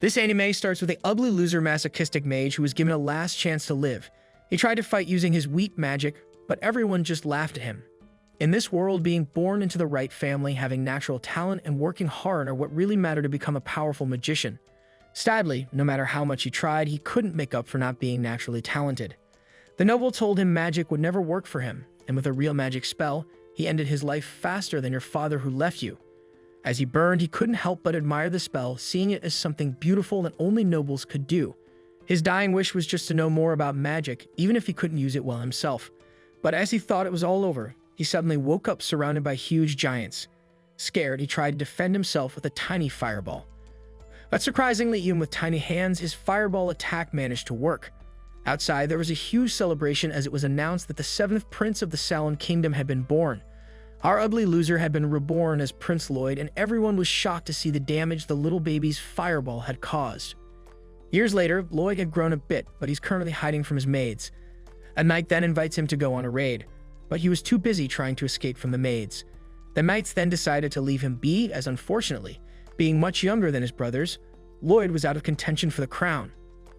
This anime starts with an ugly loser masochistic mage who was given a last chance to live. He tried to fight using his weak magic, but everyone just laughed at him. In this world, being born into the right family, having natural talent, and working hard are what really matter to become a powerful magician. Sadly, no matter how much he tried, he couldn't make up for not being naturally talented. The noble told him magic would never work for him, and with a real magic spell, he ended his life faster than your father who left you. As he burned, he couldn't help but admire the spell, seeing it as something beautiful that only nobles could do. His dying wish was just to know more about magic, even if he couldn't use it well himself. But as he thought it was all over, he suddenly woke up surrounded by huge giants. Scared, he tried to defend himself with a tiny fireball. But surprisingly, even with tiny hands, his fireball attack managed to work. Outside, there was a huge celebration as it was announced that the 7th prince of the Salon Kingdom had been born. Our ugly loser had been reborn as Prince Lloyd, and everyone was shocked to see the damage the little baby's fireball had caused. Years later, Lloyd had grown a bit, but he's currently hiding from his maids. A knight then invites him to go on a raid, but he was too busy trying to escape from the maids. The knights then decided to leave him be, as unfortunately, being much younger than his brothers, Lloyd was out of contention for the crown.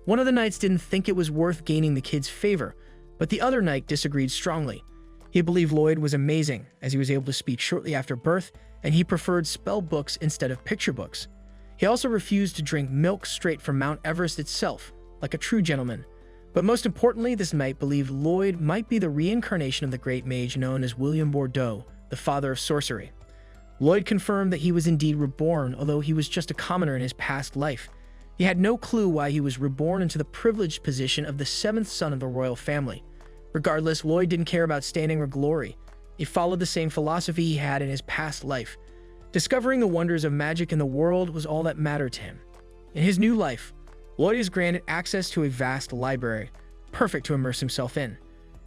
One of the knights didn't think it was worth gaining the kid's favor, but the other knight disagreed strongly. He believed Lloyd was amazing, as he was able to speak shortly after birth, and he preferred spell books instead of picture books. He also refused to drink milk straight from Mount Everest itself, like a true gentleman. But most importantly, this knight believed Lloyd might be the reincarnation of the great mage known as William Bordeaux, the father of sorcery. Lloyd confirmed that he was indeed reborn, although he was just a commoner in his past life. He had no clue why he was reborn into the privileged position of the 7th son of the royal family. Regardless, Lloyd didn't care about standing or glory. He followed the same philosophy he had in his past life. Discovering the wonders of magic in the world was all that mattered to him. In his new life, Lloyd is granted access to a vast library, perfect to immerse himself in.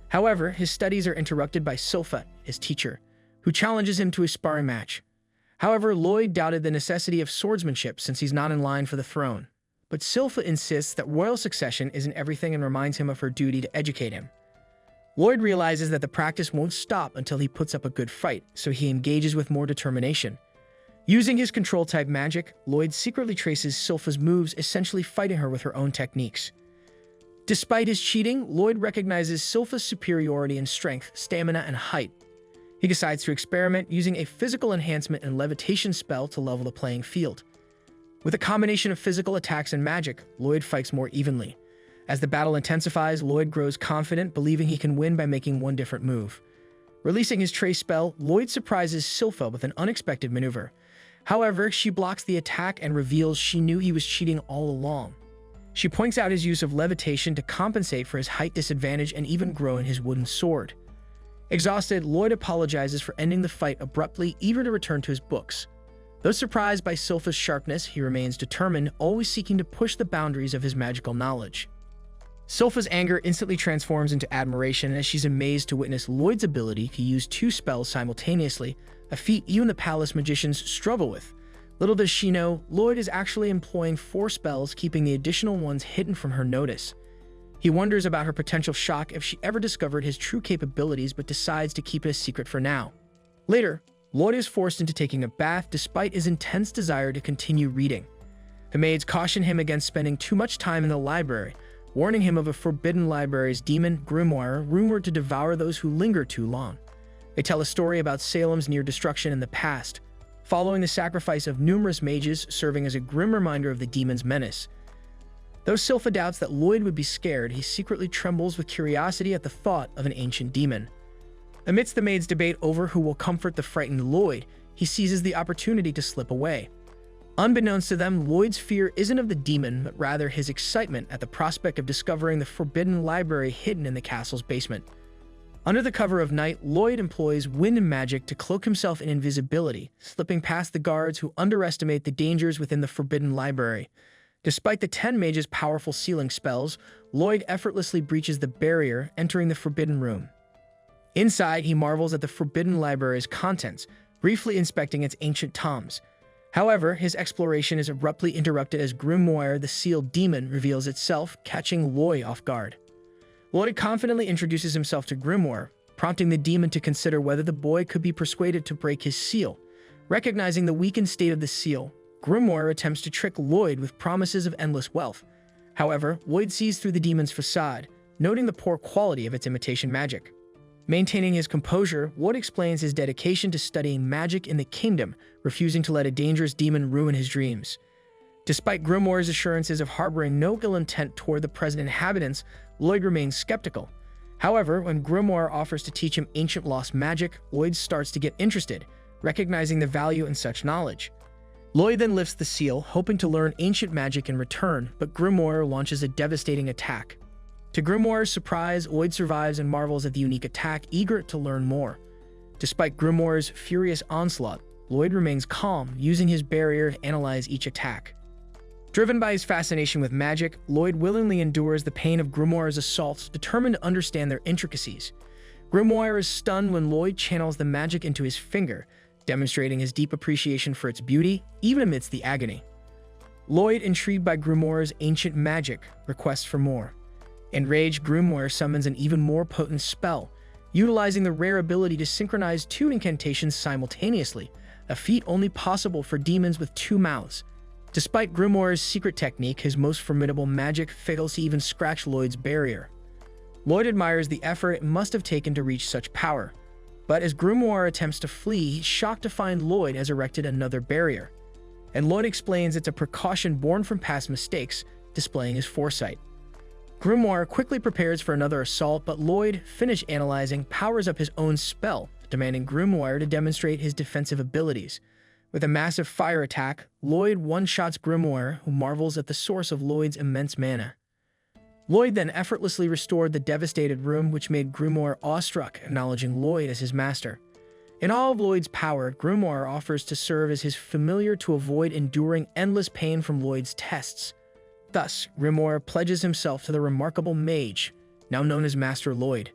However, his studies are interrupted by Silpha, his teacher, who challenges him to a sparring match. However, Lloyd doubted the necessity of swordsmanship since he's not in line for the throne. But Silpha insists that royal succession isn't everything and reminds him of her duty to educate him. Lloyd realizes that the practice won't stop until he puts up a good fight, so he engages with more determination. Using his control-type magic, Lloyd secretly traces Silpha's moves, essentially fighting her with her own techniques. Despite his cheating, Lloyd recognizes Silpha's superiority in strength, stamina, and height. He decides to experiment using a physical enhancement and levitation spell to level the playing field. With a combination of physical attacks and magic, Lloyd fights more evenly. As the battle intensifies, Lloyd grows confident, believing he can win by making one different move. Releasing his trace spell, Lloyd surprises Silpha with an unexpected maneuver. However, she blocks the attack and reveals she knew he was cheating all along. She points out his use of levitation to compensate for his height disadvantage and even grow in his wooden sword. Exhausted, Lloyd apologizes for ending the fight abruptly, eager to return to his books. Though surprised by Silpha's sharpness, he remains determined, always seeking to push the boundaries of his magical knowledge. Silpha's anger instantly transforms into admiration as she's amazed to witness Lloyd's ability to use 2 spells simultaneously, a feat even the palace magicians struggle with. Little does she know, Lloyd is actually employing 4 spells, keeping the additional ones hidden from her notice. He wonders about her potential shock if she ever discovered his true capabilities, but decides to keep it a secret for now. Later, Lloyd is forced into taking a bath despite his intense desire to continue reading. The maids caution him against spending too much time in the library, warning him of a forbidden library's demon, grimoire, rumored to devour those who linger too long. They tell a story about Salem's near destruction in the past, following the sacrifice of numerous mages, serving as a grim reminder of the demon's menace. Though Silpha doubts that Lloyd would be scared, he secretly trembles with curiosity at the thought of an ancient demon. Amidst the maids' debate over who will comfort the frightened Lloyd, he seizes the opportunity to slip away. Unbeknownst to them, Lloyd's fear isn't of the demon, but rather his excitement at the prospect of discovering the forbidden library hidden in the castle's basement. Under the cover of night, Lloyd employs wind magic to cloak himself in invisibility, slipping past the guards who underestimate the dangers within the forbidden library. Despite the 10 mages' powerful sealing spells, Lloyd effortlessly breaches the barrier, entering the forbidden room. Inside, he marvels at the forbidden library's contents, briefly inspecting its ancient tomes. However, his exploration is abruptly interrupted as Grimoire, the sealed demon, reveals itself, catching Lloyd off guard. Lloyd confidently introduces himself to Grimoire, prompting the demon to consider whether the boy could be persuaded to break his seal. Recognizing the weakened state of the seal, Grimoire attempts to trick Lloyd with promises of endless wealth. However, Lloyd sees through the demon's facade, noting the poor quality of its imitation magic. Maintaining his composure, Lloyd explains his dedication to studying magic in the kingdom, refusing to let a dangerous demon ruin his dreams. Despite Grimoire's assurances of harboring no ill intent toward the present inhabitants, Lloyd remains skeptical. However, when Grimoire offers to teach him ancient lost magic, Lloyd starts to get interested, recognizing the value in such knowledge. Lloyd then lifts the seal, hoping to learn ancient magic in return, but Grimoire launches a devastating attack. To Grimoire's surprise, Lloyd survives and marvels at the unique attack, eager to learn more. Despite Grimoire's furious onslaught, Lloyd remains calm, using his barrier to analyze each attack. Driven by his fascination with magic, Lloyd willingly endures the pain of Grimoire's assaults, determined to understand their intricacies. Grimoire is stunned when Lloyd channels the magic into his finger, demonstrating his deep appreciation for its beauty, even amidst the agony. Lloyd, intrigued by Grimoire's ancient magic, requests for more. Enraged, Grimoire summons an even more potent spell, utilizing the rare ability to synchronize two incantations simultaneously, a feat only possible for demons with two mouths. Despite Grimoire's secret technique, his most formidable magic fails to even scratch Lloyd's barrier. Lloyd admires the effort it must have taken to reach such power, but as Grimoire attempts to flee, he's shocked to find Lloyd has erected another barrier. And Lloyd explains it's a precaution born from past mistakes, displaying his foresight. Grimoire quickly prepares for another assault, but Lloyd, finished analyzing, powers up his own spell, demanding Grimoire to demonstrate his defensive abilities. With a massive fire attack, Lloyd one-shots Grimoire, who marvels at the source of Lloyd's immense mana. Lloyd then effortlessly restored the devastated room, which made Grimoire awestruck, acknowledging Lloyd as his master. In all of Lloyd's power, Grimoire offers to serve as his familiar to avoid enduring endless pain from Lloyd's tests. Thus, Grimoire pledges himself to the remarkable mage, now known as Master Lloyd.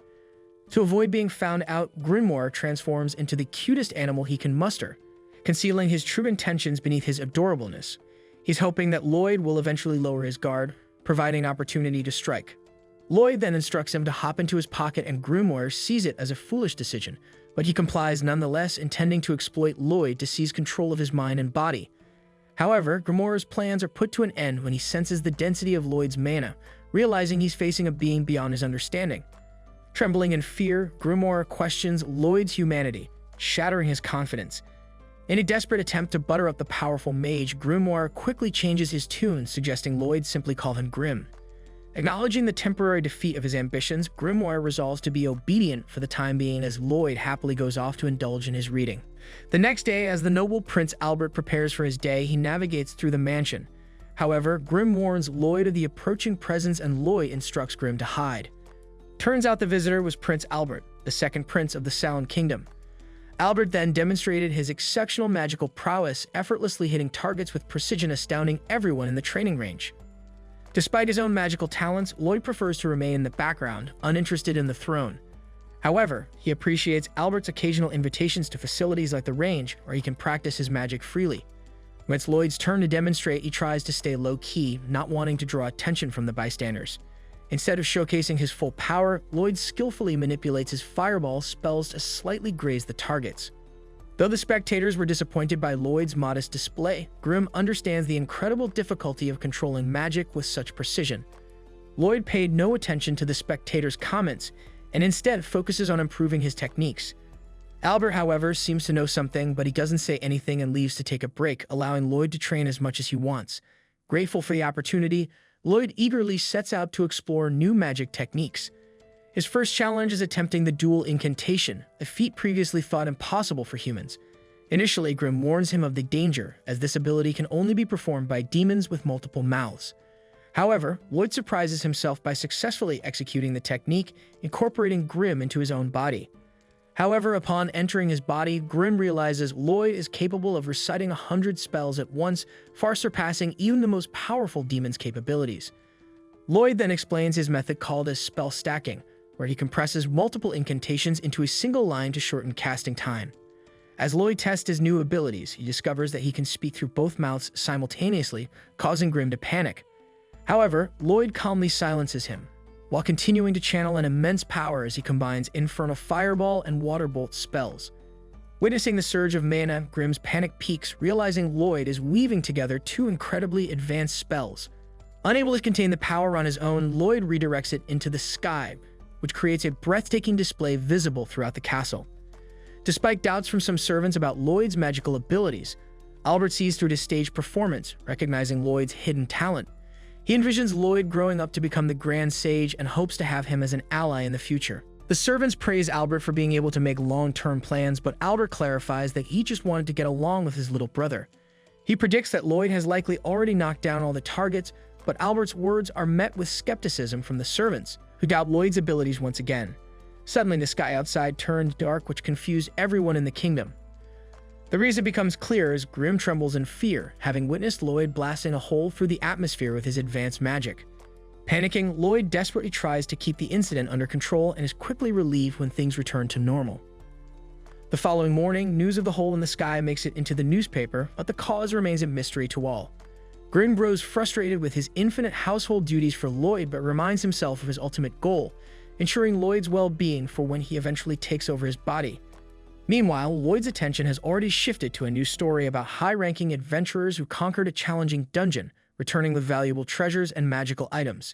To avoid being found out, Grimoire transforms into the cutest animal he can muster, concealing his true intentions beneath his adorableness. He's hoping that Lloyd will eventually lower his guard, providing opportunity to strike. Lloyd then instructs him to hop into his pocket, and Grimoire sees it as a foolish decision, but he complies nonetheless, intending to exploit Lloyd to seize control of his mind and body. However, Grimoire's plans are put to an end when he senses the density of Lloyd's mana, realizing he's facing a being beyond his understanding. Trembling in fear, Grimoire questions Lloyd's humanity, shattering his confidence. In a desperate attempt to butter up the powerful mage, Grimoire quickly changes his tune, suggesting Lloyd simply call him Grim. Acknowledging the temporary defeat of his ambitions, Grimoire resolves to be obedient for the time being as Lloyd happily goes off to indulge in his reading. The next day, as the noble Prince Albert prepares for his day, he navigates through the mansion. However, Grim warns Lloyd of the approaching presence, and Lloyd instructs Grim to hide. Turns out the visitor was Prince Albert, the second prince of the Silent Kingdom. Albert then demonstrated his exceptional magical prowess, effortlessly hitting targets with precision, astounding everyone in the training range. Despite his own magical talents, Lloyd prefers to remain in the background, uninterested in the throne. However, he appreciates Albert's occasional invitations to facilities like the range, where he can practice his magic freely. When it's Lloyd's turn to demonstrate, he tries to stay low-key, not wanting to draw attention from the bystanders. Instead of showcasing his full power, Lloyd skillfully manipulates his fireball spells to slightly graze the targets. Though the spectators were disappointed by Lloyd's modest display, Grim understands the incredible difficulty of controlling magic with such precision. Lloyd paid no attention to the spectators' comments, and instead focuses on improving his techniques. Albert, however, seems to know something, but he doesn't say anything and leaves to take a break, allowing Lloyd to train as much as he wants. Grateful for the opportunity, Lloyd eagerly sets out to explore new magic techniques. His first challenge is attempting the dual incantation, a feat previously thought impossible for humans. Initially, Grim warns him of the danger, as this ability can only be performed by demons with multiple mouths. However, Lloyd surprises himself by successfully executing the technique, incorporating Grim into his own body. However, upon entering his body, Grim realizes Lloyd is capable of reciting 100 spells at once, far surpassing even the most powerful demon's capabilities. Lloyd then explains his method called as spell stacking, where he compresses multiple incantations into a single line to shorten casting time. As Lloyd tests his new abilities, he discovers that he can speak through both mouths simultaneously, causing Grim to panic. However, Lloyd calmly silences him, while continuing to channel an immense power as he combines Infernal Fireball and Water Bolt spells. Witnessing the surge of mana, Grimm's panic peaks, realizing Lloyd is weaving together two incredibly advanced spells. Unable to contain the power on his own, Lloyd redirects it into the sky, which creates a breathtaking display visible throughout the castle. Despite doubts from some servants about Lloyd's magical abilities, Albert sees through his stage performance, recognizing Lloyd's hidden talent. He envisions Lloyd growing up to become the Grand Sage and hopes to have him as an ally in the future. The servants praise Albert for being able to make long-term plans, but Albert clarifies that he just wanted to get along with his little brother. He predicts that Lloyd has likely already knocked down all the targets, but Albert's words are met with skepticism from the servants, who doubt Lloyd's abilities once again. Suddenly, the sky outside turned dark, which confused everyone in the kingdom. The reason becomes clear as Grimm trembles in fear, having witnessed Lloyd blasting a hole through the atmosphere with his advanced magic. Panicking, Lloyd desperately tries to keep the incident under control and is quickly relieved when things return to normal. The following morning, news of the hole in the sky makes it into the newspaper, but the cause remains a mystery to all. Grimm grows frustrated with his infinite household duties for Lloyd, but reminds himself of his ultimate goal, ensuring Lloyd's well-being for when he eventually takes over his body. Meanwhile, Lloyd's attention has already shifted to a new story about high-ranking adventurers who conquered a challenging dungeon, returning with valuable treasures and magical items.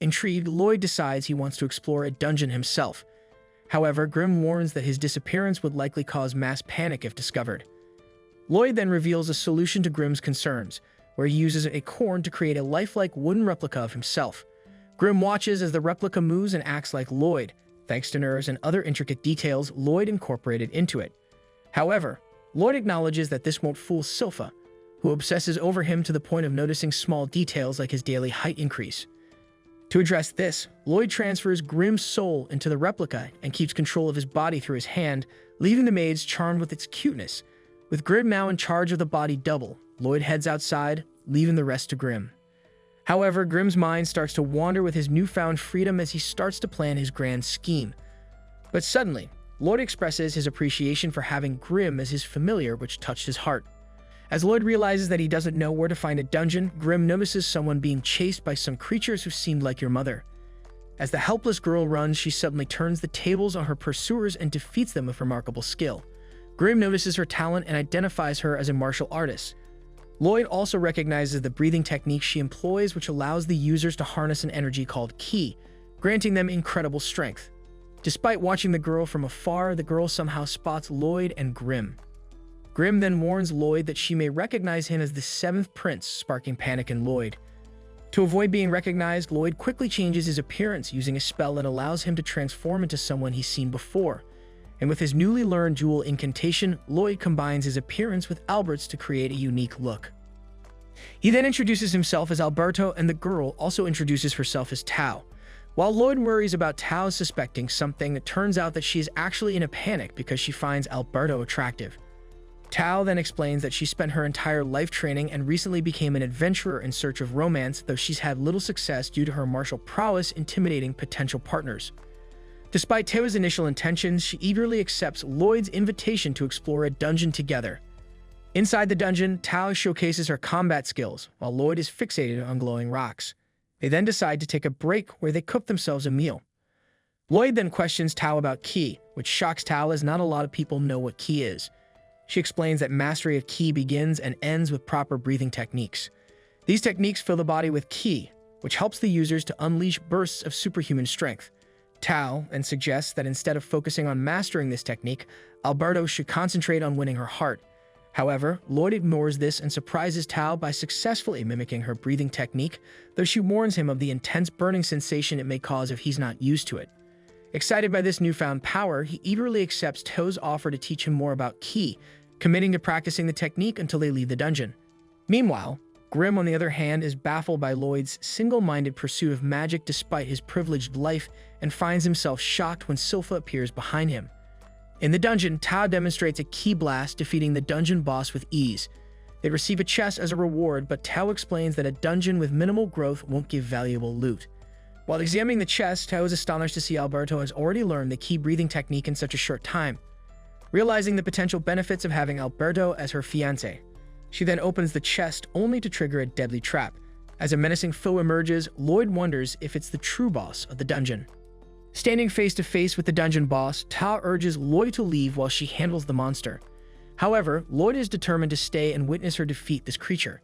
Intrigued, Lloyd decides he wants to explore a dungeon himself. However, Grimm warns that his disappearance would likely cause mass panic if discovered. Lloyd then reveals a solution to Grimm's concerns, where he uses a corn to create a lifelike wooden replica of himself. Grimm watches as the replica moves and acts like Lloyd, thanks to nerves and other intricate details Lloyd incorporated into it. However, Lloyd acknowledges that this won't fool Silpha, who obsesses over him to the point of noticing small details like his daily height increase. To address this, Lloyd transfers Grimm's soul into the replica and keeps control of his body through his hand, leaving the maids charmed with its cuteness. With Grimm now in charge of the body double, Lloyd heads outside, leaving the rest to Grimm. However, Grimm's mind starts to wander with his newfound freedom as he starts to plan his grand scheme. But suddenly, Lloyd expresses his appreciation for having Grimm as his familiar, which touched his heart. As Lloyd realizes that he doesn't know where to find a dungeon, Grimm notices someone being chased by some creatures who seemed like your mother. As the helpless girl runs, she suddenly turns the tables on her pursuers and defeats them with remarkable skill. Grimm notices her talent and identifies her as a martial artist. Lloyd also recognizes the breathing technique she employs, which allows the users to harness an energy called ki, granting them incredible strength. Despite watching the girl from afar, the girl somehow spots Lloyd and Grimm. Grimm then warns Lloyd that she may recognize him as the seventh prince, sparking panic in Lloyd. To avoid being recognized, Lloyd quickly changes his appearance using a spell that allows him to transform into someone he's seen before. And with his newly learned jewel incantation, Lloyd combines his appearance with Albert's to create a unique look. He then introduces himself as Alberto, and the girl also introduces herself as Tao. While Lloyd worries about Tao suspecting something, it turns out that she is actually in a panic because she finds Alberto attractive. Tao then explains that she spent her entire life training and recently became an adventurer in search of romance, though she's had little success due to her martial prowess intimidating potential partners. Despite Tao's initial intentions, she eagerly accepts Lloyd's invitation to explore a dungeon together. Inside the dungeon, Tao showcases her combat skills, while Lloyd is fixated on glowing rocks. They then decide to take a break where they cook themselves a meal. Lloyd then questions Tao about ki, which shocks Tao as not a lot of people know what ki is. She explains that mastery of ki begins and ends with proper breathing techniques. These techniques fill the body with ki, which helps the users to unleash bursts of superhuman strength. Tao then suggests that instead of focusing on mastering this technique, Alberto should concentrate on winning her heart. However, Lloyd ignores this and surprises Tao by successfully mimicking her breathing technique, though she warns him of the intense burning sensation it may cause if he's not used to it. Excited by this newfound power, he eagerly accepts Tao's offer to teach him more about ki, committing to practicing the technique until they leave the dungeon. Meanwhile, Grimm, on the other hand, is baffled by Lloyd's single-minded pursuit of magic despite his privileged life and finds himself shocked when Silpha appears behind him. In the dungeon, Tao demonstrates a ki blast, defeating the dungeon boss with ease. They receive a chest as a reward, but Tao explains that a dungeon with minimal growth won't give valuable loot. While examining the chest, Tao is astonished to see Alberto has already learned the ki breathing technique in such a short time. Realizing the potential benefits of having Alberto as her fiancé, she then opens the chest only to trigger a deadly trap. As a menacing foe emerges, Lloyd wonders if it's the true boss of the dungeon. Standing face to face with the dungeon boss, Ta urges Lloyd to leave while she handles the monster. However, Lloyd is determined to stay and witness her defeat this creature.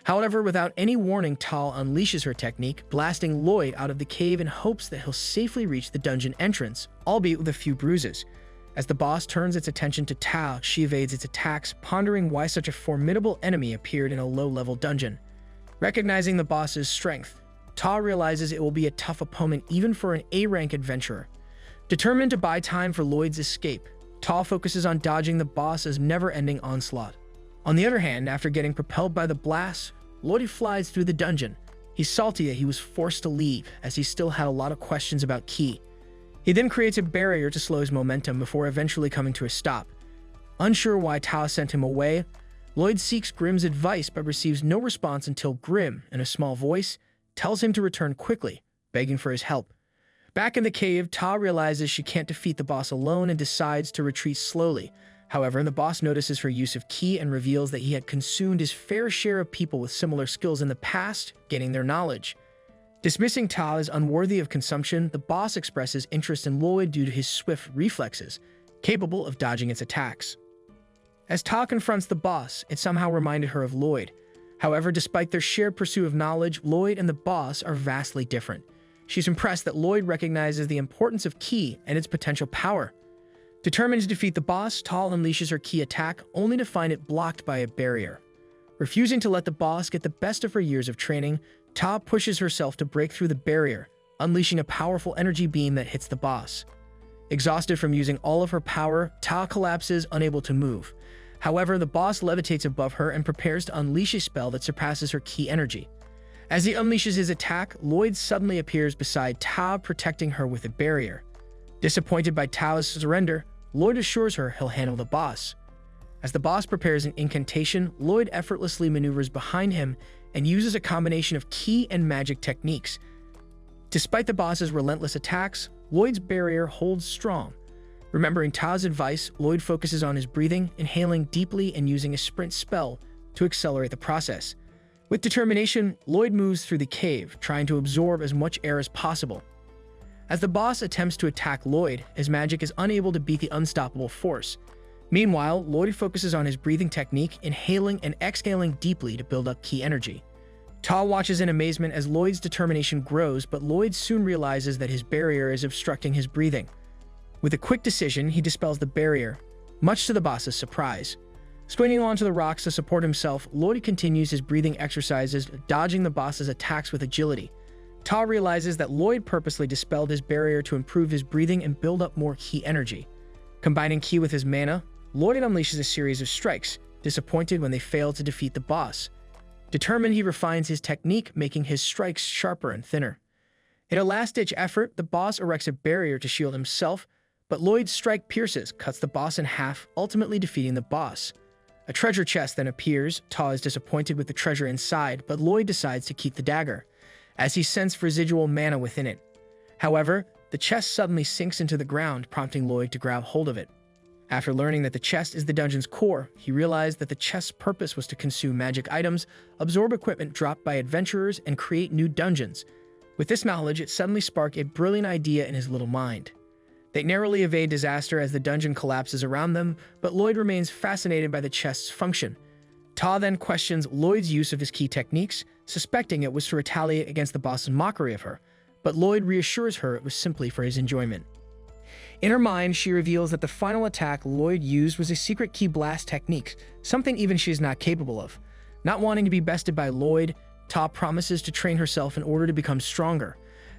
However, without any warning, Ta unleashes her technique, blasting Lloyd out of the cave in hopes that he'll safely reach the dungeon entrance, albeit with a few bruises. As the boss turns its attention to Ta, she evades its attacks, pondering why such a formidable enemy appeared in a low-level dungeon. Recognizing the boss's strength, Ta realizes it will be a tough opponent even for an A-rank adventurer. Determined to buy time for Lloyd's escape, Ta focuses on dodging the boss's never-ending onslaught. On the other hand, after getting propelled by the blast, Lloyd flies through the dungeon. He's salty that he was forced to leave, as he still had a lot of questions about Ki. He then creates a barrier to slow his momentum before eventually coming to a stop. Unsure why Ta sent him away, Lloyd seeks Grimm's advice but receives no response until Grimm, in a small voice, tells him to return quickly, begging for his help. Back in the cave, Ta realizes she can't defeat the boss alone and decides to retreat slowly. However, the boss notices her use of Ki and reveals that he had consumed his fair share of people with similar skills in the past, gaining their knowledge. Dismissing Ta as unworthy of consumption, the boss expresses interest in Lloyd due to his swift reflexes, capable of dodging its attacks. As Ta confronts the boss, it somehow reminded her of Lloyd. However, despite their shared pursuit of knowledge, Lloyd and the boss are vastly different. She's impressed that Lloyd recognizes the importance of Ki and its potential power. Determined to defeat the boss, Ta unleashes her Ki attack, only to find it blocked by a barrier. Refusing to let the boss get the best of her years of training, Ta pushes herself to break through the barrier, unleashing a powerful energy beam that hits the boss. Exhausted from using all of her power, Ta collapses, unable to move. However, the boss levitates above her and prepares to unleash a spell that surpasses her Ki energy. As he unleashes his attack, Lloyd suddenly appears beside Ta, protecting her with a barrier. Disappointed by Ta's surrender, Lloyd assures her he'll handle the boss. As the boss prepares an incantation, Lloyd effortlessly maneuvers behind him and uses a combination of Ki and magic techniques. Despite the boss's relentless attacks, Lloyd's barrier holds strong. Remembering Ta's advice, Lloyd focuses on his breathing, inhaling deeply and using a sprint spell to accelerate the process. With determination, Lloyd moves through the cave, trying to absorb as much air as possible. As the boss attempts to attack Lloyd, his magic is unable to beat the unstoppable force. Meanwhile, Lloyd focuses on his breathing technique, inhaling and exhaling deeply to build up Ki energy. Ta watches in amazement as Lloyd's determination grows, but Lloyd soon realizes that his barrier is obstructing his breathing. With a quick decision, he dispels the barrier, much to the boss's surprise. Swinging onto the rocks to support himself, Lloyd continues his breathing exercises, dodging the boss's attacks with agility. Ta realizes that Lloyd purposely dispelled his barrier to improve his breathing and build up more Ki energy. Combining Ki with his mana, Lloyd unleashes a series of strikes, disappointed when they fail to defeat the boss. Determined, he refines his technique, making his strikes sharper and thinner. In a last-ditch effort, the boss erects a barrier to shield himself, but Lloyd's strike pierces, cuts the boss in half, ultimately defeating the boss. A treasure chest then appears. Ta is disappointed with the treasure inside, but Lloyd decides to keep the dagger, as he sensed residual mana within it. However, the chest suddenly sinks into the ground, prompting Lloyd to grab hold of it. After learning that the chest is the dungeon's core, he realized that the chest's purpose was to consume magic items, absorb equipment dropped by adventurers, and create new dungeons. With this knowledge, it suddenly sparked a brilliant idea in his little mind. They narrowly evade disaster as the dungeon collapses around them, but Lloyd remains fascinated by the chest's function. Ta then questions Lloyd's use of his Ki techniques, suspecting it was to retaliate against the boss's mockery of her, but Lloyd reassures her it was simply for his enjoyment. In her mind, she reveals that the final attack Lloyd used was a secret Ki blast technique, something even she is not capable of. Not wanting to be bested by Lloyd, Ta promises to train herself in order to become stronger.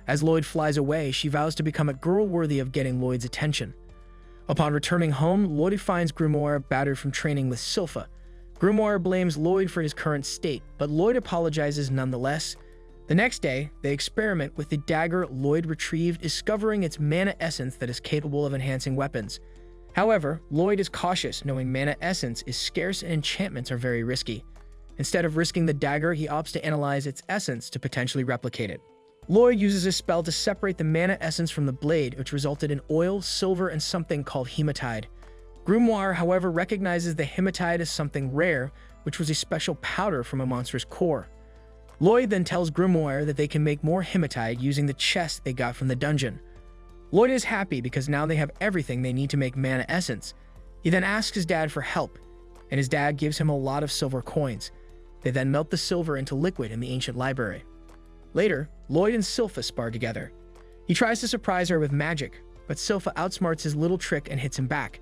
As Lloyd flies away, she vows to become a girl worthy of getting Lloyd's attention. Upon returning home, Lloyd finds Grimoire battered from training with Sylpha. Grimoire blames Lloyd for his current state, but Lloyd apologizes nonetheless. The next day, they experiment with the dagger Lloyd retrieved, discovering its mana essence that is capable of enhancing weapons. However, Lloyd is cautious, knowing mana essence is scarce and enchantments are very risky. Instead of risking the dagger, he opts to analyze its essence to potentially replicate it. Lloyd uses a spell to separate the mana essence from the blade, which resulted in oil, silver, and something called hematite. Grimoire, however, recognizes the hematite as something rare, which was a special powder from a monster's core. Lloyd then tells Grimoire that they can make more hematite using the chest they got from the dungeon. Lloyd is happy because now they have everything they need to make mana essence. He then asks his dad for help, and his dad gives him a lot of silver coins. They then melt the silver into liquid in the ancient library. Later, Lloyd and Silpha spar together. He tries to surprise her with magic, but Silpha outsmarts his little trick and hits him back.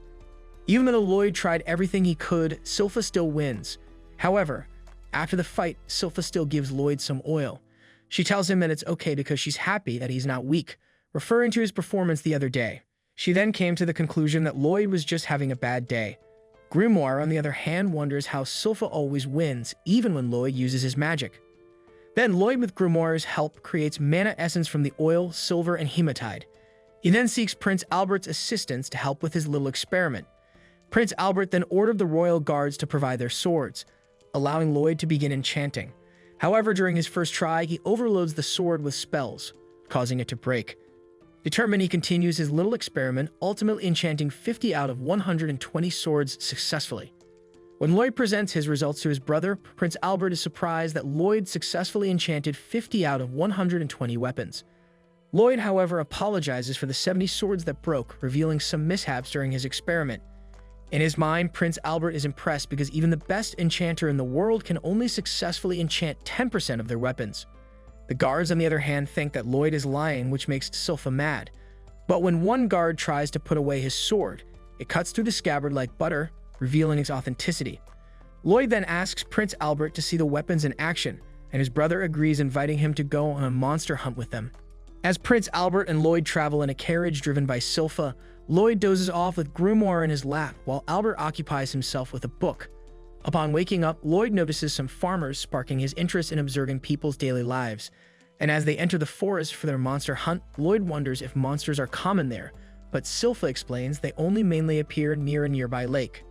Even though Lloyd tried everything he could, Silpha still wins. However, after the fight, Silpha still gives Lloyd some oil. She tells him that it's okay because she's happy that he's not weak, referring to his performance the other day. She then came to the conclusion that Lloyd was just having a bad day. Grimoire, on the other hand, wonders how Silpha always wins, even when Lloyd uses his magic. Then Lloyd, with Grimoire's help, creates mana essence from the oil, silver, and hematite. He then seeks Prince Albert's assistance to help with his little experiment. Prince Albert then ordered the royal guards to provide their swords, allowing Lloyd to begin enchanting. However, during his first try, he overloads the sword with spells, causing it to break. Determined, he continues his little experiment, ultimately enchanting 50 out of 120 swords successfully. When Lloyd presents his results to his brother, Prince Albert is surprised that Lloyd successfully enchanted 50 out of 120 weapons. Lloyd, however, apologizes for the 70 swords that broke, revealing some mishaps during his experiment. In his mind, Prince Albert is impressed because even the best enchanter in the world can only successfully enchant 10% of their weapons. The guards, on the other hand, think that Lloyd is lying, which makes Silpha mad. But when one guard tries to put away his sword, it cuts through the scabbard like butter, revealing its authenticity. Lloyd then asks Prince Albert to see the weapons in action, and his brother agrees, inviting him to go on a monster hunt with them. As Prince Albert and Lloyd travel in a carriage driven by Silpha, Lloyd dozes off with Grimoire in his lap while Albert occupies himself with a book. Upon waking up, Lloyd notices some farmers, sparking his interest in observing people's daily lives. And as they enter the forest for their monster hunt, Lloyd wonders if monsters are common there, but Silpha explains they only mainly appear near a nearby lake.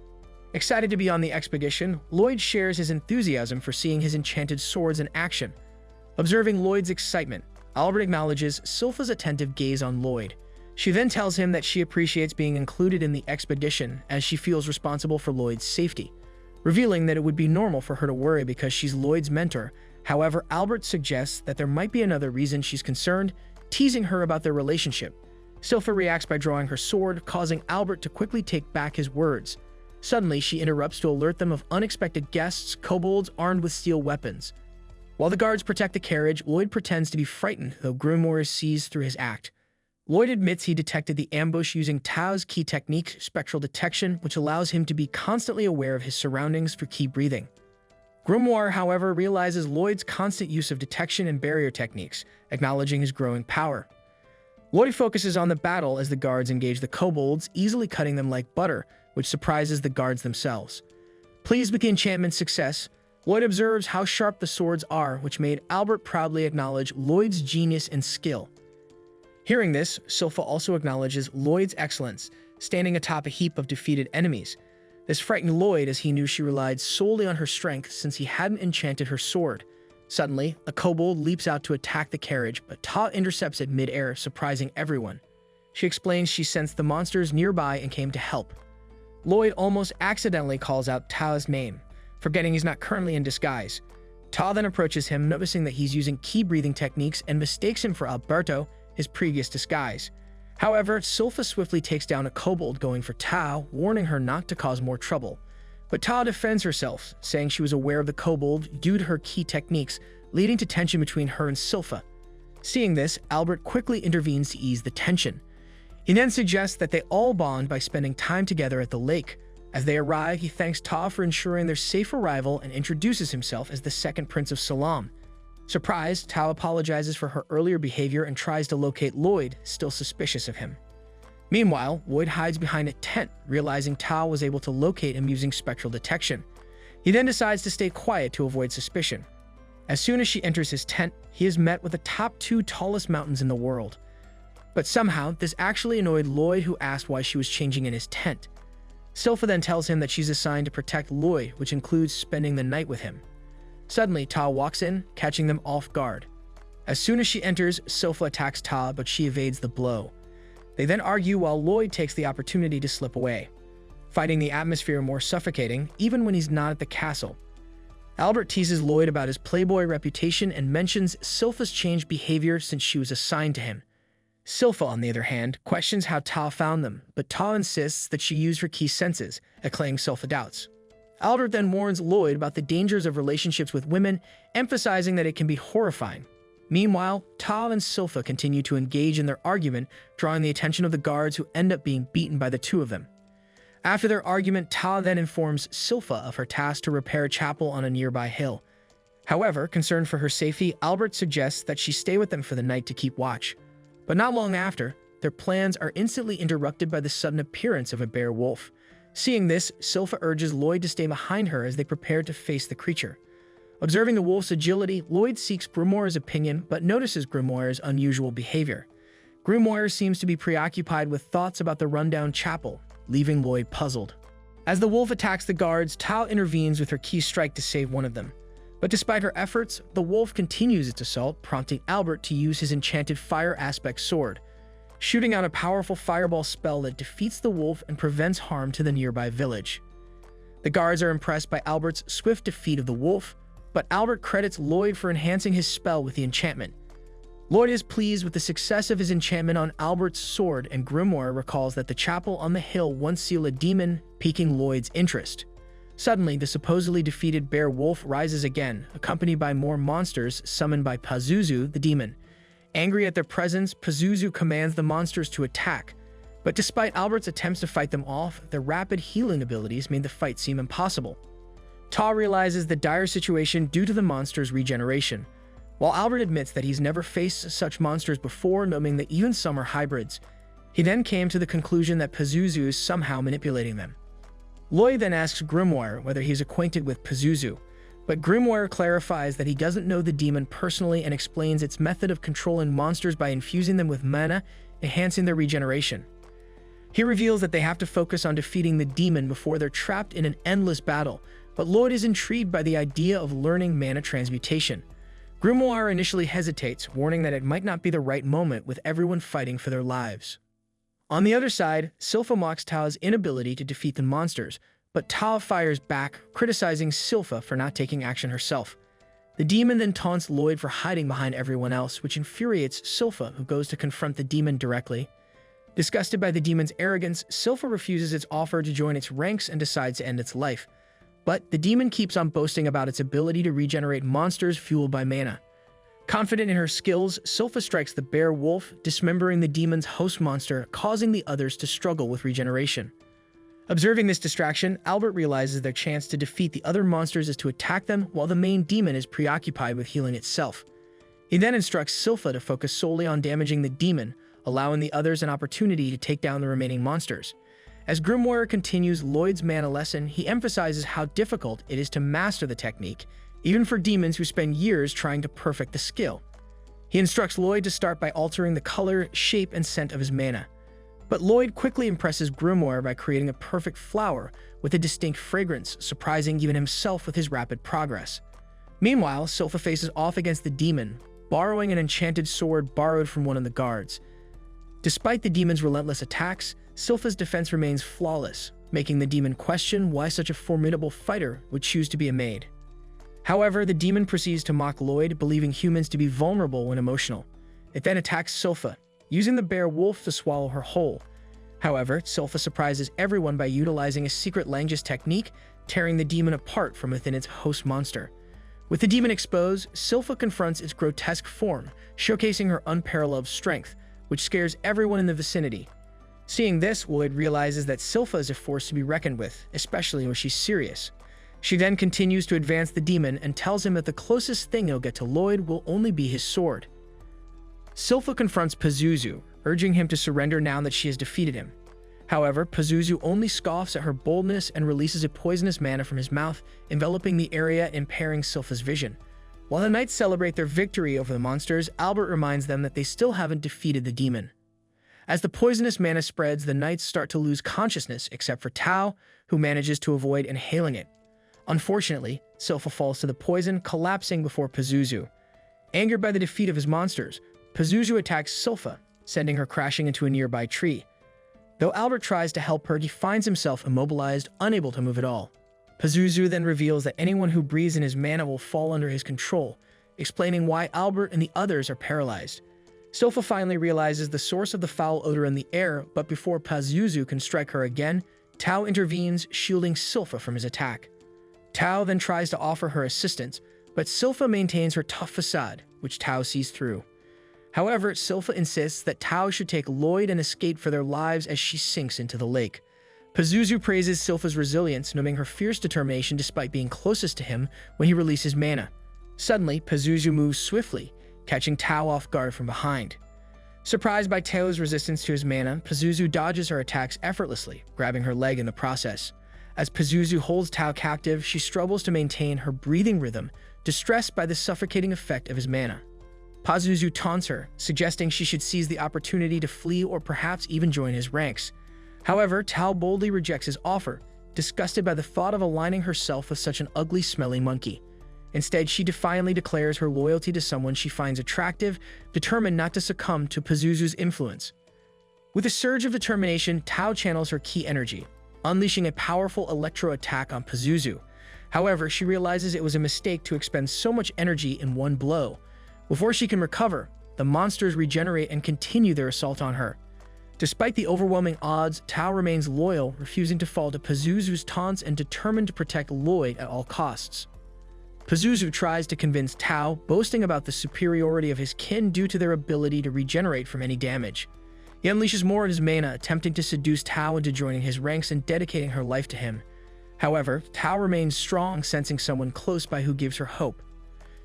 Excited to be on the expedition, Lloyd shares his enthusiasm for seeing his enchanted swords in action. Observing Lloyd's excitement, Albert acknowledges Silpha's attentive gaze on Lloyd. She then tells him that she appreciates being included in the expedition as she feels responsible for Lloyd's safety, revealing that it would be normal for her to worry because she's Lloyd's mentor. However, Albert suggests that there might be another reason she's concerned, teasing her about their relationship. Silpha reacts by drawing her sword, causing Albert to quickly take back his words. Suddenly, she interrupts to alert them of unexpected guests, kobolds armed with steel weapons. While the guards protect the carriage, Lloyd pretends to be frightened, though Grimoire sees through his act. Lloyd admits he detected the ambush using Tao's key technique, spectral detection, which allows him to be constantly aware of his surroundings through key breathing. Grimoire, however, realizes Lloyd's constant use of detection and barrier techniques, acknowledging his growing power. Lloyd focuses on the battle as the guards engage the kobolds, easily cutting them like butter, which surprises the guards themselves. Pleased with the enchantment's success, Lloyd observes how sharp the swords are, which made Albert proudly acknowledge Lloyd's genius and skill. Hearing this, Silpha also acknowledges Lloyd's excellence, standing atop a heap of defeated enemies. This frightened Lloyd as he knew she relied solely on her strength since he hadn't enchanted her sword. Suddenly, a kobold leaps out to attack the carriage, but Ta intercepts it mid-air, surprising everyone. She explains she sensed the monsters nearby and came to help. Lloyd almost accidentally calls out Ta's name, forgetting he's not currently in disguise. Ta then approaches him, noticing that he's using key breathing techniques and mistakes him for Alberto, his previous disguise. However, Silpha swiftly takes down a kobold going for Ta, warning her not to cause more trouble. But Ta defends herself, saying she was aware of the kobold due to her key techniques, leading to tension between her and Silpha. Seeing this, Albert quickly intervenes to ease the tension. He then suggests that they all bond by spending time together at the lake. As they arrive, he thanks Ta for ensuring their safe arrival and introduces himself as the second Prince of Salam. Surprised, Ta apologizes for her earlier behavior and tries to locate Lloyd, still suspicious of him. Meanwhile, Lloyd hides behind a tent, realizing Ta was able to locate him using spectral detection. He then decides to stay quiet to avoid suspicion. As soon as she enters his tent, he is met with the top 2 tallest mountains in the world. But somehow, this actually annoyed Lloyd, who asked why she was changing in his tent. Silpha then tells him that she's assigned to protect Lloyd, which includes spending the night with him. Suddenly, Ta walks in, catching them off guard. As soon as she enters, Silpha attacks Ta, but she evades the blow. They then argue while Lloyd takes the opportunity to slip away, fighting the atmosphere more suffocating, even when he's not at the castle. Albert teases Lloyd about his playboy reputation and mentions Silpha's changed behavior since she was assigned to him. Silpha, on the other hand, questions how Ta found them, but Ta insists that she used her key senses, acclaiming Silpha doubts. Albert then warns Lloyd about the dangers of relationships with women, emphasizing that it can be horrifying. Meanwhile, Ta and Silpha continue to engage in their argument, drawing the attention of the guards who end up being beaten by the two of them. After their argument, Ta then informs Silpha of her task to repair a chapel on a nearby hill. However, concerned for her safety, Albert suggests that she stay with them for the night to keep watch. But not long after, their plans are instantly interrupted by the sudden appearance of a bear wolf. Seeing this, Silpha urges Lloyd to stay behind her as they prepare to face the creature. Observing the wolf's agility, Lloyd seeks Grimoire's opinion, but notices Grimoire's unusual behavior. Grimoire seems to be preoccupied with thoughts about the rundown chapel, leaving Lloyd puzzled. As the wolf attacks the guards, Ta intervenes with her key strike to save one of them. But despite her efforts, the wolf continues its assault, prompting Albert to use his enchanted fire aspect sword, shooting out a powerful fireball spell that defeats the wolf and prevents harm to the nearby village. The guards are impressed by Albert's swift defeat of the wolf, but Albert credits Lloyd for enhancing his spell with the enchantment. Lloyd is pleased with the success of his enchantment on Albert's sword, and Grimoire recalls that the chapel on the hill once sealed a demon, piquing Lloyd's interest. Suddenly, the supposedly defeated bear wolf rises again, accompanied by more monsters summoned by Pazuzu, the demon. Angry at their presence, Pazuzu commands the monsters to attack. But despite Albert's attempts to fight them off, their rapid healing abilities made the fight seem impossible. Ta realizes the dire situation due to the monster's regeneration. While Albert admits that he's never faced such monsters before, noting that even some are hybrids, he then came to the conclusion that Pazuzu is somehow manipulating them. Lloyd then asks Grimoire whether he's acquainted with Pazuzu, but Grimoire clarifies that he doesn't know the demon personally and explains its method of controlling monsters by infusing them with mana, enhancing their regeneration. He reveals that they have to focus on defeating the demon before they're trapped in an endless battle, but Lloyd is intrigued by the idea of learning mana transmutation. Grimoire initially hesitates, warning that it might not be the right moment with everyone fighting for their lives. On the other side, Silpha mocks Ta's inability to defeat the monsters, but Ta fires back, criticizing Silpha for not taking action herself. The demon then taunts Lloyd for hiding behind everyone else, which infuriates Silpha, who goes to confront the demon directly. Disgusted by the demon's arrogance, Silpha refuses its offer to join its ranks and decides to end its life. But the demon keeps on boasting about its ability to regenerate monsters fueled by mana. Confident in her skills, Silpha strikes the bear wolf, dismembering the demon's host monster, causing the others to struggle with regeneration. Observing this distraction, Albert realizes their chance to defeat the other monsters is to attack them while the main demon is preoccupied with healing itself. He then instructs Silpha to focus solely on damaging the demon, allowing the others an opportunity to take down the remaining monsters. As Grimoire continues Lloyd's mana lesson, he emphasizes how difficult it is to master the technique, even for demons who spend years trying to perfect the skill. He instructs Lloyd to start by altering the color, shape, and scent of his mana. But Lloyd quickly impresses Grimoire by creating a perfect flower with a distinct fragrance, surprising even himself with his rapid progress. Meanwhile, Silpha faces off against the demon, borrowing an enchanted sword borrowed from one of the guards. Despite the demon's relentless attacks, Silpha's defense remains flawless, making the demon question why such a formidable fighter would choose to be a maid. However, the demon proceeds to mock Lloyd, believing humans to be vulnerable when emotional. It then attacks Silpha, using the bear wolf to swallow her whole. However, Silpha surprises everyone by utilizing a secret language technique, tearing the demon apart from within its host monster. With the demon exposed, Silpha confronts its grotesque form, showcasing her unparalleled strength, which scares everyone in the vicinity. Seeing this, Lloyd realizes that Silpha is a force to be reckoned with, especially when she's serious. She then continues to advance the demon and tells him that the closest thing he'll get to Lloyd will only be his sword. Silpha confronts Pazuzu, urging him to surrender now that she has defeated him. However, Pazuzu only scoffs at her boldness and releases a poisonous mana from his mouth, enveloping the area and impairing Silpha's vision. While the knights celebrate their victory over the monsters, Albert reminds them that they still haven't defeated the demon. As the poisonous mana spreads, the knights start to lose consciousness except for Tao, who manages to avoid inhaling it. Unfortunately, Silpha falls to the poison, collapsing before Pazuzu. Angered by the defeat of his monsters, Pazuzu attacks Silpha, sending her crashing into a nearby tree. Though Albert tries to help her, he finds himself immobilized, unable to move at all. Pazuzu then reveals that anyone who breathes in his mana will fall under his control, explaining why Albert and the others are paralyzed. Silpha finally realizes the source of the foul odor in the air, but before Pazuzu can strike her again, Tao intervenes, shielding Silpha from his attack. Tao then tries to offer her assistance, but Silpha maintains her tough facade, which Tao sees through. However, Silpha insists that Tao should take Lloyd and escape for their lives as she sinks into the lake. Pazuzu praises Silpha's resilience, noting her fierce determination despite being closest to him when he releases mana. Suddenly, Pazuzu moves swiftly, catching Tao off guard from behind. Surprised by Tao's resistance to his mana, Pazuzu dodges her attacks effortlessly, grabbing her leg in the process. As Pazuzu holds Tao captive, she struggles to maintain her breathing rhythm, distressed by the suffocating effect of his mana. Pazuzu taunts her, suggesting she should seize the opportunity to flee or perhaps even join his ranks. However, Tao boldly rejects his offer, disgusted by the thought of aligning herself with such an ugly, smelling monkey. Instead, she defiantly declares her loyalty to someone she finds attractive, determined not to succumb to Pazuzu's influence. With a surge of determination, Tao channels her ki energy, unleashing a powerful electro attack on Pazuzu. However, she realizes it was a mistake to expend so much energy in one blow. Before she can recover, the monsters regenerate and continue their assault on her. Despite the overwhelming odds, Tao remains loyal, refusing to fall to Pazuzu's taunts and determined to protect Lloyd at all costs. Pazuzu tries to convince Tao, boasting about the superiority of his kin due to their ability to regenerate from any damage. He unleashes more of his mana, attempting to seduce Tao into joining his ranks and dedicating her life to him. However, Tao remains strong, sensing someone close by who gives her hope.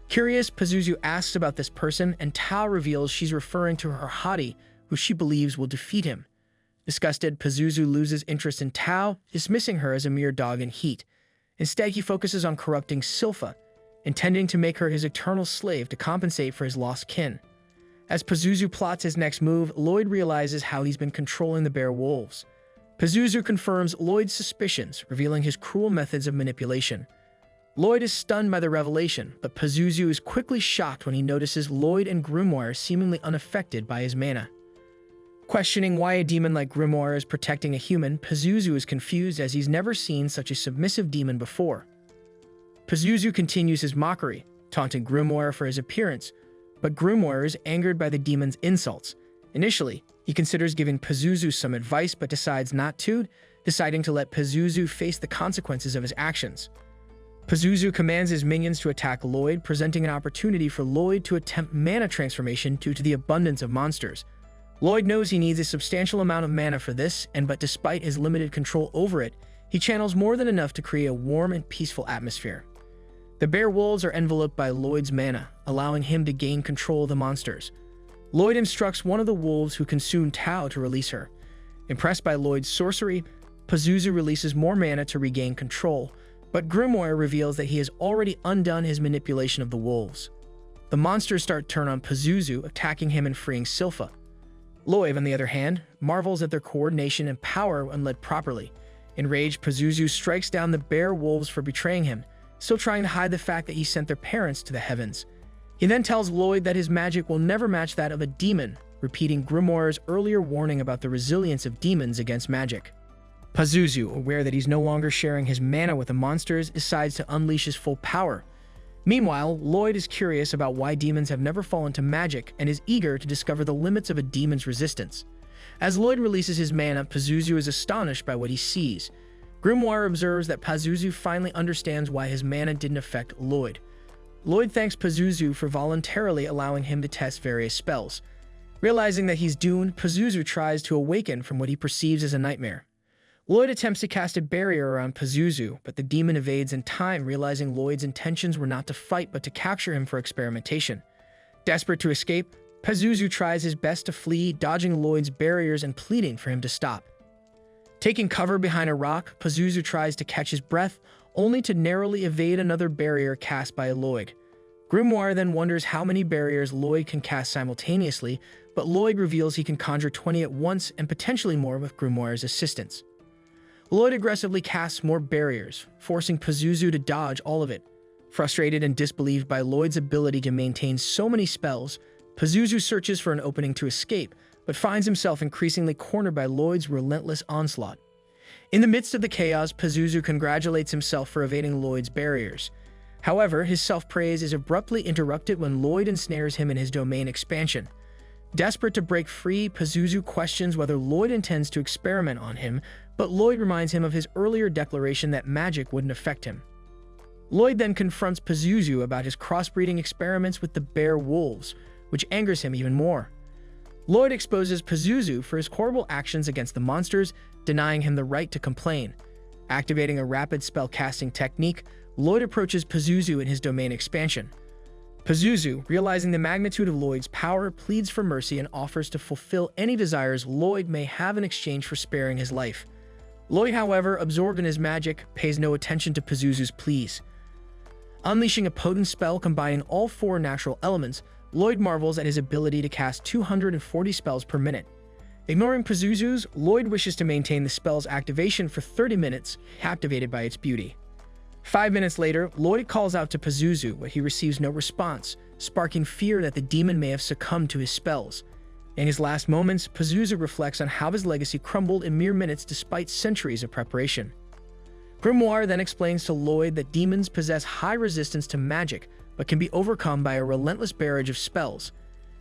Curious, Pazuzu asks about this person, and Tao reveals she's referring to her hottie, who she believes will defeat him. Disgusted, Pazuzu loses interest in Tao, dismissing her as a mere dog in heat. Instead, he focuses on corrupting Silpha, intending to make her his eternal slave to compensate for his lost kin. As Pazuzu plots his next move, Lloyd realizes how he's been controlling the bear wolves. Pazuzu confirms Lloyd's suspicions, revealing his cruel methods of manipulation. Lloyd is stunned by the revelation, but Pazuzu is quickly shocked when he notices Lloyd and Grimoire seemingly unaffected by his mana. Questioning why a demon like Grimoire is protecting a human, Pazuzu is confused as he's never seen such a submissive demon before. Pazuzu continues his mockery, taunting Grimoire for his appearance, but Grimoire is angered by the demon's insults. Initially, he considers giving Pazuzu some advice but decides not to, deciding to let Pazuzu face the consequences of his actions. Pazuzu commands his minions to attack Lloyd, presenting an opportunity for Lloyd to attempt mana transformation due to the abundance of monsters. Lloyd knows he needs a substantial amount of mana for this, but despite his limited control over it, he channels more than enough to create a warm and peaceful atmosphere. The bear wolves are enveloped by Lloyd's mana, allowing him to gain control of the monsters. Lloyd instructs one of the wolves who consumed Tao to release her. Impressed by Lloyd's sorcery, Pazuzu releases more mana to regain control, but Grimoire reveals that he has already undone his manipulation of the wolves. The monsters start to turn on Pazuzu, attacking him and freeing Silpha. Lloyd, on the other hand, marvels at their coordination and power when led properly. Enraged, Pazuzu strikes down the bear wolves for betraying him, still trying to hide the fact that he sent their parents to the heavens. He then tells Lloyd that his magic will never match that of a demon, repeating Grimoire's earlier warning about the resilience of demons against magic. Pazuzu, aware that he's no longer sharing his mana with the monsters, decides to unleash his full power. Meanwhile, Lloyd is curious about why demons have never fallen to magic and is eager to discover the limits of a demon's resistance. As Lloyd releases his mana, Pazuzu is astonished by what he sees. Grimoire observes that Pazuzu finally understands why his mana didn't affect Lloyd. Lloyd thanks Pazuzu for voluntarily allowing him to test various spells. Realizing that he's doomed, Pazuzu tries to awaken from what he perceives as a nightmare. Lloyd attempts to cast a barrier around Pazuzu, but the demon evades in time, realizing Lloyd's intentions were not to fight but to capture him for experimentation. Desperate to escape, Pazuzu tries his best to flee, dodging Lloyd's barriers and pleading for him to stop. Taking cover behind a rock, Pazuzu tries to catch his breath, only to narrowly evade another barrier cast by Lloyd. Grimoire then wonders how many barriers Lloyd can cast simultaneously, but Lloyd reveals he can conjure 20 at once and potentially more with Grimoire's assistance. Lloyd aggressively casts more barriers, forcing Pazuzu to dodge all of it. Frustrated and disbelieved by Lloyd's ability to maintain so many spells, Pazuzu searches for an opening to escape, but finds himself increasingly cornered by Lloyd's relentless onslaught. In the midst of the chaos, Pazuzu congratulates himself for evading Lloyd's barriers. However, his self-praise is abruptly interrupted when Lloyd ensnares him in his domain expansion. Desperate to break free, Pazuzu questions whether Lloyd intends to experiment on him, but Lloyd reminds him of his earlier declaration that magic wouldn't affect him. Lloyd then confronts Pazuzu about his crossbreeding experiments with the bear wolves, which angers him even more. Lloyd exposes Pazuzu for his horrible actions against the monsters, denying him the right to complain. Activating a rapid spell-casting technique, Lloyd approaches Pazuzu in his domain expansion. Pazuzu, realizing the magnitude of Lloyd's power, pleads for mercy and offers to fulfill any desires Lloyd may have in exchange for sparing his life. Lloyd, however, absorbed in his magic, pays no attention to Pazuzu's pleas. Unleashing a potent spell combining all 4 natural elements, Lloyd marvels at his ability to cast 240 spells per minute. Ignoring Pazuzu's, Lloyd wishes to maintain the spell's activation for 30 minutes, captivated by its beauty. 5 minutes later, Lloyd calls out to Pazuzu, but he receives no response, sparking fear that the demon may have succumbed to his spells. In his last moments, Pazuzu reflects on how his legacy crumbled in mere minutes despite centuries of preparation. Grimoire then explains to Lloyd that demons possess high resistance to magic, but can be overcome by a relentless barrage of spells.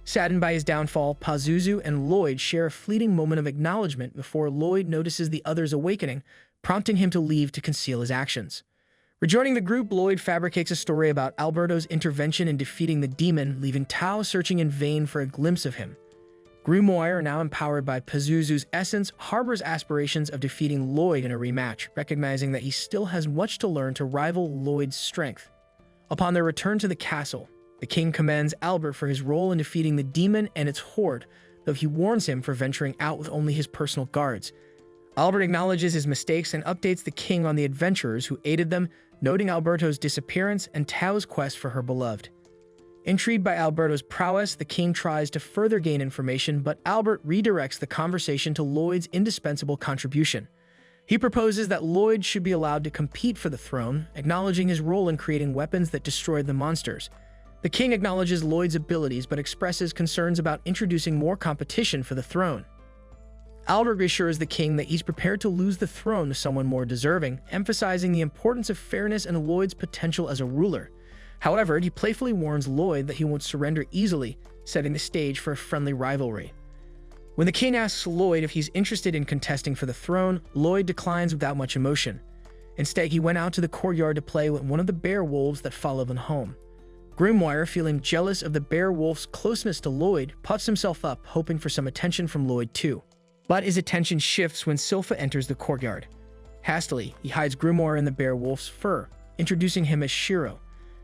Saddened by his downfall, Pazuzu and Lloyd share a fleeting moment of acknowledgement before Lloyd notices the other's awakening, prompting him to leave to conceal his actions. Rejoining the group, Lloyd fabricates a story about Alberto's intervention in defeating the demon, leaving Tao searching in vain for a glimpse of him. Grimoire, now empowered by Pazuzu's essence, harbors aspirations of defeating Lloyd in a rematch, recognizing that he still has much to learn to rival Lloyd's strength. Upon their return to the castle, the king commends Albert for his role in defeating the demon and its horde, though he warns him for venturing out with only his personal guards. Albert acknowledges his mistakes and updates the king on the adventurers who aided them, noting Alberto's disappearance and Tao's quest for her beloved. Intrigued by Alberto's prowess, the king tries to further gain information, but Albert redirects the conversation to Lloyd's indispensable contribution. He proposes that Lloyd should be allowed to compete for the throne, acknowledging his role in creating weapons that destroyed the monsters. The king acknowledges Lloyd's abilities but expresses concerns about introducing more competition for the throne. Albert reassures the king that he's prepared to lose the throne to someone more deserving, emphasizing the importance of fairness and Lloyd's potential as a ruler. However, he playfully warns Lloyd that he won't surrender easily, setting the stage for a friendly rivalry. When the king asks Lloyd if he's interested in contesting for the throne, Lloyd declines without much emotion. Instead, he went out to the courtyard to play with one of the bear wolves that followed him home. Grimoire, feeling jealous of the bear wolf's closeness to Lloyd, puffs himself up, hoping for some attention from Lloyd too. But his attention shifts when Silpha enters the courtyard. Hastily, he hides Grimoire in the bear wolf's fur, introducing him as Shiro.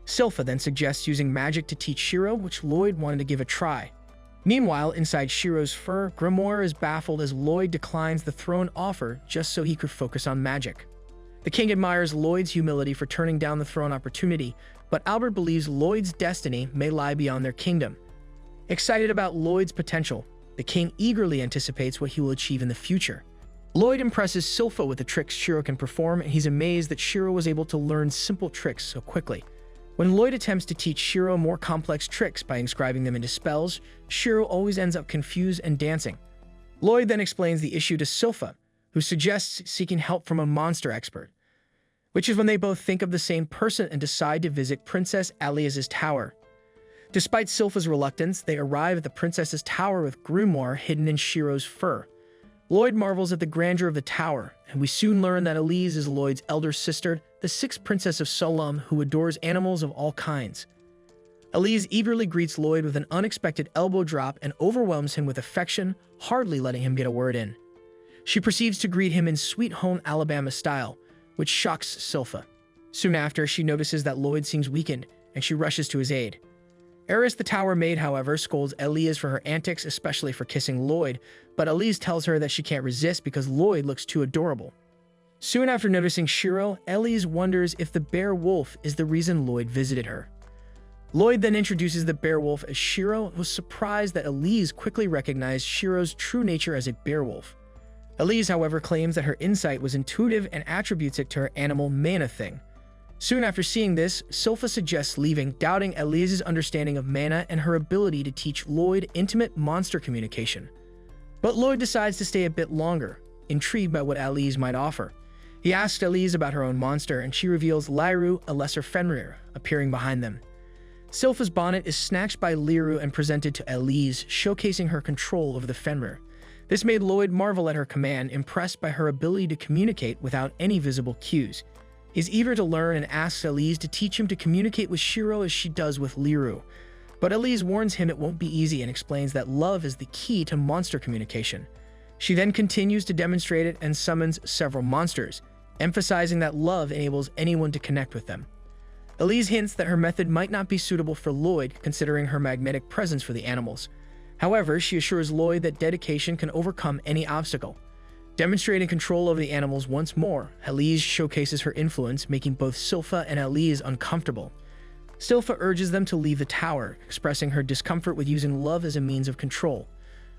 Silpha then suggests using magic to teach Shiro, which Lloyd wanted to give a try. Meanwhile, inside Shiro's fur, Grimoire is baffled as Lloyd declines the throne offer just so he could focus on magic. The king admires Lloyd's humility for turning down the throne opportunity, but Albert believes Lloyd's destiny may lie beyond their kingdom. Excited about Lloyd's potential, the king eagerly anticipates what he will achieve in the future. Lloyd impresses Silpha with the tricks Shiro can perform, and he's amazed that Shiro was able to learn simple tricks so quickly. When Lloyd attempts to teach Shiro more complex tricks by inscribing them into spells, Shiro always ends up confused and dancing. Lloyd then explains the issue to Silpha, who suggests seeking help from a monster expert, which is when they both think of the same person and decide to visit Princess Alias's tower. Despite Silpha's reluctance, they arrive at the princess's tower with Grimoire hidden in Shiro's fur. Lloyd marvels at the grandeur of the tower, and we soon learn that Elise is Lloyd's elder sister, the sixth princess of Solum, who adores animals of all kinds. Elise eagerly greets Lloyd with an unexpected elbow drop and overwhelms him with affection, hardly letting him get a word in. She proceeds to greet him in Sweet Home Alabama style, which shocks Silpha. Soon after, she notices that Lloyd seems weakened, and she rushes to his aid. Eris, the tower maid, however, scolds Elise for her antics, especially for kissing Lloyd, but Elise tells her that she can't resist because Lloyd looks too adorable. Soon after noticing Shiro, Elise wonders if the bear wolf is the reason Lloyd visited her. Lloyd then introduces the bear wolf as Shiro, and was surprised that Elise quickly recognized Shiro's true nature as a bear wolf. Elise, however, claims that her insight was intuitive and attributes it to her animal mana thing. Soon after seeing this, Silpha suggests leaving, doubting Elise's understanding of mana and her ability to teach Lloyd intimate monster communication. But Lloyd decides to stay a bit longer, intrigued by what Elise might offer. He asks Elise about her own monster, and she reveals Lyru, a lesser Fenrir, appearing behind them. Sylpha's bonnet is snatched by Liru and presented to Elise, showcasing her control over the Fenrir. This made Lloyd marvel at her command, impressed by her ability to communicate without any visible cues. He's eager to learn and asks Elise to teach him to communicate with Shiro as she does with Liru. But Elise warns him it won't be easy and explains that love is the key to monster communication. She then continues to demonstrate it and summons several monsters, emphasizing that love enables anyone to connect with them. Elise hints that her method might not be suitable for Lloyd, considering her magnetic presence for the animals. However, she assures Lloyd that dedication can overcome any obstacle. Demonstrating control over the animals once more, Elise showcases her influence, making both Sylpha and Elise uncomfortable. Sylpha urges them to leave the tower, expressing her discomfort with using love as a means of control.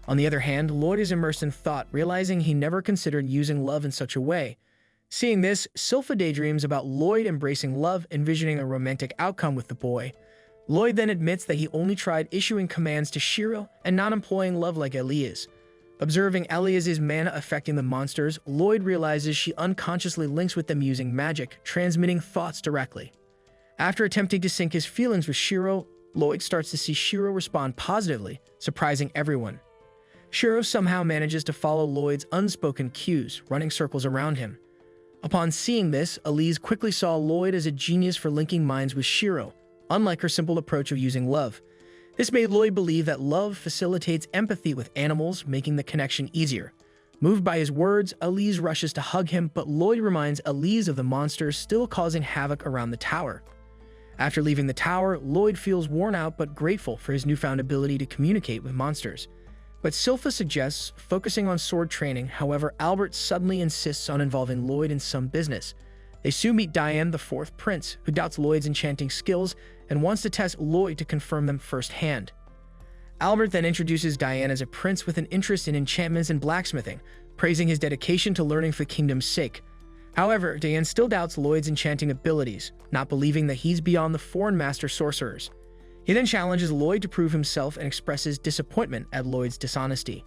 On the other hand, Lloyd is immersed in thought, realizing he never considered using love in such a way. Seeing this, Sylpha daydreams about Lloyd embracing love, envisioning a romantic outcome with the boy. Lloyd then admits that he only tried issuing commands to Shiro and not employing love like Elias. Observing Elias's mana affecting the monsters, Lloyd realizes she unconsciously links with them using magic, transmitting thoughts directly. After attempting to sync his feelings with Shiro, Lloyd starts to see Shiro respond positively, surprising everyone. Shiro somehow manages to follow Lloyd's unspoken cues, running circles around him. Upon seeing this, Elise quickly saw Lloyd as a genius for linking minds with Shiro, unlike her simple approach of using love. This made Lloyd believe that love facilitates empathy with animals, making the connection easier. Moved by his words, Elise rushes to hug him, but Lloyd reminds Elise of the monsters still causing havoc around the tower. After leaving the tower, Lloyd feels worn out but grateful for his newfound ability to communicate with monsters. But Sylpha suggests focusing on sword training. However, Albert suddenly insists on involving Lloyd in some business. They soon meet Diane, the fourth prince, who doubts Lloyd's enchanting skills and wants to test Lloyd to confirm them firsthand. Albert then introduces Diane as a prince with an interest in enchantments and blacksmithing, praising his dedication to learning for the kingdom's sake. However, Diane still doubts Lloyd's enchanting abilities, not believing that he's beyond the foreign master sorcerers. He then challenges Lloyd to prove himself and expresses disappointment at Lloyd's dishonesty.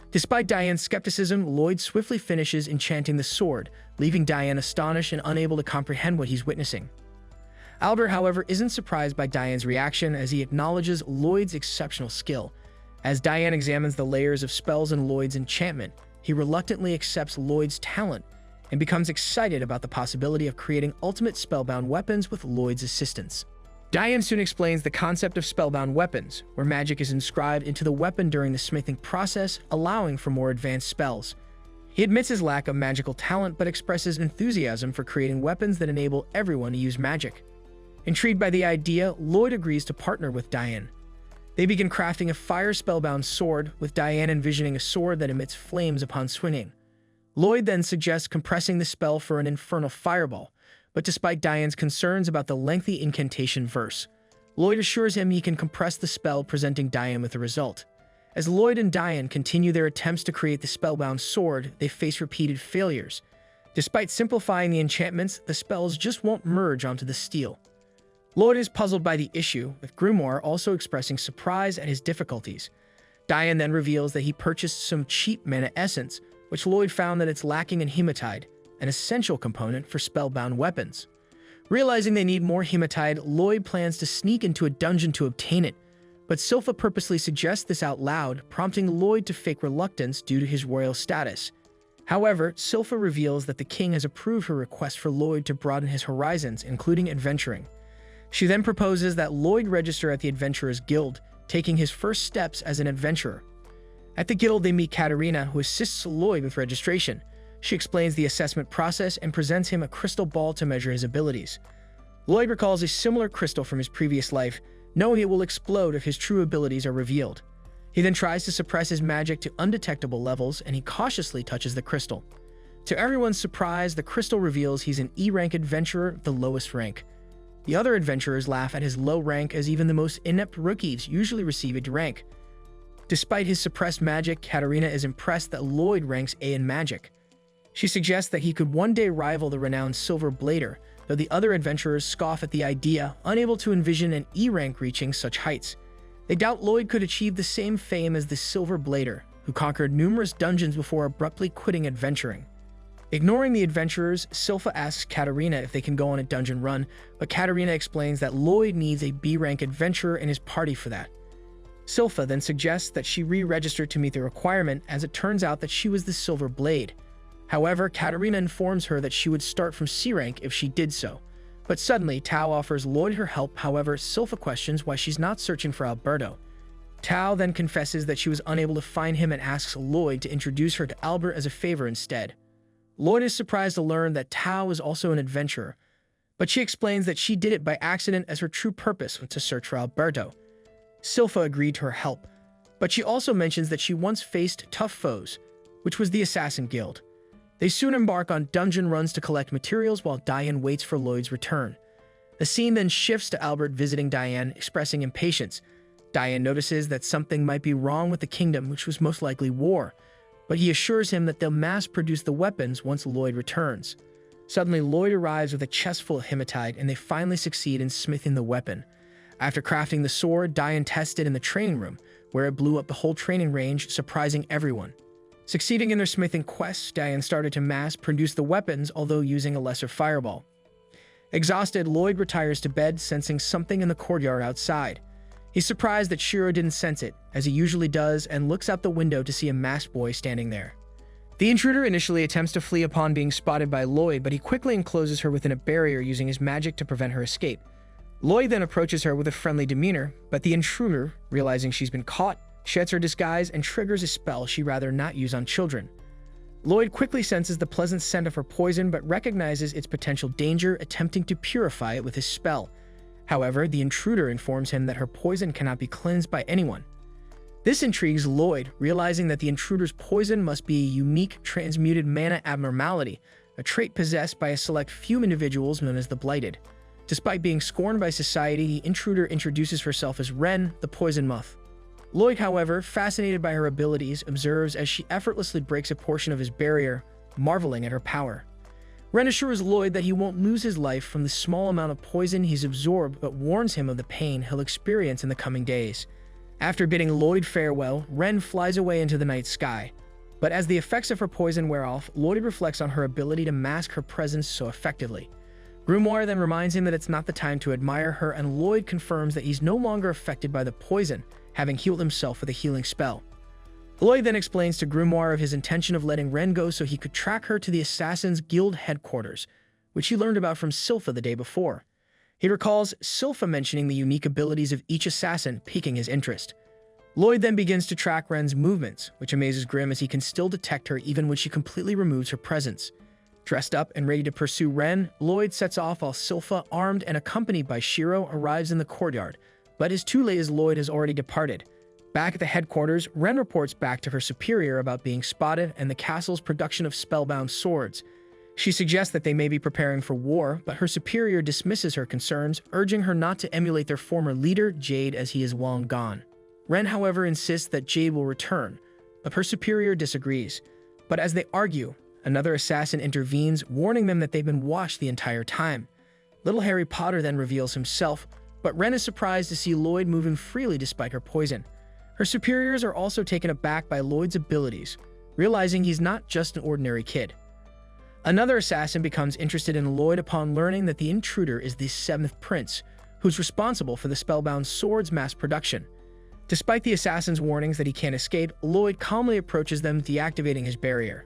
Despite Diane's skepticism, Lloyd swiftly finishes enchanting the sword, leaving Diane astonished and unable to comprehend what he's witnessing. Albert, however, isn't surprised by Diane's reaction as he acknowledges Lloyd's exceptional skill. As Diane examines the layers of spells in Lloyd's enchantment, he reluctantly accepts Lloyd's talent and becomes excited about the possibility of creating ultimate spellbound weapons with Lloyd's assistance. Diane soon explains the concept of spellbound weapons, where magic is inscribed into the weapon during the smithing process, allowing for more advanced spells. He admits his lack of magical talent but expresses enthusiasm for creating weapons that enable everyone to use magic. Intrigued by the idea, Lloyd agrees to partner with Diane. They begin crafting a fire spellbound sword, with Diane envisioning a sword that emits flames upon swinging. Lloyd then suggests compressing the spell for an infernal fireball, but despite Diane's concerns about the lengthy incantation verse, Lloyd assures him he can compress the spell, presenting Diane with the result. As Lloyd and Diane continue their attempts to create the spellbound sword, they face repeated failures. Despite simplifying the enchantments, the spells just won't merge onto the steel. Lloyd is puzzled by the issue, with Grimoire also expressing surprise at his difficulties. Diane then reveals that he purchased some cheap mana essence, which Lloyd found that it's lacking in hematite, an essential component for spellbound weapons. Realizing they need more hematite, Lloyd plans to sneak into a dungeon to obtain it, but Sylpha purposely suggests this out loud, prompting Lloyd to fake reluctance due to his royal status. However, Sylpha reveals that the king has approved her request for Lloyd to broaden his horizons, including adventuring. She then proposes that Lloyd register at the Adventurers Guild, taking his first steps as an adventurer. At the guild, they meet Katerina, who assists Lloyd with registration. She explains the assessment process and presents him a crystal ball to measure his abilities. Lloyd recalls a similar crystal from his previous life, knowing it will explode if his true abilities are revealed. He then tries to suppress his magic to undetectable levels, and he cautiously touches the crystal. To everyone's surprise, the crystal reveals he's an E-rank adventurer, the lowest rank. The other adventurers laugh at his low rank, as even the most inept rookies usually receive a D rank. Despite his suppressed magic, Katerina is impressed that Lloyd ranks A in magic. She suggests that he could one day rival the renowned Silver Blader, though the other adventurers scoff at the idea, unable to envision an E-rank reaching such heights. They doubt Lloyd could achieve the same fame as the Silver Blader, who conquered numerous dungeons before abruptly quitting adventuring. Ignoring the adventurers, Silpha asks Katarina if they can go on a dungeon run, but Katarina explains that Lloyd needs a B-rank adventurer in his party for that. Silpha then suggests that she re-register to meet the requirement, as it turns out that she was the Silver Blade. However, Katarina informs her that she would start from C rank if she did so. But suddenly, Tao offers Lloyd her help. However, Silpha questions why she's not searching for Alberto. Tao then confesses that she was unable to find him and asks Lloyd to introduce her to Albert as a favor instead. Lloyd is surprised to learn that Tao is also an adventurer, but she explains that she did it by accident as her true purpose was to search for Alberto. Silpha agreed to her help, but she also mentions that she once faced tough foes, which was the Assassin Guild. They soon embark on dungeon runs to collect materials while Diane waits for Lloyd's return. The scene then shifts to Albert visiting Diane, expressing impatience. Diane notices that something might be wrong with the kingdom, which was most likely war, but he assures him that they'll mass-produce the weapons once Lloyd returns. Suddenly, Lloyd arrives with a chest full of hematite, and they finally succeed in smithing the weapon. After crafting the sword, Diane tested in the training room, where it blew up the whole training range, surprising everyone. Succeeding in their smithing quests, Diane started to mass-produce the weapons, although using a lesser fireball. Exhausted, Lloyd retires to bed, sensing something in the courtyard outside. He's surprised that Shiro didn't sense it, as he usually does, and looks out the window to see a masked boy standing there. The intruder initially attempts to flee upon being spotted by Lloyd, but he quickly encloses her within a barrier using his magic to prevent her escape. Lloyd then approaches her with a friendly demeanor, but the intruder, realizing she's been caught, sheds her disguise and triggers a spell she'd rather not use on children. Lloyd quickly senses the pleasant scent of her poison, but recognizes its potential danger, attempting to purify it with his spell. However, the intruder informs him that her poison cannot be cleansed by anyone. This intrigues Lloyd, realizing that the intruder's poison must be a unique transmuted mana abnormality, a trait possessed by a select few individuals known as the Blighted. Despite being scorned by society, the intruder introduces herself as Ren, the poison moth. Lloyd, however, fascinated by her abilities, observes as she effortlessly breaks a portion of his barrier, marveling at her power. Ren assures Lloyd that he won't lose his life from the small amount of poison he's absorbed, but warns him of the pain he'll experience in the coming days. After bidding Lloyd farewell, Ren flies away into the night sky. But as the effects of her poison wear off, Lloyd reflects on her ability to mask her presence so effectively. Grimoire then reminds him that it's not the time to admire her, and Lloyd confirms that he's no longer affected by the poison, having healed himself with a healing spell. Lloyd then explains to Grimoire of his intention of letting Ren go so he could track her to the Assassin's Guild headquarters, which he learned about from Silpha the day before. He recalls Silpha mentioning the unique abilities of each assassin, piquing his interest. Lloyd then begins to track Ren's movements, which amazes Grim as he can still detect her even when she completely removes her presence. Dressed up and ready to pursue Ren, Lloyd sets off while Silpha, armed and accompanied by Shiro, arrives in the courtyard, but is too late as Lloyd has already departed. Back at the headquarters, Ren reports back to her superior about being spotted and the castle's production of spellbound swords. She suggests that they may be preparing for war, but her superior dismisses her concerns, urging her not to emulate their former leader, Jade, as he is long gone. Ren, however, insists that Jade will return, but her superior disagrees. But as they argue, another assassin intervenes, warning them that they've been watched the entire time. Little Harry Potter then reveals himself, but Ren is surprised to see Lloyd moving freely despite her poison. Her superiors are also taken aback by Lloyd's abilities, realizing he's not just an ordinary kid. Another assassin becomes interested in Lloyd upon learning that the intruder is the 7th Prince, who's responsible for the spellbound sword's mass production. Despite the assassin's warnings that he can't escape, Lloyd calmly approaches them, deactivating his barrier.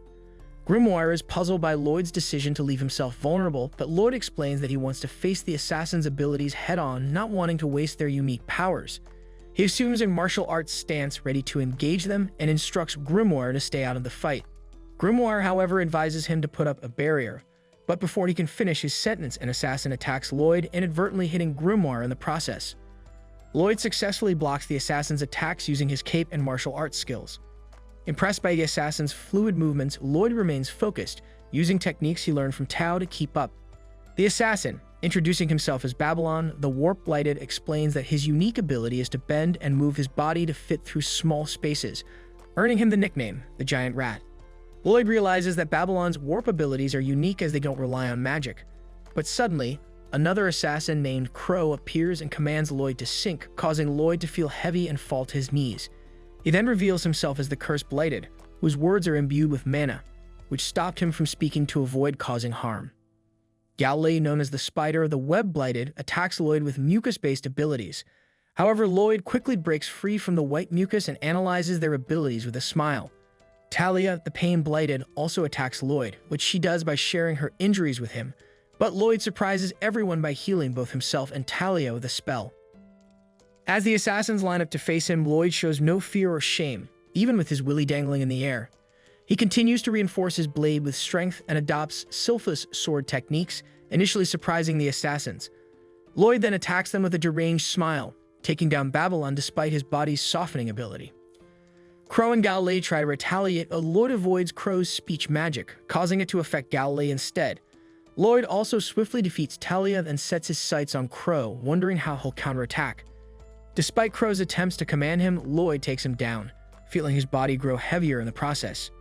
Grimoire is puzzled by Lloyd's decision to leave himself vulnerable, but Lloyd explains that he wants to face the assassin's abilities head-on, not wanting to waste their unique powers. He assumes a martial arts stance, ready to engage them, and instructs Grimoire to stay out of the fight. Grimoire, however, advises him to put up a barrier, but before he can finish his sentence, an assassin attacks Lloyd, inadvertently hitting Grimoire in the process. Lloyd successfully blocks the assassin's attacks using his cape and martial arts skills. Impressed by the assassin's fluid movements, Lloyd remains focused, using techniques he learned from Tao to keep up. The assassin, introducing himself as Babylon, the Warp Blighted, explains that his unique ability is to bend and move his body to fit through small spaces, earning him the nickname, the Giant Rat. Lloyd realizes that Babylon's warp abilities are unique as they don't rely on magic. But suddenly, another assassin named Crow appears and commands Lloyd to sink, causing Lloyd to feel heavy and fall to his knees. He then reveals himself as the Cursed Blighted, whose words are imbued with mana. which stopped him from speaking to avoid causing harm. Galley, known as the Spider, the Web-Blighted, attacks Lloyd with mucus-based abilities. However, Lloyd quickly breaks free from the white mucus and analyzes their abilities with a smile. Talia, the Pain-Blighted, also attacks Lloyd, which she does by sharing her injuries with him, but Lloyd surprises everyone by healing both himself and Talia with a spell. As the assassins line up to face him, Lloyd shows no fear or shame, even with his willy dangling in the air. He continues to reinforce his blade with strength and adopts Sylphus sword techniques, initially surprising the assassins. Lloyd then attacks them with a deranged smile, taking down Babylon despite his body's softening ability. Crow and Galley try to retaliate, but Lloyd avoids Crow's speech magic, causing it to affect Galley instead. Lloyd also swiftly defeats Talia and sets his sights on Crow, wondering how he'll counterattack. Despite Crow's attempts to command him, Lloyd takes him down, feeling his body grow heavier in the process.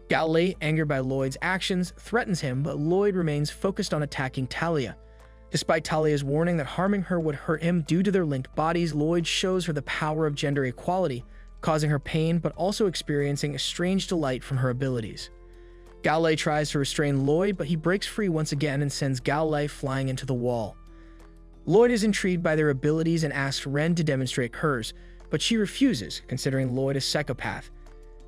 Galley, angered by Lloyd's actions, threatens him, but Lloyd remains focused on attacking Talia. Despite Talia's warning that harming her would hurt him due to their linked bodies, Lloyd shows her the power of gender equality, causing her pain but also experiencing a strange delight from her abilities. Galley tries to restrain Lloyd, but he breaks free once again and sends Galley flying into the wall. Lloyd is intrigued by their abilities and asks Ren to demonstrate hers, but she refuses, considering Lloyd a psychopath.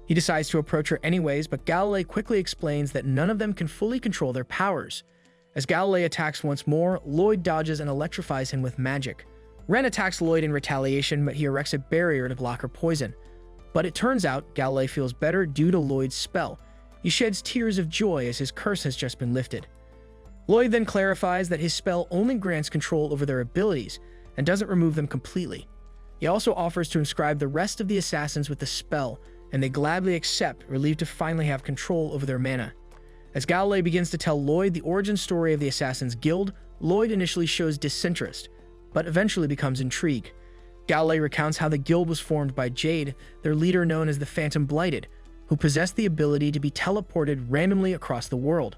He decides to approach her anyways, but Galley quickly explains that none of them can fully control their powers. As Galley attacks once more, Lloyd dodges and electrifies him with magic. Ren attacks Lloyd in retaliation, but he erects a barrier to block her poison. But it turns out Galley feels better due to Lloyd's spell. He sheds tears of joy as his curse has just been lifted. Lloyd then clarifies that his spell only grants control over their abilities and doesn't remove them completely. He also offers to inscribe the rest of the assassins with the spell, and they gladly accept, relieved to finally have control over their mana. As Galley begins to tell Lloyd the origin story of the Assassin's Guild, Lloyd initially shows disinterest, but eventually becomes intrigued. Galley recounts how the guild was formed by Jade, their leader known as the Phantom Blighted, who possessed the ability to be teleported randomly across the world.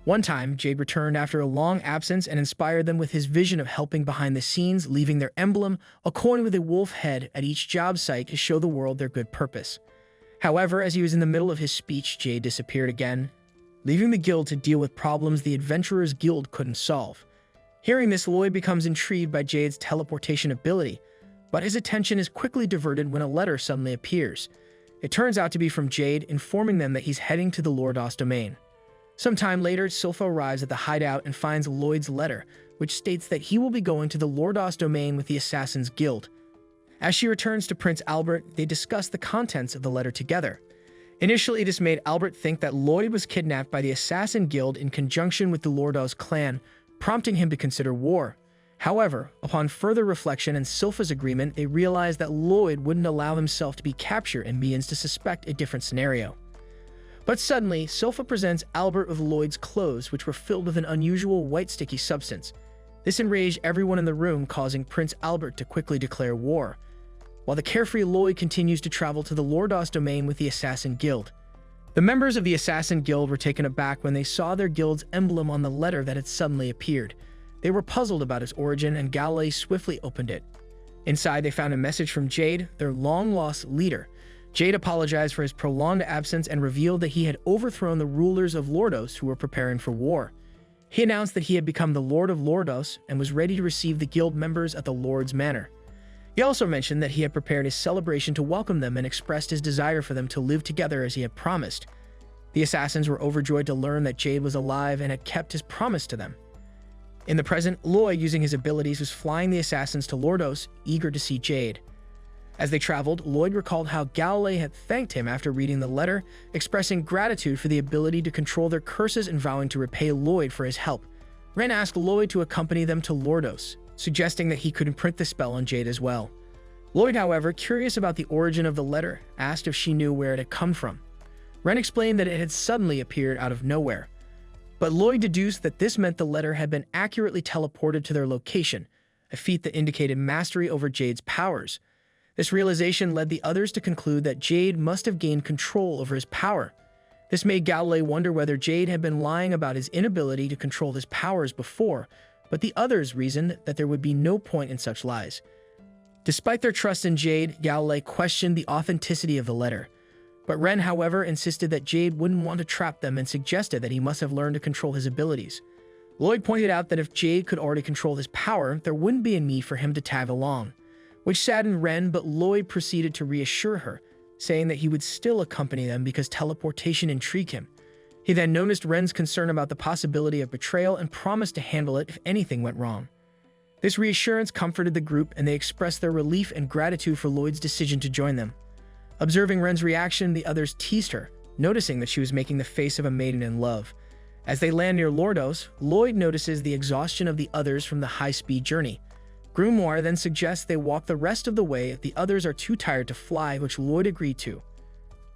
One time, Jade returned after a long absence and inspired them with his vision of helping behind the scenes, leaving their emblem, a coin with a wolf head, at each job site to show the world their good purpose. However, as he was in the middle of his speech, Jade disappeared again, leaving the guild to deal with problems the Adventurers Guild couldn't solve. Hearing this, Lloyd becomes intrigued by Jade's teleportation ability, but his attention is quickly diverted when a letter suddenly appears. It turns out to be from Jade, informing them that he's heading to the Lordos domain. Sometime later, Sylpha arrives at the hideout and finds Lloyd's letter, which states that he will be going to the Lordos domain with the Assassin's Guild. As she returns to Prince Albert, they discuss the contents of the letter together. Initially, this made Albert think that Lloyd was kidnapped by the Assassin Guild in conjunction with the Lordos clan, prompting him to consider war. However, upon further reflection and Sylpha's agreement, they realize that Lloyd wouldn't allow himself to be captured and begins to suspect a different scenario. But suddenly, Sylpha presents Albert with Lloyd's clothes, which were filled with an unusual white sticky substance. This enraged everyone in the room, causing Prince Albert to quickly declare war, while the carefree Lloyd continues to travel to the Lordos domain with the Assassin Guild. The members of the Assassin Guild were taken aback when they saw their guild's emblem on the letter that had suddenly appeared. They were puzzled about its origin, and Galley swiftly opened it. Inside, they found a message from Jade, their long-lost leader. Jade apologized for his prolonged absence and revealed that he had overthrown the rulers of Lordos who were preparing for war. He announced that he had become the Lord of Lordos and was ready to receive the guild members at the Lord's Manor. He also mentioned that he had prepared a celebration to welcome them and expressed his desire for them to live together as he had promised. The assassins were overjoyed to learn that Jade was alive and had kept his promise to them. In the present, Lloyd, using his abilities, was flying the assassins to Lordos, eager to see Jade. As they traveled, Lloyd recalled how Galley had thanked him after reading the letter, expressing gratitude for the ability to control their curses and vowing to repay Lloyd for his help. Ren asked Lloyd to accompany them to Lordos, suggesting that he could imprint the spell on Jade as well. Lloyd, however, curious about the origin of the letter, asked if she knew where it had come from. Ren explained that it had suddenly appeared out of nowhere, but Lloyd deduced that this meant the letter had been accurately teleported to their location, a feat that indicated mastery over Jade's powers. This realization led the others to conclude that Jade must have gained control over his power. This made Galley wonder whether Jade had been lying about his inability to control his powers before, but the others reasoned that there would be no point in such lies. Despite their trust in Jade, Galley questioned the authenticity of the letter. But Ren, however, insisted that Jade wouldn't want to trap them and suggested that he must have learned to control his abilities. Lloyd pointed out that if Jade could already control his power, there wouldn't be a need for him to tag along, which saddened Ren, but Lloyd proceeded to reassure her, saying that he would still accompany them because teleportation intrigued him. He then noticed Ren's concern about the possibility of betrayal and promised to handle it if anything went wrong. This reassurance comforted the group, and they expressed their relief and gratitude for Lloyd's decision to join them. Observing Ren's reaction, the others teased her, noticing that she was making the face of a maiden in love. As they land near Lordos, Lloyd notices the exhaustion of the others from the high-speed journey. Grimoire then suggests they walk the rest of the way if the others are too tired to fly, which Lloyd agreed to.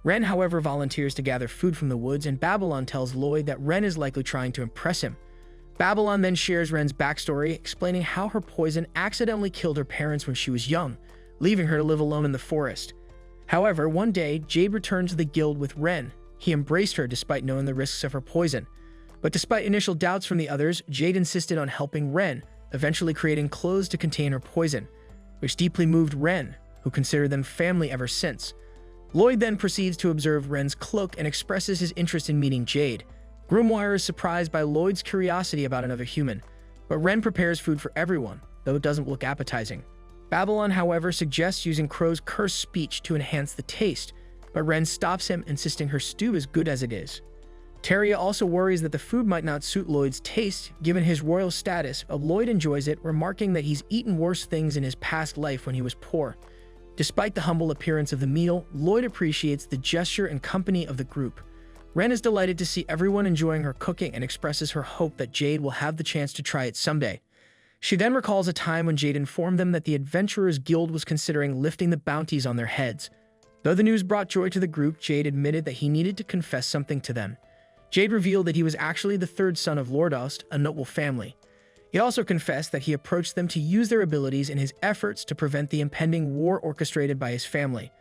Ren, however, volunteers to gather food from the woods, and Babylon tells Lloyd that Ren is likely trying to impress him. Babylon then shares Ren's backstory, explaining how her poison accidentally killed her parents when she was young, leaving her to live alone in the forest. However, one day, Jade returned to the guild with Ren. He embraced her despite knowing the risks of her poison. But despite initial doubts from the others, Jade insisted on helping Ren, eventually creating clothes to contain her poison, which deeply moved Ren, who considered them family ever since. Lloyd then proceeds to observe Ren's cloak and expresses his interest in meeting Jade. Grimoire is surprised by Lloyd's curiosity about another human, but Ren prepares food for everyone, though it doesn't look appetizing. Babylon, however, suggests using Crow's cursed speech to enhance the taste, but Ren stops him, insisting her stew is good as it is. Teria also worries that the food might not suit Lloyd's taste, given his royal status, but Lloyd enjoys it, remarking that he's eaten worse things in his past life when he was poor. Despite the humble appearance of the meal, Lloyd appreciates the gesture and company of the group. Ren is delighted to see everyone enjoying her cooking and expresses her hope that Jade will have the chance to try it someday. She then recalls a time when Jade informed them that the Adventurers Guild was considering lifting the bounties on their heads. Though the news brought joy to the group, Jade admitted that he needed to confess something to them. Jade revealed that he was actually the third son of Lordost, a noble family. He also confessed that he approached them to use their abilities in his efforts to prevent the impending war orchestrated by his family.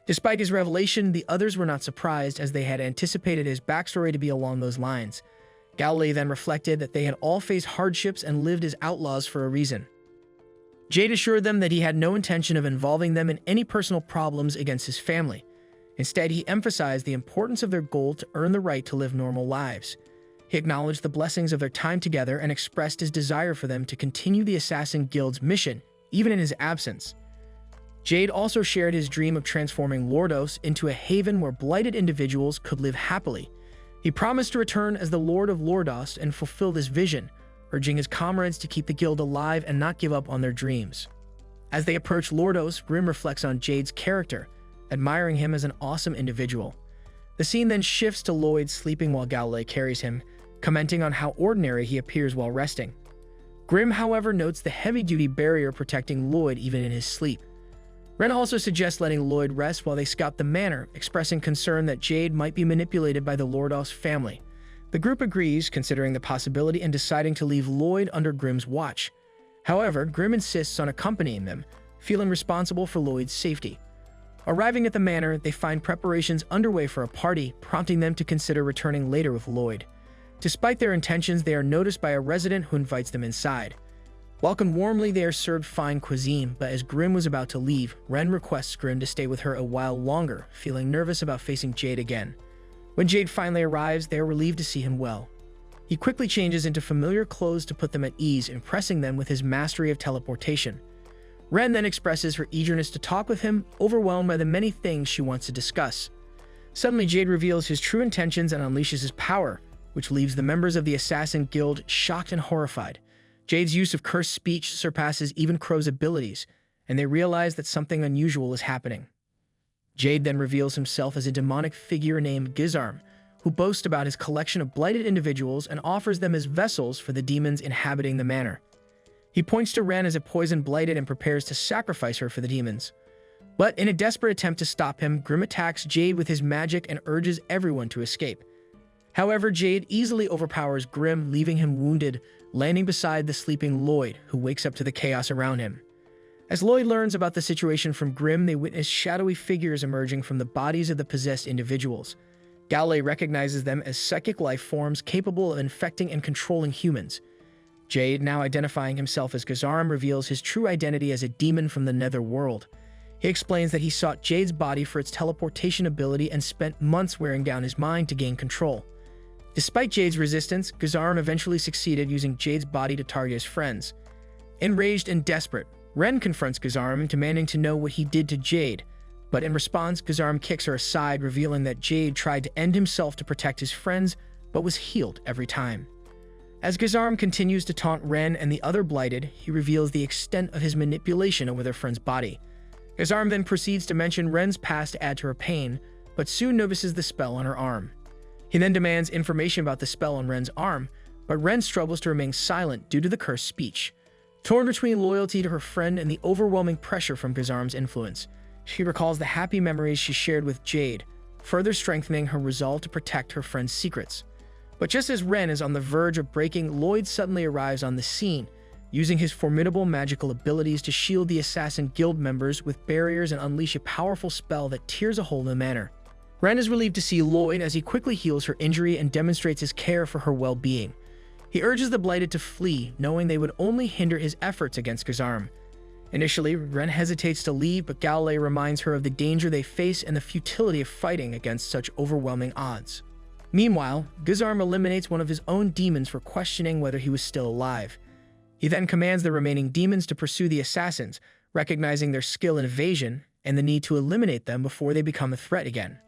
Despite his revelation, the others were not surprised, as they had anticipated his backstory to be along those lines. Galilee then reflected that they had all faced hardships and lived as outlaws for a reason. Jade assured them that he had no intention of involving them in any personal problems against his family. Instead, he emphasized the importance of their goal to earn the right to live normal lives. He acknowledged the blessings of their time together and expressed his desire for them to continue the Assassin Guild's mission, even in his absence. Jade also shared his dream of transforming Lordos into a haven where blighted individuals could live happily. He promised to return as the Lord of Lordost and fulfill this vision, urging his comrades to keep the guild alive and not give up on their dreams. As they approach Lordos, Grim reflects on Jade's character, admiring him as an awesome individual. The scene then shifts to Lloyd sleeping while Galilee carries him, commenting on how ordinary he appears while resting. Grim, however, notes the heavy-duty barrier protecting Lloyd even in his sleep. Ren also suggests letting Lloyd rest while they scout the manor, expressing concern that Jade might be manipulated by the Lordos family. The group agrees, considering the possibility and deciding to leave Lloyd under Grim's watch. However, Grim insists on accompanying them, feeling responsible for Lloyd's safety. Arriving at the manor, they find preparations underway for a party, prompting them to consider returning later with Lloyd. Despite their intentions, they are noticed by a resident who invites them inside. Welcomed warmly, they are served fine cuisine, but as Grim was about to leave, Ren requests Grim to stay with her a while longer, feeling nervous about facing Jade again. When Jade finally arrives, they are relieved to see him well. He quickly changes into familiar clothes to put them at ease, impressing them with his mastery of teleportation. Ren then expresses her eagerness to talk with him, overwhelmed by the many things she wants to discuss. Suddenly, Jade reveals his true intentions and unleashes his power, which leaves the members of the Assassin Guild shocked and horrified. Jade's use of cursed speech surpasses even Crow's abilities, and they realize that something unusual is happening. Jade then reveals himself as a demonic figure named Gizarm, who boasts about his collection of blighted individuals and offers them as vessels for the demons inhabiting the manor. He points to Ren as a poison blighted and prepares to sacrifice her for the demons. But in a desperate attempt to stop him, Grim attacks Jade with his magic and urges everyone to escape. However, Jade easily overpowers Grim, leaving him wounded, landing beside the sleeping Lloyd, who wakes up to the chaos around him. As Lloyd learns about the situation from Grim, they witness shadowy figures emerging from the bodies of the possessed individuals. Galilee recognizes them as psychic life forms capable of infecting and controlling humans. Jade, now identifying himself as Gizarm, reveals his true identity as a demon from the nether world. He explains that he sought Jade's body for its teleportation ability and spent months wearing down his mind to gain control. Despite Jade's resistance, Gazarim eventually succeeded using Jade's body to target his friends. Enraged and desperate, Ren confronts Gazarim, demanding to know what he did to Jade, but in response, Gazarim kicks her aside, revealing that Jade tried to end himself to protect his friends, but was healed every time. As Gazarim continues to taunt Ren and the other Blighted, he reveals the extent of his manipulation over their friend's body. Gazarim then proceeds to mention Ren's past to add to her pain, but soon notices the spell on her arm. He then demands information about the spell on Ren's arm, but Ren struggles to remain silent due to the cursed speech. Torn between loyalty to her friend and the overwhelming pressure from Gazarim's influence, she recalls the happy memories she shared with Jade, further strengthening her resolve to protect her friend's secrets. But just as Ren is on the verge of breaking, Lloyd suddenly arrives on the scene, using his formidable magical abilities to shield the Assassin Guild members with barriers and unleash a powerful spell that tears a hole in the manor. Ren is relieved to see Lloyd as he quickly heals her injury and demonstrates his care for her well-being. He urges the Blighted to flee, knowing they would only hinder his efforts against Gazarim. Initially, Ren hesitates to leave, but Galilei reminds her of the danger they face and the futility of fighting against such overwhelming odds. Meanwhile, Gazarim eliminates one of his own demons for questioning whether he was still alive. He then commands the remaining demons to pursue the assassins, recognizing their skill in evasion and the need to eliminate them before they become a threat again.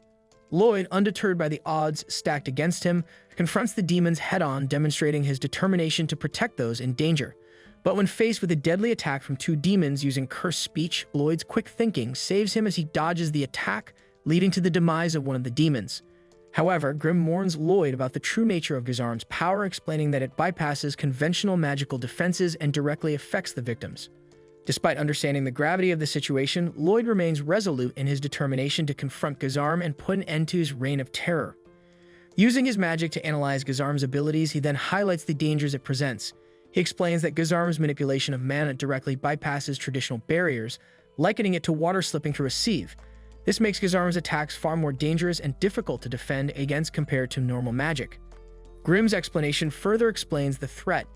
Lloyd, undeterred by the odds stacked against him, confronts the demons head-on, demonstrating his determination to protect those in danger. But when faced with a deadly attack from two demons using cursed speech, Lloyd's quick thinking saves him as he dodges the attack, leading to the demise of one of the demons. However, Grimm warns Lloyd about the true nature of Gazarim's power, explaining that it bypasses conventional magical defenses and directly affects the victims. Despite understanding the gravity of the situation, Lloyd remains resolute in his determination to confront Gazarim and put an end to his reign of terror. Using his magic to analyze Gazarim's abilities, he then highlights the dangers it presents. He explains that Gazarim's manipulation of mana directly bypasses traditional barriers, likening it to water slipping through a sieve. This makes Gazarim's attacks far more dangerous and difficult to defend against compared to normal magic. Grimm's explanation further explains the threat.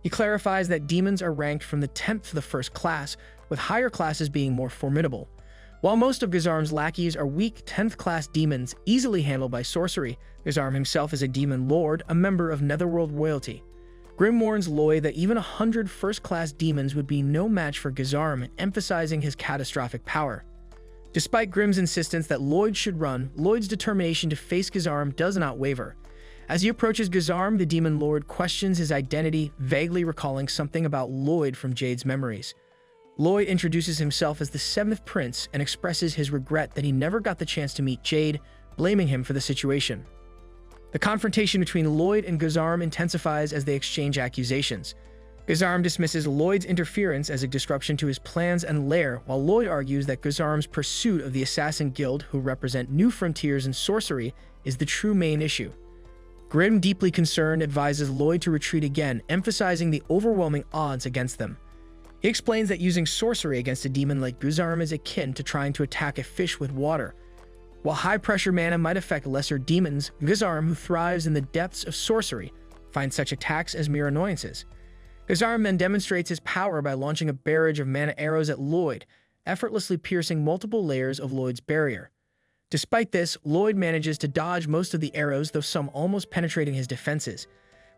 He clarifies that demons are ranked from the 10th to the 1st class, with higher classes being more formidable. While most of Gazarim's lackeys are weak 10th class demons easily handled by sorcery, Gazarim himself is a demon lord, a member of Netherworld royalty. Grimm warns Lloyd that even 100 first-class demons would be no match for Gazarim, emphasizing his catastrophic power. Despite Grimm's insistence that Lloyd should run, Lloyd's determination to face Gazarim does not waver. As he approaches Gazarim, the Demon Lord questions his identity, vaguely recalling something about Lloyd from Jade's memories. Lloyd introduces himself as the 7th Prince and expresses his regret that he never got the chance to meet Jade, blaming him for the situation. The confrontation between Lloyd and Gazarim intensifies as they exchange accusations. Gazarim dismisses Lloyd's interference as a disruption to his plans and lair, while Lloyd argues that Gazarim's pursuit of the Assassin Guild, who represent new frontiers in sorcery, is the true main issue. Grimm, deeply concerned, advises Lloyd to retreat again, emphasizing the overwhelming odds against them. He explains that using sorcery against a demon like Gazarim is akin to trying to attack a fish with water. While high-pressure mana might affect lesser demons, Gazarim, who thrives in the depths of sorcery, finds such attacks as mere annoyances. Gazarim then demonstrates his power by launching a barrage of mana arrows at Lloyd, effortlessly piercing multiple layers of Lloyd's barrier. Despite this, Lloyd manages to dodge most of the arrows, though some almost penetrating his defenses.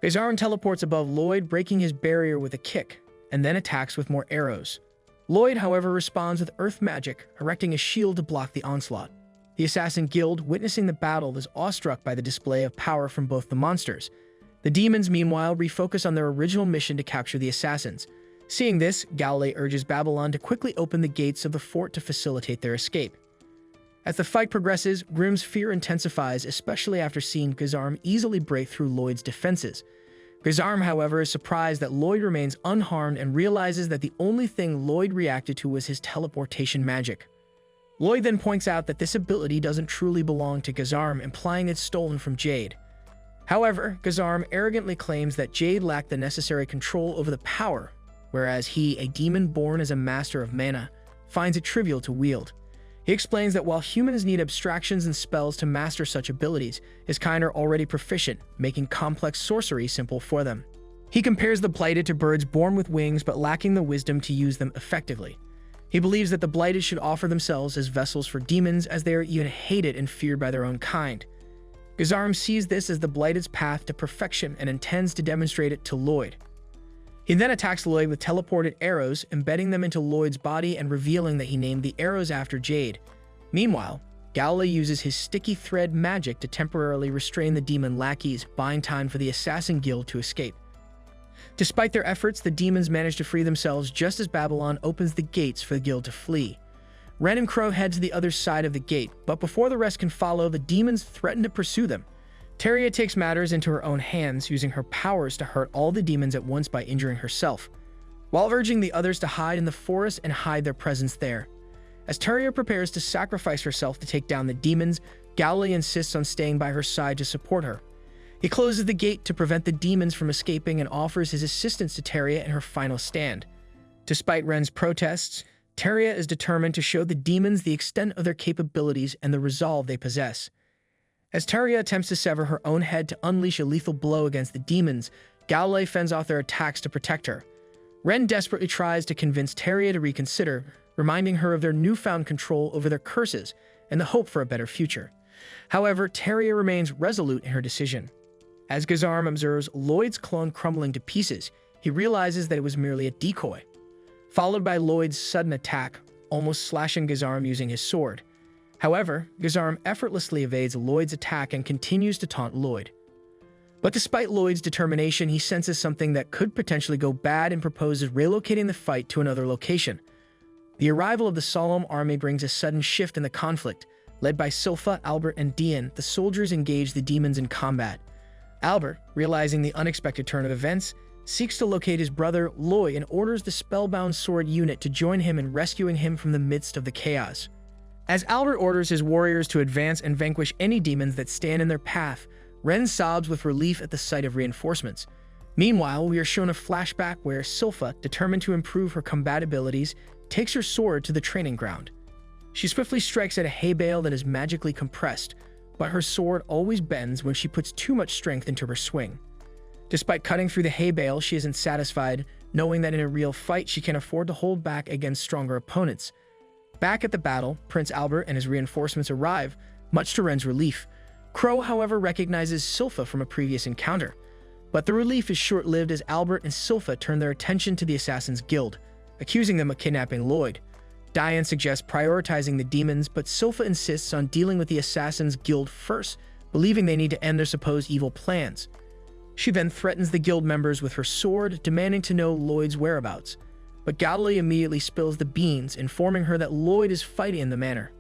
Gazarim teleports above Lloyd, breaking his barrier with a kick, and then attacks with more arrows. Lloyd, however, responds with earth magic, erecting a shield to block the onslaught. The Assassin Guild, witnessing the battle, is awestruck by the display of power from both the monsters. The demons, meanwhile, refocus on their original mission to capture the assassins. Seeing this, Galilei urges Babylon to quickly open the gates of the fort to facilitate their escape. As the fight progresses, Grimm's fear intensifies, especially after seeing Gazarim easily break through Lloyd's defenses. Gazarim, however, is surprised that Lloyd remains unharmed and realizes that the only thing Lloyd reacted to was his teleportation magic. Lloyd then points out that this ability doesn't truly belong to Gazarim, implying it's stolen from Jade. However, Gazarim arrogantly claims that Jade lacked the necessary control over the power, whereas he, a demon born as a master of mana, finds it trivial to wield. He explains that while humans need abstractions and spells to master such abilities, his kind are already proficient, making complex sorcery simple for them. He compares the Blighted to birds born with wings but lacking the wisdom to use them effectively. He believes that the Blighted should offer themselves as vessels for demons, as they are even hated and feared by their own kind. Gazarim sees this as the Blighted's path to perfection and intends to demonstrate it to Lloyd. He then attacks Lloyd with teleported arrows, embedding them into Lloyd's body and revealing that he named the arrows after Jade. Meanwhile, Galloway uses his sticky thread magic to temporarily restrain the demon lackeys, buying time for the Assassin Guild to escape. Despite their efforts, the demons manage to free themselves just as Babylon opens the gates for the guild to flee. Ren and Crow head to the other side of the gate, but before the rest can follow, the demons threaten to pursue them. Teria takes matters into her own hands, using her powers to hurt all the demons at once by injuring herself, while urging the others to hide in the forest and hide their presence there. As Teria prepares to sacrifice herself to take down the demons, Galloway insists on staying by her side to support her. He closes the gate to prevent the demons from escaping and offers his assistance to Teria in her final stand. Despite Ren's protests, Teria is determined to show the demons the extent of their capabilities and the resolve they possess. As Teria attempts to sever her own head to unleash a lethal blow against the demons, Galloway fends off their attacks to protect her. Ren desperately tries to convince Teria to reconsider, reminding her of their newfound control over their curses and the hope for a better future. However, Teria remains resolute in her decision. As Gazarim observes Lloyd's clone crumbling to pieces, he realizes that it was merely a decoy, followed by Lloyd's sudden attack, almost slashing Gazarim using his sword. However, Gazarim effortlessly evades Lloyd's attack and continues to taunt Lloyd. But despite Lloyd's determination, he senses something that could potentially go bad and proposes relocating the fight to another location. The arrival of the Solemn army brings a sudden shift in the conflict. Led by Silpha, Albert, and Dian, the soldiers engage the demons in combat. Albert, realizing the unexpected turn of events, seeks to locate his brother, Lloyd, and orders the Spellbound Sword unit to join him in rescuing him from the midst of the chaos. As Albert orders his warriors to advance and vanquish any demons that stand in their path, Ren sobs with relief at the sight of reinforcements. Meanwhile, we are shown a flashback where Silpha, determined to improve her combat abilities, takes her sword to the training ground. She swiftly strikes at a hay bale that is magically compressed, but her sword always bends when she puts too much strength into her swing. Despite cutting through the hay bale, she isn't satisfied, knowing that in a real fight she can afford to hold back against stronger opponents. Back at the battle, Prince Albert and his reinforcements arrive, much to Ren's relief. Crow, however, recognizes Silpha from a previous encounter, but the relief is short-lived as Albert and Silpha turn their attention to the Assassin's Guild, accusing them of kidnapping Lloyd. Dian suggests prioritizing the demons, but Silpha insists on dealing with the Assassin's Guild first, believing they need to end their supposed evil plans. She then threatens the guild members with her sword, demanding to know Lloyd's whereabouts. But Galloway immediately spills the beans, informing her that Lloyd is fighting in the manor.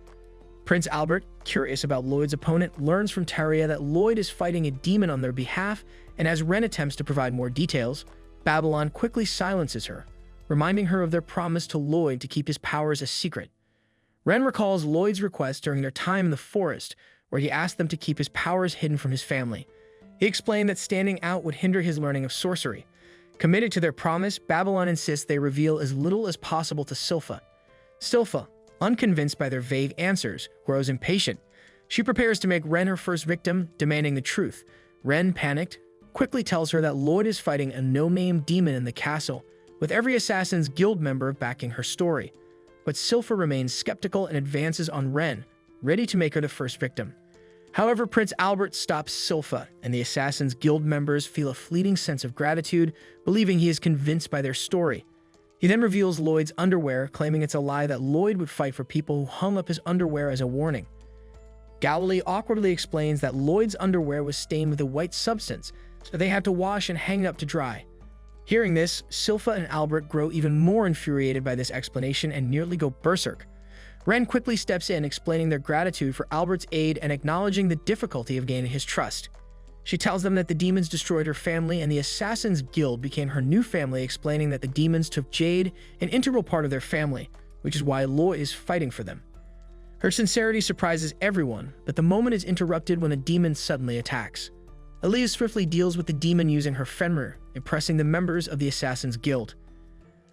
Prince Albert, curious about Lloyd's opponent, learns from Teria that Lloyd is fighting a demon on their behalf, and as Ren attempts to provide more details, Babylon quickly silences her, reminding her of their promise to Lloyd to keep his powers a secret. Ren recalls Lloyd's request during their time in the forest, where he asked them to keep his powers hidden from his family. He explained that standing out would hinder his learning of sorcery. Committed to their promise, Babylon insists they reveal as little as possible to Silpha. Silpha, unconvinced by their vague answers, grows impatient. She prepares to make Ren her first victim, demanding the truth. Ren, panicked, quickly tells her that Lloyd is fighting a no-name demon in the castle, with every Assassin's Guild member backing her story. But Silpha remains skeptical and advances on Ren, ready to make her the first victim. However, Prince Albert stops Silpha, and the Assassin's Guild members feel a fleeting sense of gratitude, believing he is convinced by their story. He then reveals Lloyd's underwear, claiming it's a lie that Lloyd would fight for people who hung up his underwear as a warning. Galloway awkwardly explains that Lloyd's underwear was stained with a white substance, so they had to wash and hang it up to dry. Hearing this, Silpha and Albert grow even more infuriated by this explanation and nearly go berserk. Ren quickly steps in, explaining their gratitude for Albert's aid and acknowledging the difficulty of gaining his trust. She tells them that the demons destroyed her family and the Assassin's Guild became her new family, explaining that the demons took Jade, an integral part of their family, which is why Lloyd is fighting for them. Her sincerity surprises everyone, but the moment is interrupted when a demon suddenly attacks. Elias swiftly deals with the demon using her Fenrir, impressing the members of the Assassin's Guild.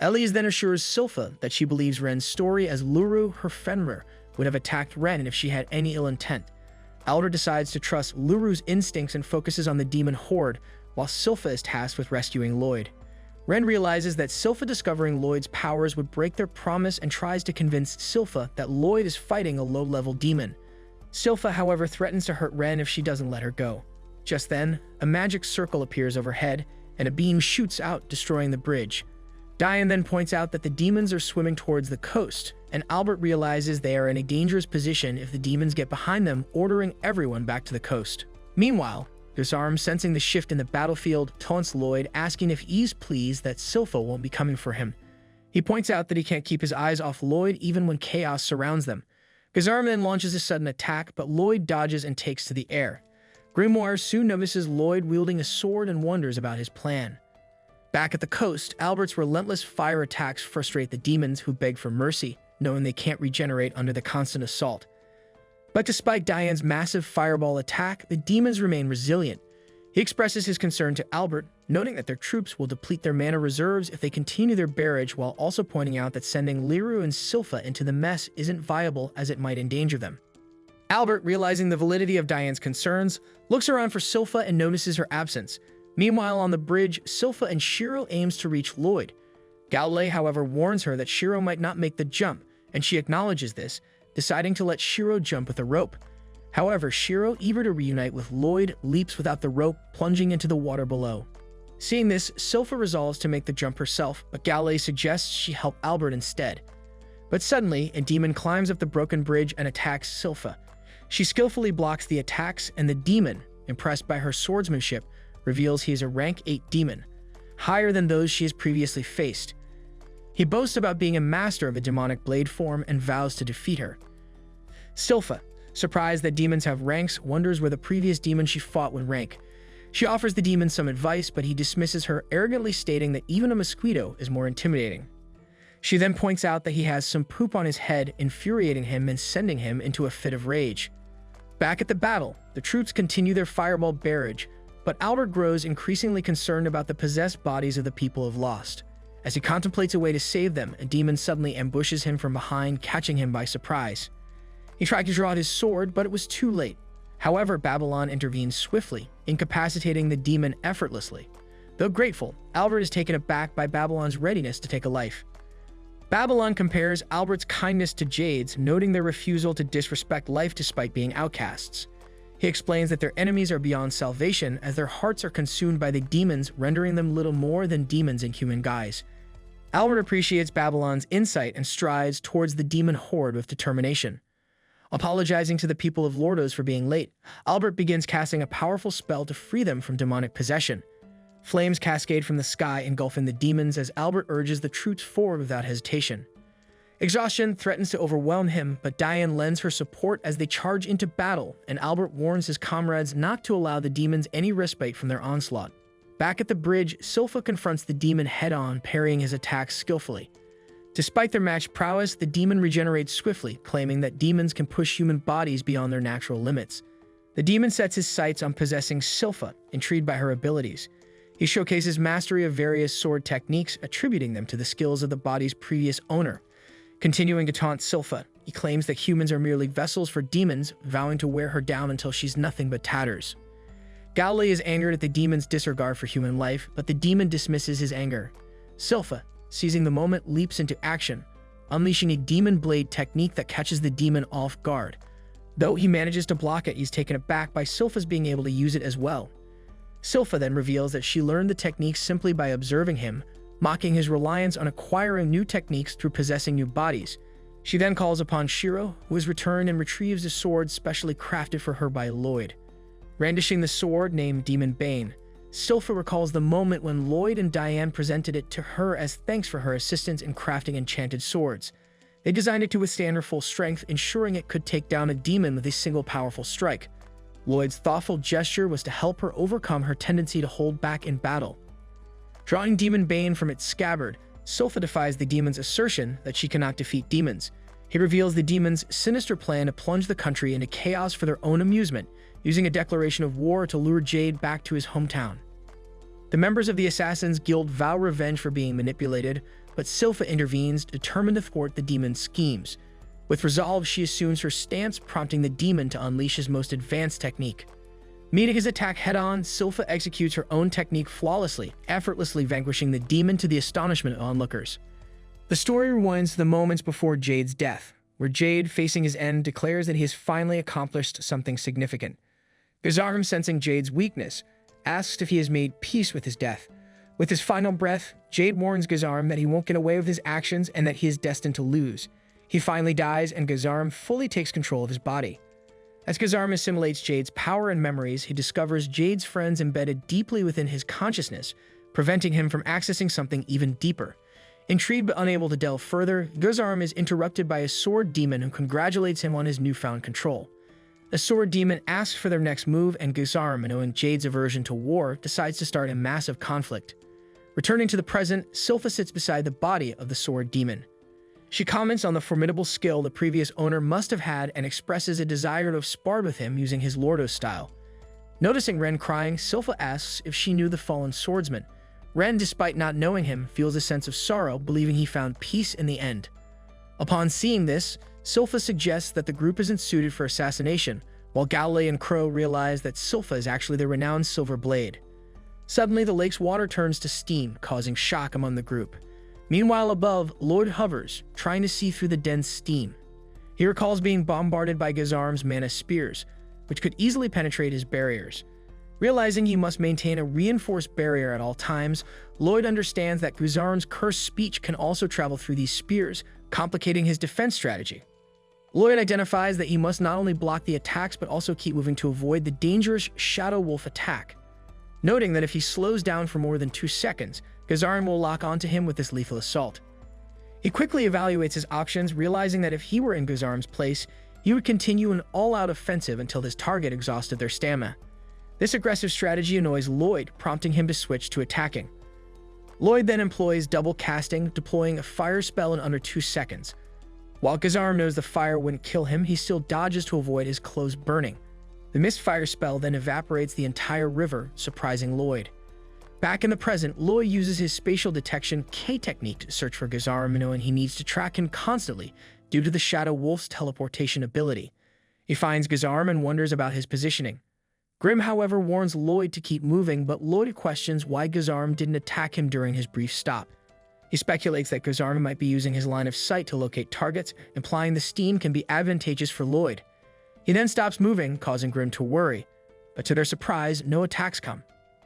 Elias then assures Silpha that she believes Ren's story, as Luru, her Fenrir, would have attacked Ren if she had any ill intent. Albert decides to trust Luru's instincts and focuses on the demon horde, while Silpha is tasked with rescuing Lloyd. Ren realizes that Silpha discovering Lloyd's powers would break their promise and tries to convince Silpha that Lloyd is fighting a low-level demon. Silpha, however, threatens to hurt Ren if she doesn't let her go. Just then, a magic circle appears overhead, and a beam shoots out, destroying the bridge. Diane then points out that the demons are swimming towards the coast, and Albert realizes they are in a dangerous position if the demons get behind them, ordering everyone back to the coast. Meanwhile, Disarm, sensing the shift in the battlefield, taunts Lloyd, asking if he's pleased that Silpha won't be coming for him. He points out that he can't keep his eyes off Lloyd even when chaos surrounds them. Disarm then launches a sudden attack, but Lloyd dodges and takes to the air. Grimoire soon notices Lloyd wielding a sword and wonders about his plan. Back at the coast, Albert's relentless fire attacks frustrate the demons, who beg for mercy, knowing they can't regenerate under the constant assault. But despite Diane's massive fireball attack, the demons remain resilient. He expresses his concern to Albert, noting that their troops will deplete their mana reserves if they continue their barrage, while also pointing out that sending Liru and Silpha into the mess isn't viable as it might endanger them. Albert, realizing the validity of Diane's concerns, looks around for Silpha and notices her absence. Meanwhile, on the bridge, Silpha and Shiro aims to reach Lloyd. Gaole, however, warns her that Shiro might not make the jump, and she acknowledges this, deciding to let Shiro jump with a rope. However, Shiro, eager to reunite with Lloyd, leaps without the rope, plunging into the water below. Seeing this, Silpha resolves to make the jump herself, but Gaole suggests she help Albert instead. But suddenly, a demon climbs up the broken bridge and attacks Silpha. She skillfully blocks the attacks, and the demon, impressed by her swordsmanship, reveals he is a rank 8 demon, higher than those she has previously faced. He boasts about being a master of a demonic blade form and vows to defeat her. Silpha, surprised that demons have ranks, wonders where the previous demon she fought would rank. She offers the demon some advice, but he dismisses her, arrogantly stating that even a mosquito is more intimidating. She then points out that he has some poop on his head, infuriating him and sending him into a fit of rage. Back at the battle, the troops continue their fireball barrage, but Albert grows increasingly concerned about the possessed bodies of the people of Lost. As he contemplates a way to save them, a demon suddenly ambushes him from behind, catching him by surprise. He tried to draw out his sword, but it was too late. However, Babylon intervenes swiftly, incapacitating the demon effortlessly. Though grateful, Albert is taken aback by Babylon's readiness to take a life. Babylon compares Albert's kindness to Jade's, noting their refusal to disrespect life despite being outcasts. He explains that their enemies are beyond salvation, as their hearts are consumed by the demons, rendering them little more than demons in human guise. Albert appreciates Babylon's insight and strides towards the demon horde with determination. Apologizing to the people of Lordos for being late, Albert begins casting a powerful spell to free them from demonic possession. Flames cascade from the sky, engulfing the demons as Albert urges the troops forward without hesitation. Exhaustion threatens to overwhelm him, but Diane lends her support as they charge into battle, and Albert warns his comrades not to allow the demons any respite from their onslaught. Back at the bridge, Silpha confronts the demon head-on, parrying his attacks skillfully. Despite their matched prowess, the demon regenerates swiftly, claiming that demons can push human bodies beyond their natural limits. The demon sets his sights on possessing Silpha, intrigued by her abilities. He showcases mastery of various sword techniques, attributing them to the skills of the body's previous owner. Continuing to taunt Silpha, he claims that humans are merely vessels for demons, vowing to wear her down until she's nothing but tatters. Gaole is angered at the demon's disregard for human life, but the demon dismisses his anger. Silpha, seizing the moment, leaps into action, unleashing a demon blade technique that catches the demon off guard. Though he manages to block it, he's taken aback by Silpha's being able to use it as well. Silpha then reveals that she learned the technique simply by observing him, mocking his reliance on acquiring new techniques through possessing new bodies. She then calls upon Shiro, who has returned and retrieves a sword specially crafted for her by Lloyd. Brandishing the sword named Demon Bane, Silpha recalls the moment when Lloyd and Diane presented it to her as thanks for her assistance in crafting enchanted swords. They designed it to withstand her full strength, ensuring it could take down a demon with a single powerful strike. Lloyd's thoughtful gesture was to help her overcome her tendency to hold back in battle. Drawing Demon Bane from its scabbard, Silpha defies the demon's assertion that she cannot defeat demons. He reveals the demon's sinister plan to plunge the country into chaos for their own amusement, using a declaration of war to lure Jade back to his hometown. The members of the Assassin's Guild vow revenge for being manipulated, but Silpha intervenes, determined to thwart the demon's schemes. With resolve, she assumes her stance, prompting the demon to unleash his most advanced technique. Meeting his attack head-on, Sylpha executes her own technique flawlessly, effortlessly vanquishing the demon to the astonishment of onlookers. The story rewinds to the moments before Jade's death, where Jade, facing his end, declares that he has finally accomplished something significant. Gazarim, sensing Jade's weakness, asks if he has made peace with his death. With his final breath, Jade warns Gazarim that he won't get away with his actions and that he is destined to lose. He finally dies, and Gazarim fully takes control of his body. As Gazarim assimilates Jade's power and memories, he discovers Jade's friends embedded deeply within his consciousness, preventing him from accessing something even deeper. Intrigued but unable to delve further, Gazarim is interrupted by a sword demon who congratulates him on his newfound control. The sword demon asks for their next move, and Gazarim, knowing Jade's aversion to war, decides to start a massive conflict. Returning to the present, Sylpha sits beside the body of the sword demon. She comments on the formidable skill the previous owner must have had and expresses a desire to have sparred with him using his Lordo style. Noticing Ren crying, Sylpha asks if she knew the fallen swordsman. Ren, despite not knowing him, feels a sense of sorrow, believing he found peace in the end. Upon seeing this, Sylpha suggests that the group isn't suited for assassination, while Galley and Crow realize that Sylpha is actually the renowned Silver Blade. Suddenly, the lake's water turns to steam, causing shock among the group. Meanwhile, above, Lloyd hovers, trying to see through the dense steam. He recalls being bombarded by Gazarim's mana spears, which could easily penetrate his barriers. Realizing he must maintain a reinforced barrier at all times, Lloyd understands that Gazarim's cursed speech can also travel through these spears, complicating his defense strategy. Lloyd identifies that he must not only block the attacks but also keep moving to avoid the dangerous Shadow Wolf attack. Noting that if he slows down for more than 2 seconds, Gazarim will lock onto him with this lethal assault. He quickly evaluates his options, realizing that if he were in Gazarim's place, he would continue an all-out offensive until his target exhausted their stamina. This aggressive strategy annoys Lloyd, prompting him to switch to attacking. Lloyd then employs double casting, deploying a fire spell in under 2 seconds. While Gazarim knows the fire wouldn't kill him, he still dodges to avoid his clothes burning. The misfire spell then evaporates the entire river, surprising Lloyd. Back in the present, Lloyd uses his spatial detection K technique to search for Gazarim, knowing he needs to track him constantly due to the Shadow Wolf's teleportation ability. He finds Gazarim and wonders about his positioning. Grimm, however, warns Lloyd to keep moving, but Lloyd questions why Gazarim didn't attack him during his brief stop. He speculates that Gazarim might be using his line of sight to locate targets, implying the steam can be advantageous for Lloyd. He then stops moving, causing Grimm to worry, but to their surprise, no attacks come.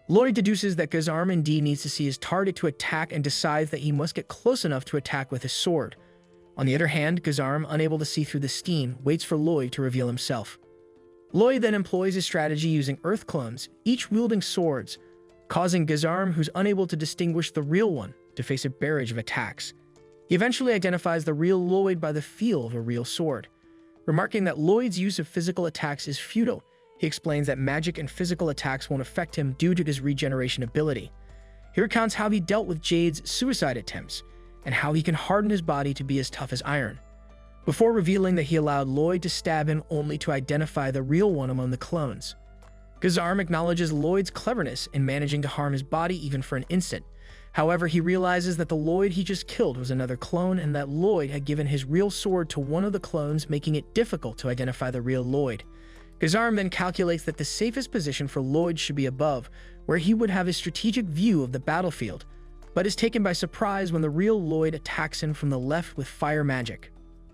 Lloyd deduces that Gazarim indeed needs to see his target to attack and decides that he must get close enough to attack with his sword. On the other hand, Gazarim, unable to see through the steam, waits for Lloyd to reveal himself. Lloyd then employs his strategy using earth clones, each wielding swords, causing Gazarim, who's unable to distinguish the real one, to face a barrage of attacks. He eventually identifies the real Lloyd by the feel of a real sword. Remarking that Lloyd's use of physical attacks is futile, he explains that magic and physical attacks won't affect him due to his regeneration ability. He recounts how he dealt with Jade's suicide attempts, and how he can harden his body to be as tough as iron, before revealing that he allowed Lloyd to stab him only to identify the real one among the clones. Gazarim acknowledges Lloyd's cleverness in managing to harm his body even for an instant. However, he realizes that the Lloyd he just killed was another clone, and that Lloyd had given his real sword to one of the clones, making it difficult to identify the real Lloyd. Gazarim then calculates that the safest position for Lloyd should be above, where he would have a strategic view of the battlefield, but is taken by surprise when the real Lloyd attacks him from the left with fire magic.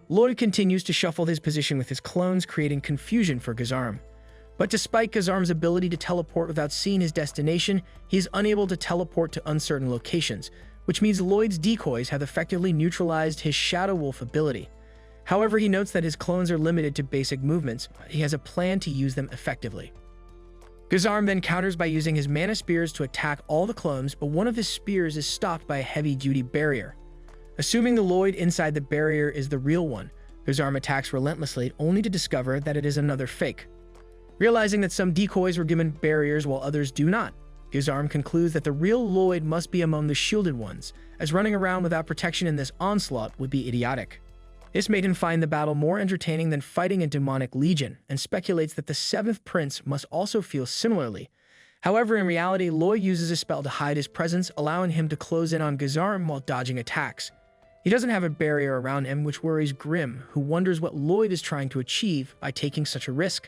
Lloyd continues to shuffle his position with his clones, creating confusion for Gazarim. But despite Gazarim's ability to teleport without seeing his destination, he is unable to teleport to uncertain locations, which means Lloyd's decoys have effectively neutralized his Shadow Wolf ability. However, he notes that his clones are limited to basic movements, but he has a plan to use them effectively. Gazarim then counters by using his mana spears to attack all the clones, but one of his spears is stopped by a heavy-duty barrier. Assuming the Lloyd inside the barrier is the real one, Gazarim attacks relentlessly, only to discover that it is another fake. Realizing that some decoys were given barriers while others do not, Gazarim concludes that the real Lloyd must be among the shielded ones, as running around without protection in this onslaught would be idiotic. This made him find the battle more entertaining than fighting a demonic legion, and speculates that the 7th Prince must also feel similarly. However, in reality, Lloyd uses a spell to hide his presence, allowing him to close in on Gazarim while dodging attacks. He doesn't have a barrier around him, which worries Grimm, who wonders what Lloyd is trying to achieve by taking such a risk.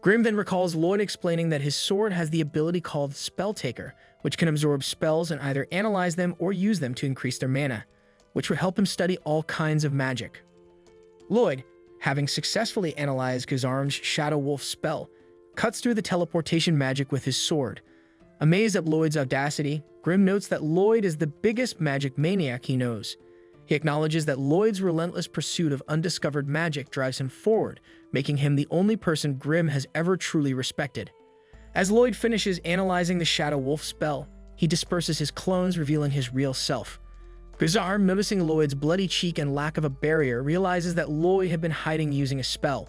Grimm then recalls Lloyd explaining that his sword has the ability called Spell Taker, which can absorb spells and either analyze them or use them to increase their mana, which would help him study all kinds of magic. Lloyd, having successfully analyzed Gazarm's Shadow Wolf spell, cuts through the teleportation magic with his sword. Amazed at Lloyd's audacity, Grimm notes that Lloyd is the biggest magic maniac he knows. He acknowledges that Lloyd's relentless pursuit of undiscovered magic drives him forward, making him the only person Grimm has ever truly respected. As Lloyd finishes analyzing the Shadow Wolf spell, he disperses his clones, revealing his real self. Gazarm, noticing Lloyd's bloody cheek and lack of a barrier, realizes that Lloyd had been hiding using a spell.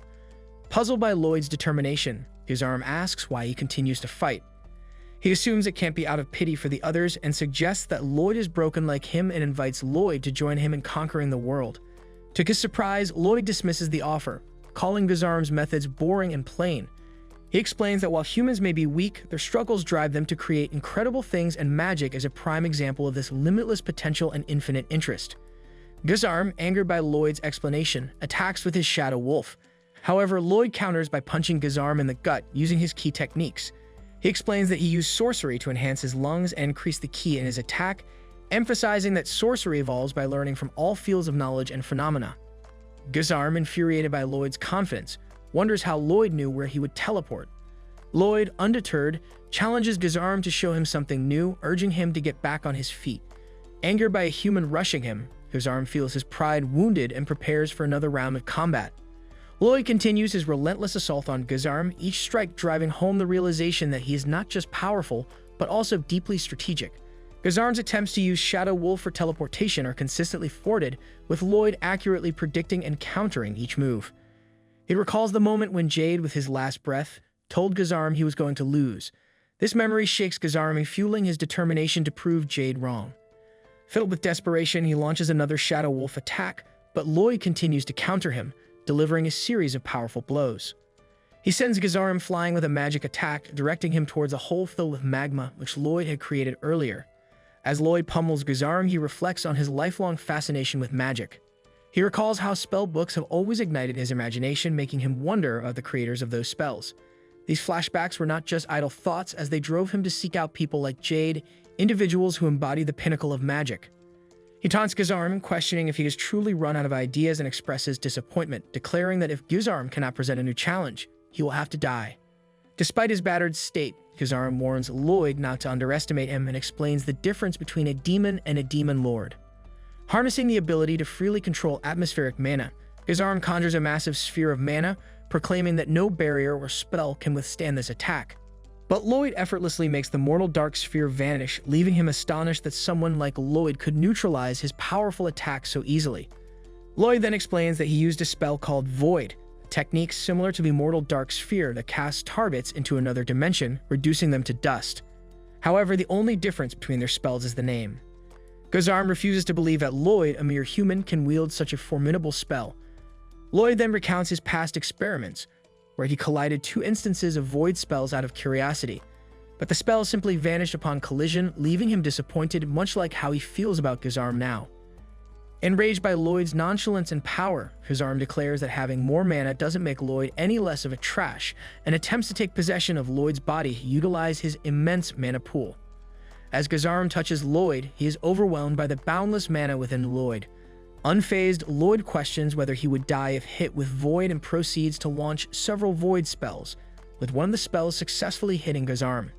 Puzzled by Lloyd's determination, Gazarm asks why he continues to fight. He assumes it can't be out of pity for the others and suggests that Lloyd is broken like him and invites Lloyd to join him in conquering the world. To his surprise, Lloyd dismisses the offer, calling Gazarm's methods boring and plain. He explains that while humans may be weak, their struggles drive them to create incredible things, and magic is a prime example of this limitless potential and infinite interest. Gazarm, angered by Lloyd's explanation, attacks with his Shadow Wolf. However, Lloyd counters by punching Gazarm in the gut using his key techniques. He explains that he used sorcery to enhance his lungs and increase the ki in his attack, emphasizing that sorcery evolves by learning from all fields of knowledge and phenomena. Gazarm, infuriated by Lloyd's confidence, wonders how Lloyd knew where he would teleport. Lloyd, undeterred, challenges Gazarm to show him something new, urging him to get back on his feet. Angered by a human rushing him, Gazarm feels his pride wounded and prepares for another round of combat. Lloyd continues his relentless assault on Gazarm, each strike driving home the realization that he is not just powerful, but also deeply strategic. Gazarm's attempts to use Shadow Wolf for teleportation are consistently thwarted, with Lloyd accurately predicting and countering each move. He recalls the moment when Jade, with his last breath, told Gazarm he was going to lose. This memory shakes Gazarm, fueling his determination to prove Jade wrong. Filled with desperation, he launches another Shadow Wolf attack, but Lloyd continues to counter him, delivering a series of powerful blows. He sends Gazarm flying with a magic attack, directing him towards a hole filled with magma which Lloyd had created earlier. As Lloyd pummels Gazarm, he reflects on his lifelong fascination with magic. He recalls how spell books have always ignited his imagination, making him wonder of the creators of those spells. These flashbacks were not just idle thoughts, as they drove him to seek out people like Jade, individuals who embody the pinnacle of magic. He taunts Gazarm, questioning if he has truly run out of ideas, and expresses disappointment, declaring that if Gazarm cannot present a new challenge, he will have to die. Despite his battered state, Gazarm warns Lloyd not to underestimate him and explains the difference between a demon and a demon lord. Harnessing the ability to freely control atmospheric mana, Gazarm conjures a massive sphere of mana, proclaiming that no barrier or spell can withstand this attack. But Lloyd effortlessly makes the mortal dark sphere vanish, leaving him astonished that someone like Lloyd could neutralize his powerful attack so easily. Lloyd then explains that he used a spell called Void, a technique similar to the mortal dark sphere that casts targets into another dimension, reducing them to dust. However, the only difference between their spells is the name. Gazarm refuses to believe that Lloyd, a mere human, can wield such a formidable spell. Lloyd then recounts his past experiments, where he collided two instances of void spells out of curiosity, but the spells simply vanished upon collision, leaving him disappointed, much like how he feels about Gazarm now. Enraged by Lloyd's nonchalance and power, Gazarm declares that having more mana doesn't make Lloyd any less of a trash, and attempts to take possession of Lloyd's body to utilize his immense mana pool. As Gazarm touches Lloyd, he is overwhelmed by the boundless mana within Lloyd. Unfazed, Lloyd questions whether he would die if hit with Void and proceeds to launch several Void spells, with one of the spells successfully hitting Gazarm.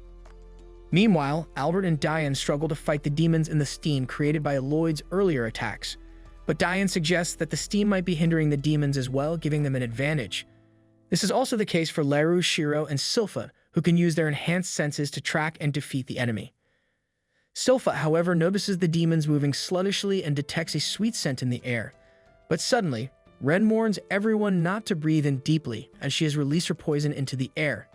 Meanwhile, Albert and Diane struggle to fight the demons in the steam created by Lloyd's earlier attacks, but Diane suggests that the steam might be hindering the demons as well, giving them an advantage. This is also the case for Leru, Shiro, and Silpha, who can use their enhanced senses to track and defeat the enemy. Silpha, however, notices the demons moving sluggishly and detects a sweet scent in the air. But suddenly, Ren warns everyone not to breathe in deeply as she has released her poison into the air.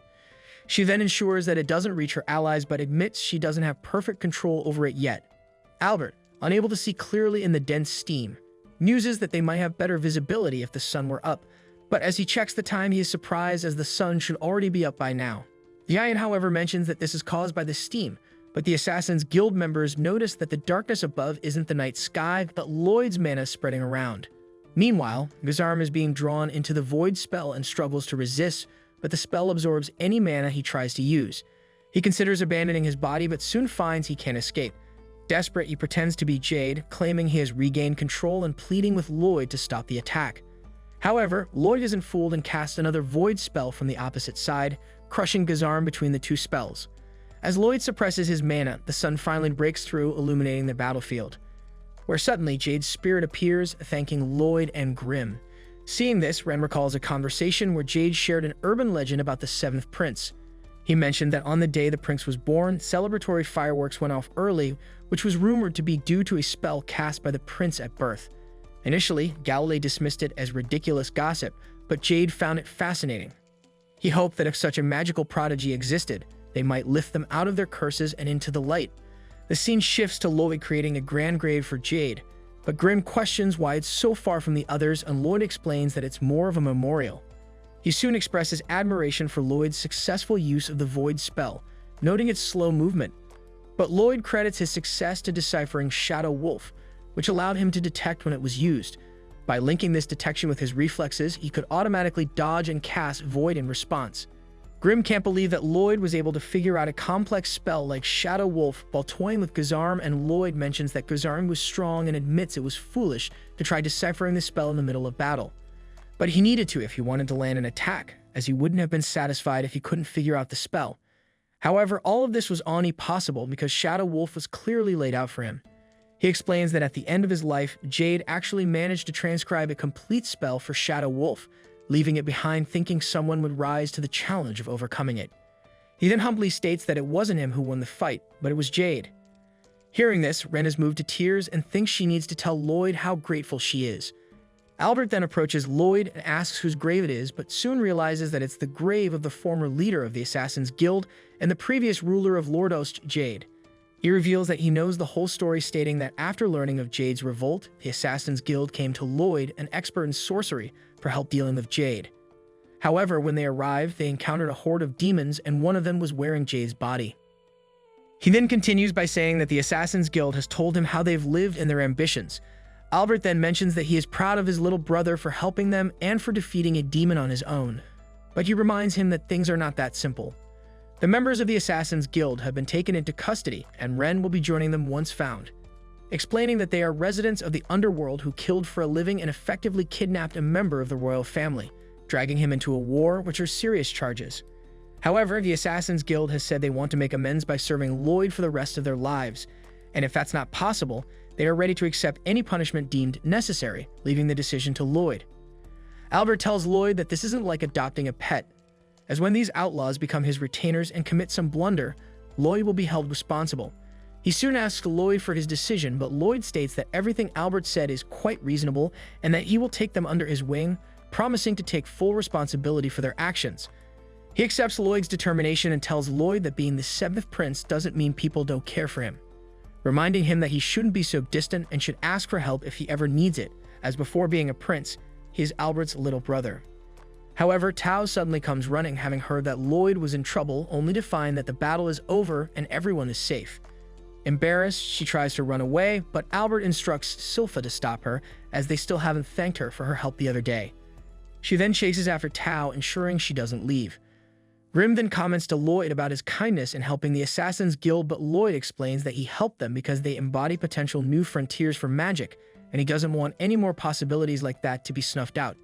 She then ensures that it doesn't reach her allies, but admits she doesn't have perfect control over it yet. Albert, unable to see clearly in the dense steam, muses that they might have better visibility if the sun were up, but as he checks the time, he is surprised as the sun should already be up by now. Diane, however, mentions that this is caused by the steam, but the Assassin's Guild members notice that the darkness above isn't the night sky, but Lloyd's mana spreading around. Meanwhile, Gazarm is being drawn into the Void spell and struggles to resist, but the spell absorbs any mana he tries to use. He considers abandoning his body, but soon finds he can't escape. Desperate, he pretends to be Jade, claiming he has regained control and pleading with Lloyd to stop the attack. However, Lloyd isn't fooled and casts another void spell from the opposite side, crushing Gazarm between the two spells. As Lloyd suppresses his mana, the sun finally breaks through, illuminating the battlefield, where suddenly Jade's spirit appears, thanking Lloyd and Grim. Seeing this, Ren recalls a conversation where Jade shared an urban legend about the seventh prince. He mentioned that on the day the prince was born, celebratory fireworks went off early, which was rumored to be due to a spell cast by the prince at birth. Initially, Galilei dismissed it as ridiculous gossip, but Jade found it fascinating. He hoped that if such a magical prodigy existed, they might lift them out of their curses and into the light. The scene shifts to Lloyd creating a grand grave for Jade, but Grim questions why it's so far from the others, and Lloyd explains that it's more of a memorial. He soon expresses admiration for Lloyd's successful use of the Void spell, noting its slow movement. But Lloyd credits his success to deciphering Shadow Wolf, which allowed him to detect when it was used. By linking this detection with his reflexes, he could automatically dodge and cast Void in response. Grim can't believe that Lloyd was able to figure out a complex spell like Shadow Wolf while toying with Gazarm, and Lloyd mentions that Gazarm was strong and admits it was foolish to try deciphering the spell in the middle of battle. But he needed to if he wanted to land an attack, as he wouldn't have been satisfied if he couldn't figure out the spell. However, all of this was only possible because Shadow Wolf was clearly laid out for him. He explains that at the end of his life, Jade actually managed to transcribe a complete spell for Shadow Wolf, leaving it behind thinking someone would rise to the challenge of overcoming it. He then humbly states that it wasn't him who won the fight, but it was Jade. Hearing this, Ren is moved to tears and thinks she needs to tell Lloyd how grateful she is. Albert then approaches Lloyd and asks whose grave it is, but soon realizes that it's the grave of the former leader of the Assassin's Guild and the previous ruler of Lordost, Jade. He reveals that he knows the whole story, stating that after learning of Jade's revolt, the Assassin's Guild came to Lloyd, an expert in sorcery, for help dealing with Jade. However, when they arrived, they encountered a horde of demons, and one of them was wearing Jade's body. He then continues by saying that the Assassin's Guild has told him how they've lived and their ambitions. Albert then mentions that he is proud of his little brother for helping them and for defeating a demon on his own. But he reminds him that things are not that simple. The members of the Assassin's Guild have been taken into custody, and Ren will be joining them once found, explaining that they are residents of the underworld who killed for a living and effectively kidnapped a member of the royal family, dragging him into a war, which are serious charges. However, the Assassin's Guild has said they want to make amends by serving Lloyd for the rest of their lives, and if that's not possible, they are ready to accept any punishment deemed necessary, leaving the decision to Lloyd. Albert tells Lloyd that this isn't like adopting a pet, as when these outlaws become his retainers and commit some blunder, Lloyd will be held responsible. He soon asks Lloyd for his decision, but Lloyd states that everything Albert said is quite reasonable and that he will take them under his wing, promising to take full responsibility for their actions. He accepts Lloyd's determination and tells Lloyd that being the seventh prince doesn't mean people don't care for him, reminding him that he shouldn't be so distant and should ask for help if he ever needs it, as before being a prince, he is Albert's little brother. However, Tao suddenly comes running, having heard that Lloyd was in trouble, only to find that the battle is over and everyone is safe. Embarrassed, she tries to run away, but Albert instructs Silpha to stop her, as they still haven't thanked her for her help the other day. She then chases after Tao, ensuring she doesn't leave. Grim then comments to Lloyd about his kindness in helping the Assassin's Guild, but Lloyd explains that he helped them because they embody potential new frontiers for magic, and he doesn't want any more possibilities like that to be snuffed out.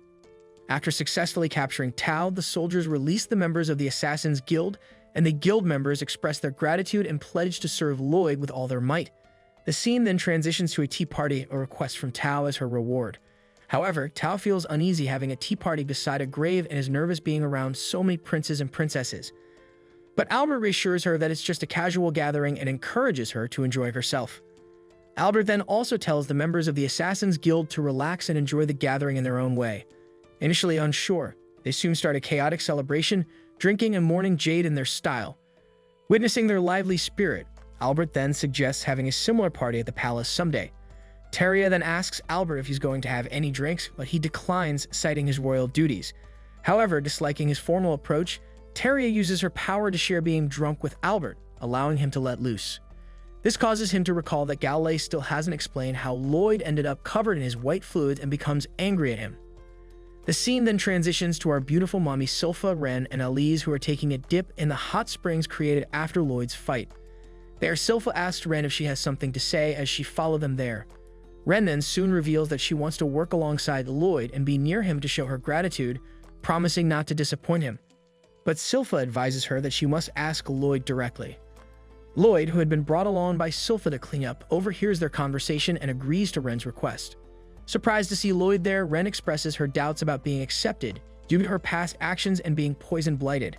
After successfully capturing Tao, the soldiers release the members of the Assassin's Guild, and the guild members express their gratitude and pledge to serve Lloyd with all their might. The scene then transitions to a tea party, a request from Tao as her reward. However, Tao feels uneasy having a tea party beside a grave and is nervous being around so many princes and princesses. But Albert reassures her that it's just a casual gathering and encourages her to enjoy herself. Albert then also tells the members of the Assassin's Guild to relax and enjoy the gathering in their own way. Initially unsure, they soon start a chaotic celebration, drinking and mourning Jade in their style. Witnessing their lively spirit, Albert then suggests having a similar party at the palace someday. Teria then asks Albert if he's going to have any drinks, but he declines, citing his royal duties. However, disliking his formal approach, Teria uses her power to share being drunk with Albert, allowing him to let loose. This causes him to recall that Galilei still hasn't explained how Lloyd ended up covered in his white fluid and becomes angry at him. The scene then transitions to our beautiful mommy Sylpha, Ren, and Elise, who are taking a dip in the hot springs created after Lloyd's fight. There, Sylpha asks Ren if she has something to say as she follows them there. Ren then soon reveals that she wants to work alongside Lloyd and be near him to show her gratitude, promising not to disappoint him. But Sylpha advises her that she must ask Lloyd directly. Lloyd, who had been brought along by Sylpha to clean up, overhears their conversation and agrees to Ren's request. Surprised to see Lloyd there, Ren expresses her doubts about being accepted due to her past actions and being poison-blighted.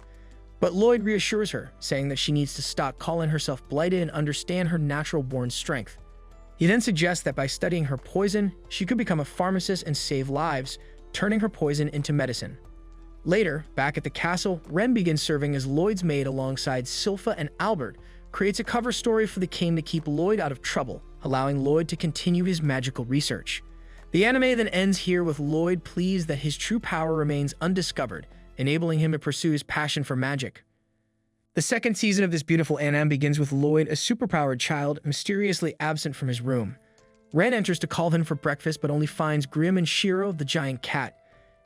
But Lloyd reassures her, saying that she needs to stop calling herself blighted and understand her natural-born strength. He then suggests that by studying her poison, she could become a pharmacist and save lives, turning her poison into medicine. Later, back at the castle, Ren begins serving as Lloyd's maid alongside Sylpha, and Albert creates a cover story for the king to keep Lloyd out of trouble, allowing Lloyd to continue his magical research. The anime then ends here with Lloyd pleased that his true power remains undiscovered, enabling him to pursue his passion for magic. The second season of this beautiful anime begins with Lloyd, a superpowered child, mysteriously absent from his room. Ren enters to call him for breakfast but only finds Grim and Shiro, the giant cat.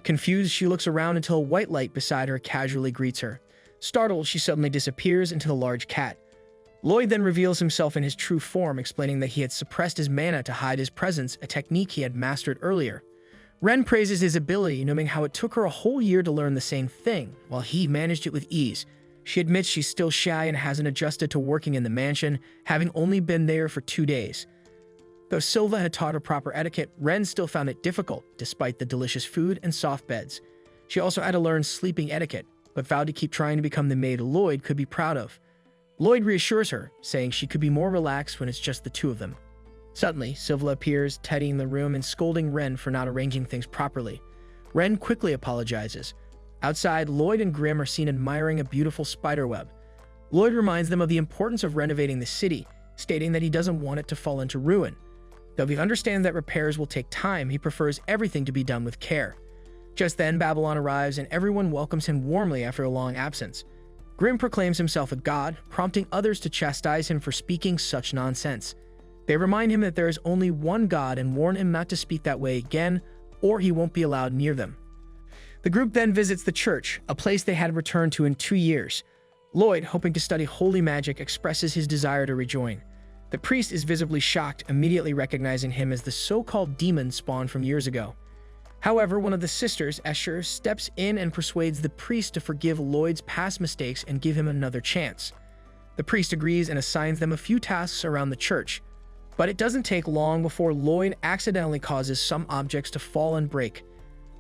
Confused, she looks around until a white light beside her casually greets her. Startled, she suddenly disappears into the large cat. Lloyd then reveals himself in his true form, explaining that he had suppressed his mana to hide his presence, a technique he had mastered earlier. Ren praises his ability, knowing how it took her a whole year to learn the same thing, while he managed it with ease. She admits she's still shy and hasn't adjusted to working in the mansion, having only been there for 2 days. Though Sylva had taught her proper etiquette, Ren still found it difficult, despite the delicious food and soft beds. She also had to learn sleeping etiquette, but vowed to keep trying to become the maid Lloyd could be proud of. Lloyd reassures her, saying she could be more relaxed when it's just the two of them. Suddenly, Sylva appears, tidying the room and scolding Ren for not arranging things properly. Ren quickly apologizes. Outside, Lloyd and Grim are seen admiring a beautiful spiderweb. Lloyd reminds them of the importance of renovating the city, stating that he doesn't want it to fall into ruin. Though he understands that repairs will take time, he prefers everything to be done with care. Just then, Babylon arrives and everyone welcomes him warmly after a long absence. Grim proclaims himself a god, prompting others to chastise him for speaking such nonsense. They remind him that there is only one god and warn him not to speak that way again, or he won't be allowed near them. The group then visits the church, a place they had returned to in 2 years. Lloyd, hoping to study holy magic, expresses his desire to rejoin. The priest is visibly shocked, immediately recognizing him as the so-called demon spawned from years ago. However, one of the sisters, Escher, steps in and persuades the priest to forgive Lloyd's past mistakes and give him another chance. The priest agrees and assigns them a few tasks around the church, but it doesn't take long before Lloyd accidentally causes some objects to fall and break.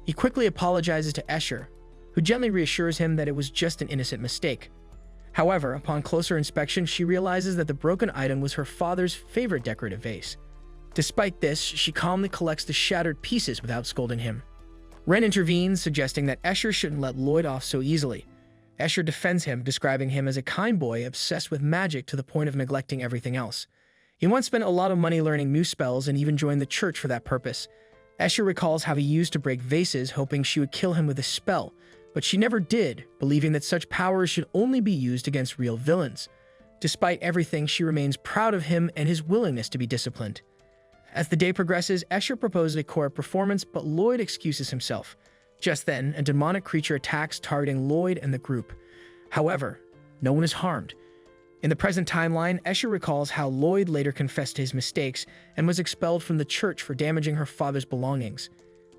He quickly apologizes to Escher, who gently reassures him that it was just an innocent mistake. However, upon closer inspection, she realizes that the broken item was her father's favorite decorative vase. Despite this, she calmly collects the shattered pieces without scolding him. Ren intervenes, suggesting that Escher shouldn't let Lloyd off so easily. Escher defends him, describing him as a kind boy obsessed with magic to the point of neglecting everything else. He once spent a lot of money learning new spells and even joined the church for that purpose. Escher recalls how he used to break vases, hoping she would kill him with a spell, but she never did, believing that such powers should only be used against real villains. Despite everything, she remains proud of him and his willingness to be disciplined. As the day progresses, Escher proposes a choreo performance, but Lloyd excuses himself. Just then, a demonic creature attacks, targeting Lloyd and the group. However, no one is harmed. In the present timeline, Escher recalls how Lloyd later confessed to his mistakes and was expelled from the church for damaging her father's belongings.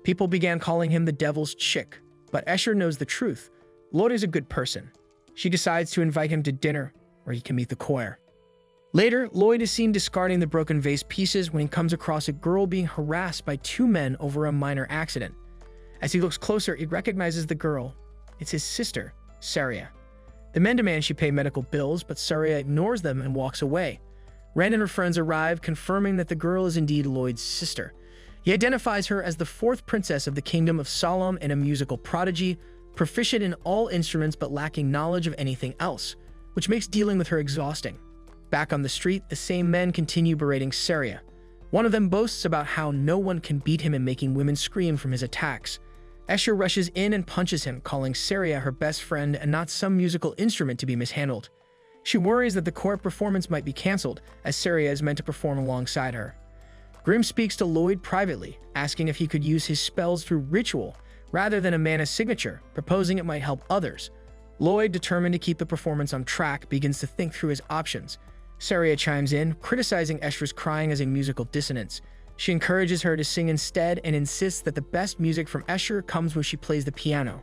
People began calling him the devil's chick, but Escher knows the truth. Lloyd is a good person. She decides to invite him to dinner, where he can meet the choir. Later, Lloyd is seen discarding the broken vase pieces when he comes across a girl being harassed by 2 men over a minor accident. As he looks closer, he recognizes the girl. It's his sister, Saria. The men demand she pay medical bills, but Saria ignores them and walks away. Ren and her friends arrive, confirming that the girl is indeed Lloyd's sister. He identifies her as the 4th princess of the kingdom of Solemn and a musical prodigy, proficient in all instruments but lacking knowledge of anything else, which makes dealing with her exhausting. Back on the street, the same men continue berating Saria. One of them boasts about how no one can beat him in making women scream from his attacks. Escher rushes in and punches him, calling Saria her best friend and not some musical instrument to be mishandled. She worries that the choreo performance might be cancelled, as Saria is meant to perform alongside her. Grim speaks to Lloyd privately, asking if he could use his spells through ritual, rather than a mana signature, proposing it might help others. Lloyd, determined to keep the performance on track, begins to think through his options. Saria chimes in, criticizing Estra's crying as a musical dissonance. She encourages her to sing instead and insists that the best music from Estra comes when she plays the piano.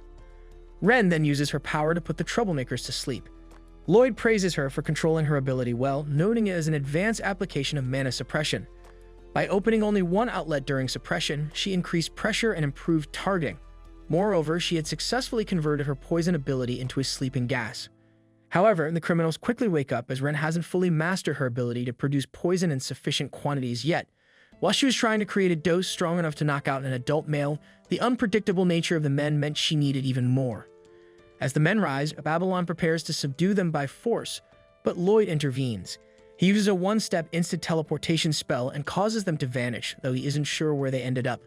Ren then uses her power to put the troublemakers to sleep. Lloyd praises her for controlling her ability well, noting it as an advanced application of mana suppression. By opening only one outlet during suppression, she increased pressure and improved targeting. Moreover, she had successfully converted her poison ability into a sleeping gas. However, the criminals quickly wake up as Ren hasn't fully mastered her ability to produce poison in sufficient quantities yet. While she was trying to create a dose strong enough to knock out an adult male, the unpredictable nature of the men meant she needed even more. As the men rise, Babylon prepares to subdue them by force, but Lloyd intervenes. He uses a one-step instant teleportation spell and causes them to vanish, though he isn't sure where they ended up.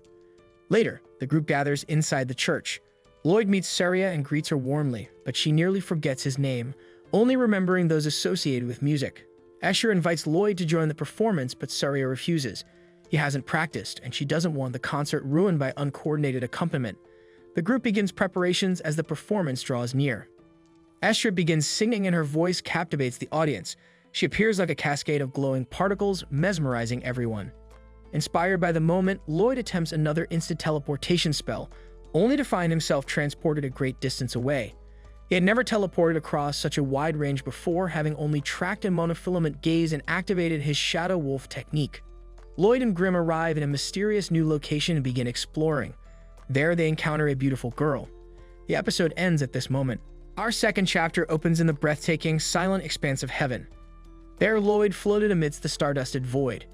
Later, the group gathers inside the church. Lloyd meets Saria and greets her warmly, but she nearly forgets his name, only remembering those associated with music. Estra invites Lloyd to join the performance, but Saria refuses. He hasn't practiced, and she doesn't want the concert ruined by uncoordinated accompaniment. The group begins preparations as the performance draws near. Estra begins singing and her voice captivates the audience. She appears like a cascade of glowing particles, mesmerizing everyone. Inspired by the moment, Lloyd attempts another instant teleportation spell, only to find himself transported a great distance away. He had never teleported across such a wide range before, having only tracked a monofilament gaze and activated his Shadow Wolf technique. Lloyd and Grimm arrive in a mysterious new location and begin exploring. There they encounter a beautiful girl. The episode ends at this moment. Our second chapter opens in the breathtaking, silent expanse of heaven. There Lloyd floated amidst the stardusted void.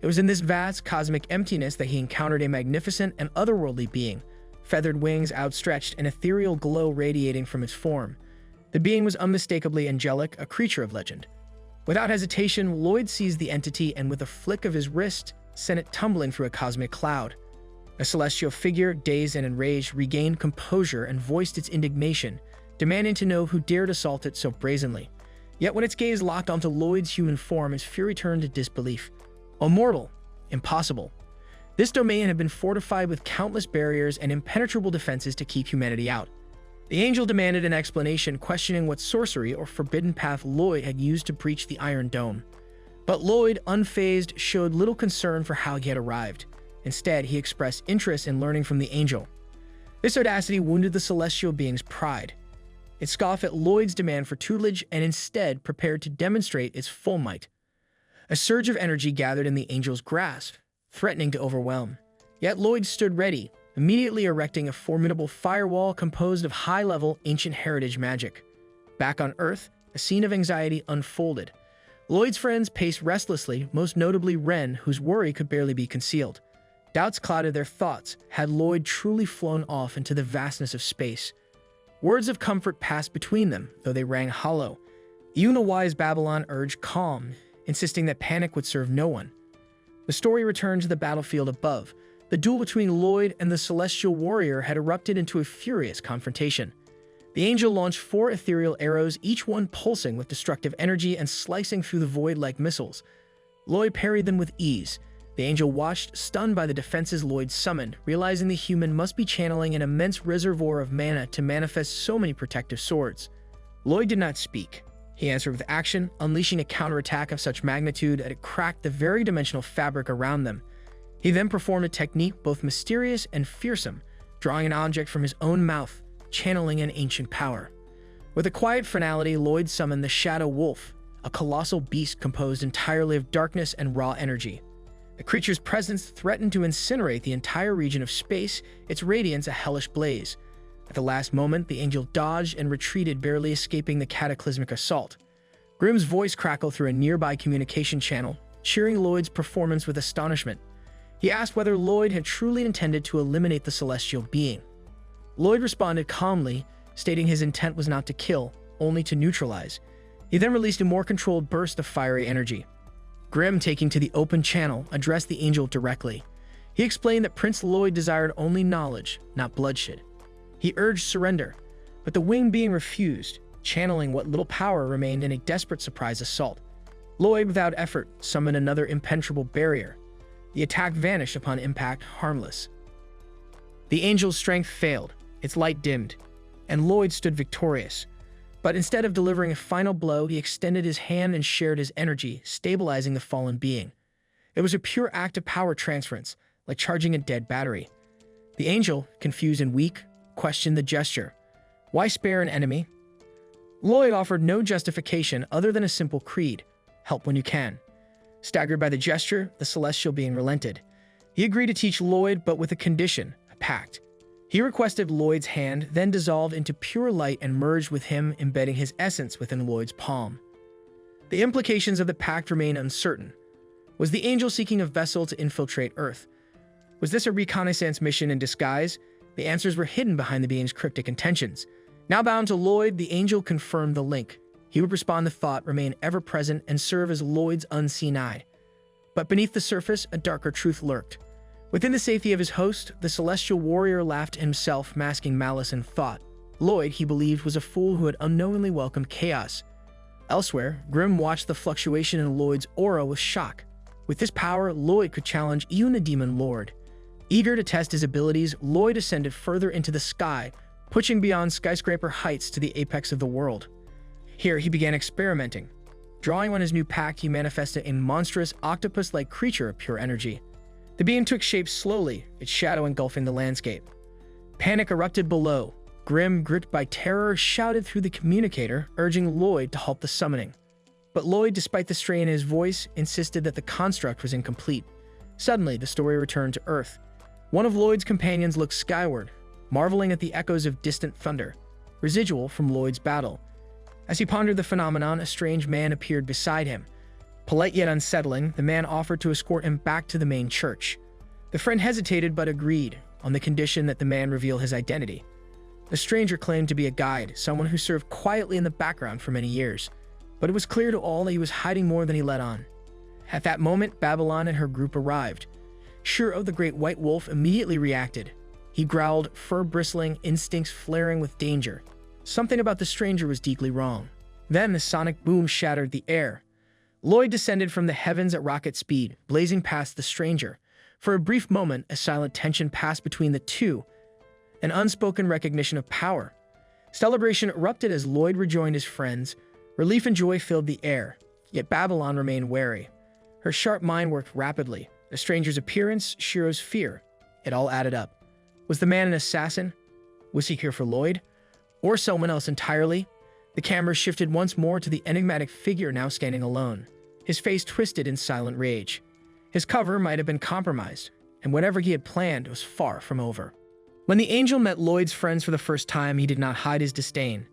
It was in this vast, cosmic emptiness that he encountered a magnificent and otherworldly being, feathered wings outstretched, an ethereal glow radiating from its form. The being was unmistakably angelic, a creature of legend. Without hesitation, Lloyd seized the entity and with a flick of his wrist, sent it tumbling through a cosmic cloud. A celestial figure, dazed and enraged, regained composure and voiced its indignation, demanding to know who dared assault it so brazenly. Yet when its gaze locked onto Lloyd's human form, his fury turned to disbelief. A mortal. Impossible. This domain had been fortified with countless barriers and impenetrable defenses to keep humanity out. The angel demanded an explanation, questioning what sorcery or forbidden path Lloyd had used to breach the Iron Dome. But Lloyd, unfazed, showed little concern for how he had arrived. Instead, he expressed interest in learning from the angel. This audacity wounded the celestial being's pride. It scoffed at Lloyd's demand for tutelage and instead prepared to demonstrate its full might. A surge of energy gathered in the angel's grasp, threatening to overwhelm. Yet Lloyd stood ready, immediately erecting a formidable firewall composed of high-level ancient heritage magic. Back on Earth, a scene of anxiety unfolded. Lloyd's friends paced restlessly, most notably Ren, whose worry could barely be concealed. Doubts clouded their thoughts. Had Lloyd truly flown off into the vastness of space? Words of comfort passed between them, though they rang hollow. Even a wise Babylon urged calm, insisting that panic would serve no one. The story returned to the battlefield above. The duel between Lloyd and the celestial warrior had erupted into a furious confrontation. The angel launched 4 ethereal arrows, each one pulsing with destructive energy and slicing through the void like missiles. Lloyd parried them with ease. The angel watched, stunned by the defenses Lloyd summoned, realizing the human must be channeling an immense reservoir of mana to manifest so many protective swords. Lloyd did not speak. He answered with action, unleashing a counterattack of such magnitude that it cracked the very dimensional fabric around them. He then performed a technique both mysterious and fearsome, drawing an object from his own mouth, channeling an ancient power. With a quiet finality, Lloyd summoned the Shadow Wolf, a colossal beast composed entirely of darkness and raw energy. The creature's presence threatened to incinerate the entire region of space, its radiance a hellish blaze. At the last moment, the angel dodged and retreated, barely escaping the cataclysmic assault. Grimm's voice crackled through a nearby communication channel, cheering Lloyd's performance with astonishment. He asked whether Lloyd had truly intended to eliminate the celestial being. Lloyd responded calmly, stating his intent was not to kill, only to neutralize. He then released a more controlled burst of fiery energy. Grimm, taking to the open channel, addressed the angel directly. He explained that Prince Lloyd desired only knowledge, not bloodshed. He urged surrender, but the winged being refused, channeling what little power remained in a desperate surprise assault. Lloyd, without effort, summoned another impenetrable barrier. The attack vanished upon impact, harmless. The angel's strength failed, its light dimmed, and Lloyd stood victorious. But instead of delivering a final blow, he extended his hand and shared his energy, stabilizing the fallen being. It was a pure act of power transference, like charging a dead battery. The angel, confused and weak, questioned the gesture. Why spare an enemy? Lloyd offered no justification other than a simple creed: help when you can. Staggered by the gesture, the celestial being relented. He agreed to teach Lloyd, but with a condition, a pact. He requested Lloyd's hand, then dissolved into pure light and merged with him, embedding his essence within Lloyd's palm. The implications of the pact remain uncertain. Was the angel seeking a vessel to infiltrate Earth? Was this a reconnaissance mission in disguise? The answers were hidden behind the being's cryptic intentions. Now bound to Lloyd, the angel confirmed the link. He would respond to thought, remain ever-present, and serve as Lloyd's unseen eye. But beneath the surface, a darker truth lurked. Within the safety of his host, the celestial warrior laughed to himself, masking malice and thought. Lloyd, he believed, was a fool who had unknowingly welcomed chaos. Elsewhere, Grimm watched the fluctuation in Lloyd's aura with shock. With this power, Lloyd could challenge even the demon lord. Eager to test his abilities, Lloyd ascended further into the sky, pushing beyond skyscraper heights to the apex of the world. Here, he began experimenting. Drawing on his new pact, he manifested a monstrous, octopus-like creature of pure energy. The being took shape slowly, its shadow engulfing the landscape. Panic erupted below. Grimm, gripped by terror, shouted through the communicator, urging Lloyd to halt the summoning. But Lloyd, despite the strain in his voice, insisted that the construct was incomplete. Suddenly, the story returned to Earth. One of Lloyd's companions looked skyward, marveling at the echoes of distant thunder, residual from Lloyd's battle. As he pondered the phenomenon, a strange man appeared beside him. Polite yet unsettling, the man offered to escort him back to the main church. The friend hesitated but agreed, on the condition that the man reveal his identity. The stranger claimed to be a guide, someone who served quietly in the background for many years. But it was clear to all that he was hiding more than he let on. At that moment, Babylon and her group arrived. Shiro, the great white wolf, immediately reacted. He growled, fur bristling, instincts flaring with danger. Something about the stranger was deeply wrong. Then the sonic boom shattered the air. Lloyd descended from the heavens at rocket speed, blazing past the stranger. For a brief moment, a silent tension passed between the two, an unspoken recognition of power. Celebration erupted as Lloyd rejoined his friends. Relief and joy filled the air, yet Babylon remained wary. Her sharp mind worked rapidly. The stranger's appearance, Shiro's fear. It all added up. Was the man an assassin? Was he here for Lloyd? Or someone else entirely? The camera shifted once more to the enigmatic figure now standing alone. His face twisted in silent rage. His cover might have been compromised, and whatever he had planned was far from over. When the angel met Lloyd's friends for the first time, he did not hide his disdain.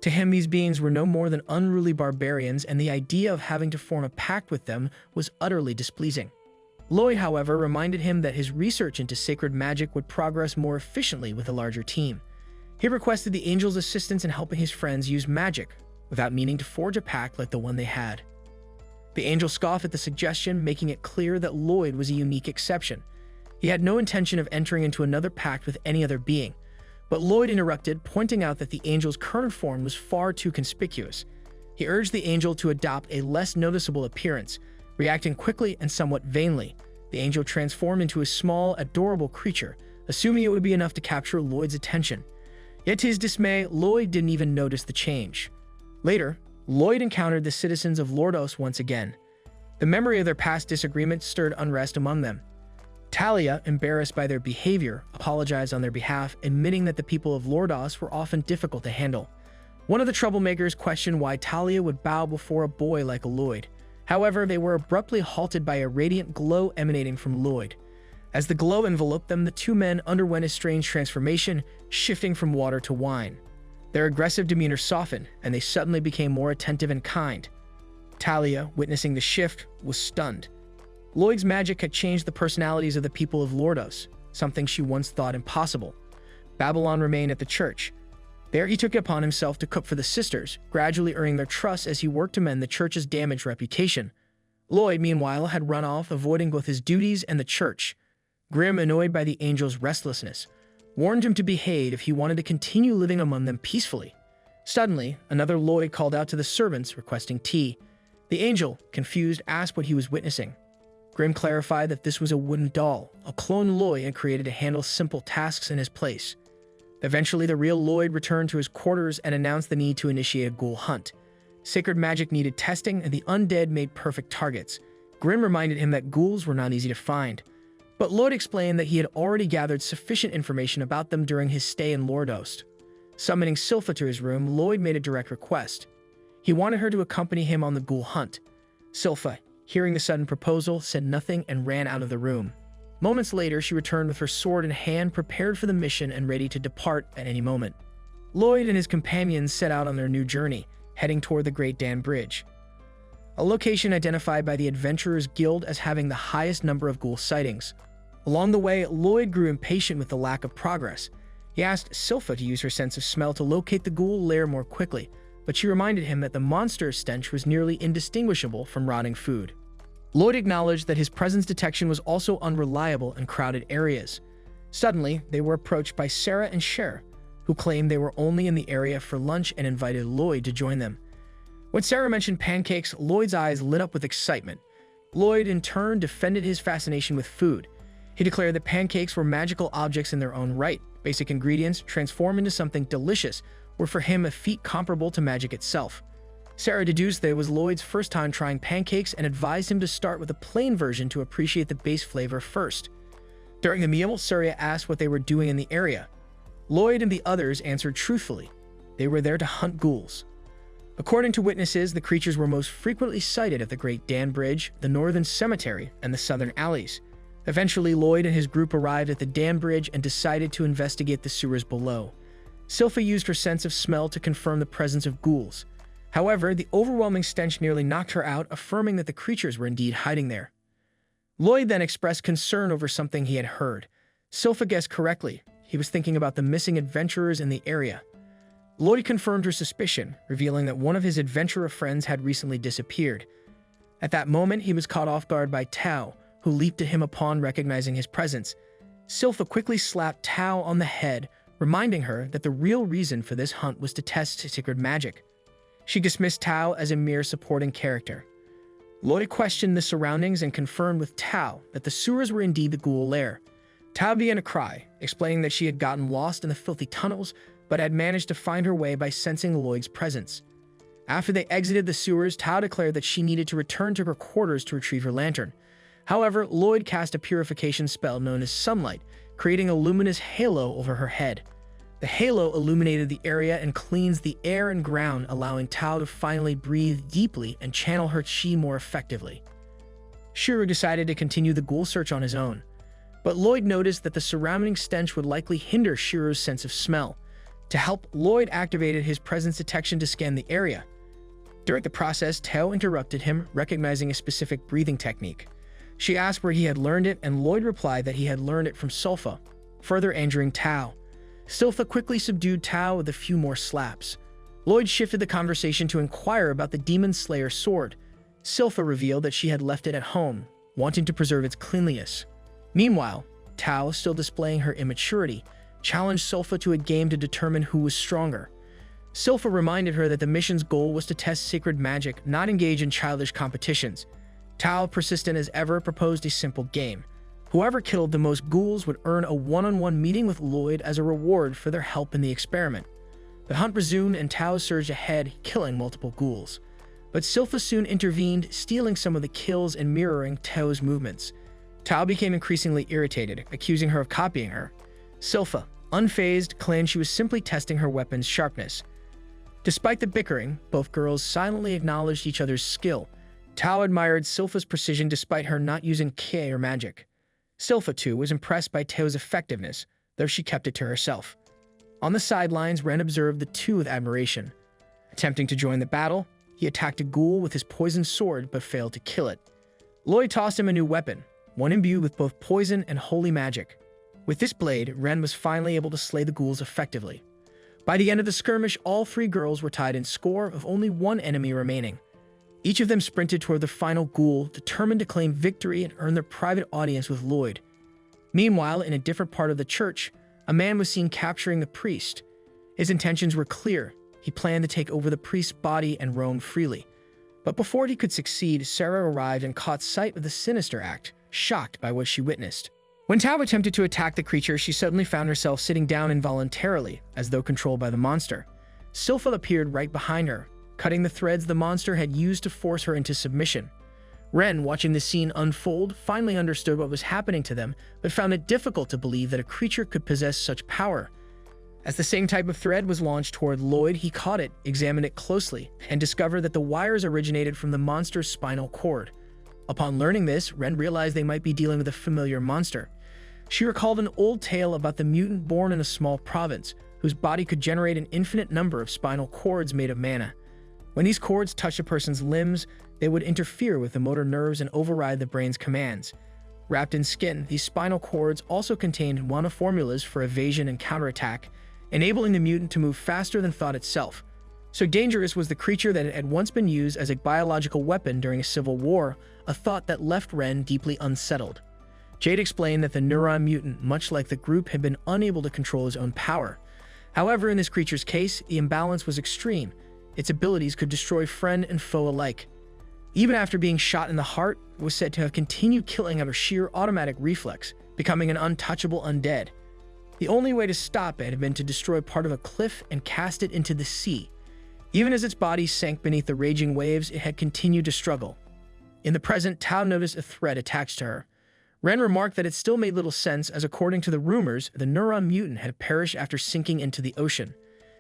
To him, these beings were no more than unruly barbarians, and the idea of having to form a pact with them was utterly displeasing. Lloyd, however, reminded him that his research into sacred magic would progress more efficiently with a larger team. He requested the angel's assistance in helping his friends use magic, without meaning to forge a pact like the one they had. The angel scoffed at the suggestion, making it clear that Lloyd was a unique exception. He had no intention of entering into another pact with any other being. But Lloyd interrupted, pointing out that the angel's current form was far too conspicuous. He urged the angel to adopt a less noticeable appearance. Reacting quickly and somewhat vainly, the angel transformed into a small, adorable creature, assuming it would be enough to capture Lloyd's attention. Yet to his dismay, Lloyd didn't even notice the change. Later, Lloyd encountered the citizens of Lordos once again. The memory of their past disagreements stirred unrest among them. Talia, embarrassed by their behavior, apologized on their behalf, admitting that the people of Lordos were often difficult to handle. One of the troublemakers questioned why Talia would bow before a boy like Lloyd. However, they were abruptly halted by a radiant glow emanating from Lloyd. As the glow enveloped them, the two men underwent a strange transformation, shifting from water to wine. Their aggressive demeanor softened, and they suddenly became more attentive and kind. Talia, witnessing the shift, was stunned. Lloyd's magic had changed the personalities of the people of Lordos, something she once thought impossible. Babylon remained at the church. There he took it upon himself to cook for the sisters, gradually earning their trust as he worked to mend the church's damaged reputation. Lloyd, meanwhile, had run off, avoiding both his duties and the church. Grimm, annoyed by the angel's restlessness, warned him to behave if he wanted to continue living among them peacefully. Suddenly, another Lloyd called out to the servants, requesting tea. The angel, confused, asked what he was witnessing. Grimm clarified that this was a wooden doll, a clone Lloyd had created to handle simple tasks in his place. Eventually, the real Lloyd returned to his quarters and announced the need to initiate a ghoul hunt. Sacred magic needed testing, and the undead made perfect targets. Grimm reminded him that ghouls were not easy to find, but Lloyd explained that he had already gathered sufficient information about them during his stay in Lordost. Summoning Silpha to his room, Lloyd made a direct request. He wanted her to accompany him on the ghoul hunt. Silpha, hearing the sudden proposal, said nothing and ran out of the room. Moments later, she returned with her sword in hand, prepared for the mission and ready to depart at any moment. Lloyd and his companions set out on their new journey, heading toward the Great Dan Bridge, a location identified by the Adventurers Guild as having the highest number of ghoul sightings. Along the way, Lloyd grew impatient with the lack of progress. He asked Silpha to use her sense of smell to locate the ghoul lair more quickly, but she reminded him that the monster's stench was nearly indistinguishable from rotting food. Lloyd acknowledged that his presence detection was also unreliable in crowded areas. Suddenly, they were approached by Sarah and Cher, who claimed they were only in the area for lunch and invited Lloyd to join them. When Sarah mentioned pancakes, Lloyd's eyes lit up with excitement. Lloyd, in turn, defended his fascination with food. He declared that pancakes were magical objects in their own right. Basic ingredients, transformed into something delicious, were for him a feat comparable to magic itself. Sarah deduced that it was Lloyd's first time trying pancakes and advised him to start with a plain version to appreciate the base flavor first. During the meal, Sarah asked what they were doing in the area. Lloyd and the others answered truthfully. They were there to hunt ghouls. According to witnesses, the creatures were most frequently sighted at the Great Dan Bridge, the Northern Cemetery, and the Southern Alleys. Eventually, Lloyd and his group arrived at the Dan Bridge and decided to investigate the sewers below. Silpha used her sense of smell to confirm the presence of ghouls. However, the overwhelming stench nearly knocked her out, affirming that the creatures were indeed hiding there. Lloyd then expressed concern over something he had heard. Silpha guessed correctly. He was thinking about the missing adventurers in the area. Lloyd confirmed her suspicion, revealing that one of his adventurer friends had recently disappeared. At that moment, he was caught off guard by Tao, who leaped at him upon recognizing his presence. Silpha quickly slapped Tao on the head, reminding her that the real reason for this hunt was to test sacred magic. She dismissed Tao as a mere supporting character. Lloyd questioned the surroundings and confirmed with Tao that the sewers were indeed the ghoul lair. Tao began to cry, explaining that she had gotten lost in the filthy tunnels, but had managed to find her way by sensing Lloyd's presence. After they exited the sewers, Tao declared that she needed to return to her quarters to retrieve her lantern. However, Lloyd cast a purification spell known as Sunlight, creating a luminous halo over her head. The halo illuminated the area and cleansed the air and ground, allowing Tao to finally breathe deeply and channel her chi more effectively. Shiro decided to continue the ghoul search on his own, but Lloyd noticed that the surrounding stench would likely hinder Shiro's sense of smell. To help, Lloyd activated his presence detection to scan the area. During the process, Tao interrupted him, recognizing a specific breathing technique. She asked where he had learned it, and Lloyd replied that he had learned it from Silpha, further angering Tao. Silpha quickly subdued Tao with a few more slaps. Lloyd shifted the conversation to inquire about the Demon Slayer's sword. Silpha revealed that she had left it at home, wanting to preserve its cleanliness. Meanwhile, Tao, still displaying her immaturity, challenged Silpha to a game to determine who was stronger. Silpha reminded her that the mission's goal was to test sacred magic, not engage in childish competitions. Tao, persistent as ever, proposed a simple game. Whoever killed the most ghouls would earn a one-on-one meeting with Lloyd as a reward for their help in the experiment. The hunt resumed and Tao surged ahead, killing multiple ghouls. But Silpha soon intervened, stealing some of the kills and mirroring Tao's movements. Tao became increasingly irritated, accusing her of copying her. Silpha, unfazed, claimed she was simply testing her weapon's sharpness. Despite the bickering, both girls silently acknowledged each other's skill. Tao admired Silpha's precision despite her not using Ki or magic. Silpha, too, was impressed by Tao's effectiveness, though she kept it to herself. On the sidelines, Ren observed the two with admiration. Attempting to join the battle, he attacked a ghoul with his poisoned sword but failed to kill it. Lloyd tossed him a new weapon, one imbued with both poison and holy magic. With this blade, Ren was finally able to slay the ghouls effectively. By the end of the skirmish, all three girls were tied in score, with only one enemy remaining. Each of them sprinted toward the final ghoul, determined to claim victory and earn their private audience with Lloyd. Meanwhile, in a different part of the church, a man was seen capturing the priest. His intentions were clear. He planned to take over the priest's body and roam freely. But before he could succeed, Sarah arrived and caught sight of the sinister act, shocked by what she witnessed. When Tao attempted to attack the creature, she suddenly found herself sitting down involuntarily, as though controlled by the monster. Sylpha appeared right behind her, cutting the threads the monster had used to force her into submission. Ren, watching the scene unfold, finally understood what was happening to them, but found it difficult to believe that a creature could possess such power. As the same type of thread was launched toward Lloyd, he caught it, examined it closely, and discovered that the wires originated from the monster's spinal cord. Upon learning this, Ren realized they might be dealing with a familiar monster. She recalled an old tale about the mutant born in a small province, whose body could generate an infinite number of spinal cords made of mana. When these cords touched a person's limbs, they would interfere with the motor nerves and override the brain's commands. Wrapped in skin, these spinal cords also contained mana formulas for evasion and counterattack, enabling the mutant to move faster than thought itself. So dangerous was the creature that it had once been used as a biological weapon during a civil war, a thought that left Ren deeply unsettled. Jade explained that the neuron mutant, much like the group, had been unable to control his own power. However, in this creature's case, the imbalance was extreme. Its abilities could destroy friend and foe alike. Even after being shot in the heart, it was said to have continued killing out of sheer automatic reflex, becoming an untouchable undead. The only way to stop it had been to destroy part of a cliff and cast it into the sea. Even as its body sank beneath the raging waves, it had continued to struggle. In the present, Tao noticed a thread attached to her. Ren remarked that it still made little sense, as according to the rumors, the neuron mutant had perished after sinking into the ocean.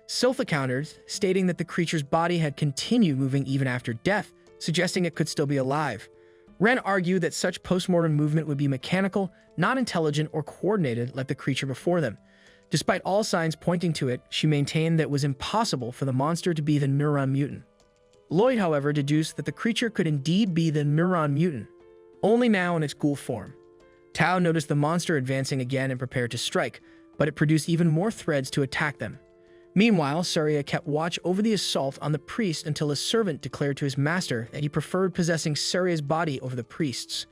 Sylpha countered, stating that the creature's body had continued moving even after death, suggesting it could still be alive. Ren argued that such post-mortem movement would be mechanical, not intelligent or coordinated like the creature before them. Despite all signs pointing to it, she maintained that it was impossible for the monster to be the neuron mutant. Lloyd, however, deduced that the creature could indeed be the neuron mutant, only now in its ghoul form. Tao noticed the monster advancing again and prepared to strike, but it produced even more threads to attack them. Meanwhile, Surya kept watch over the assault on the priest until a servant declared to his master that he preferred possessing Surya's body over the priest's.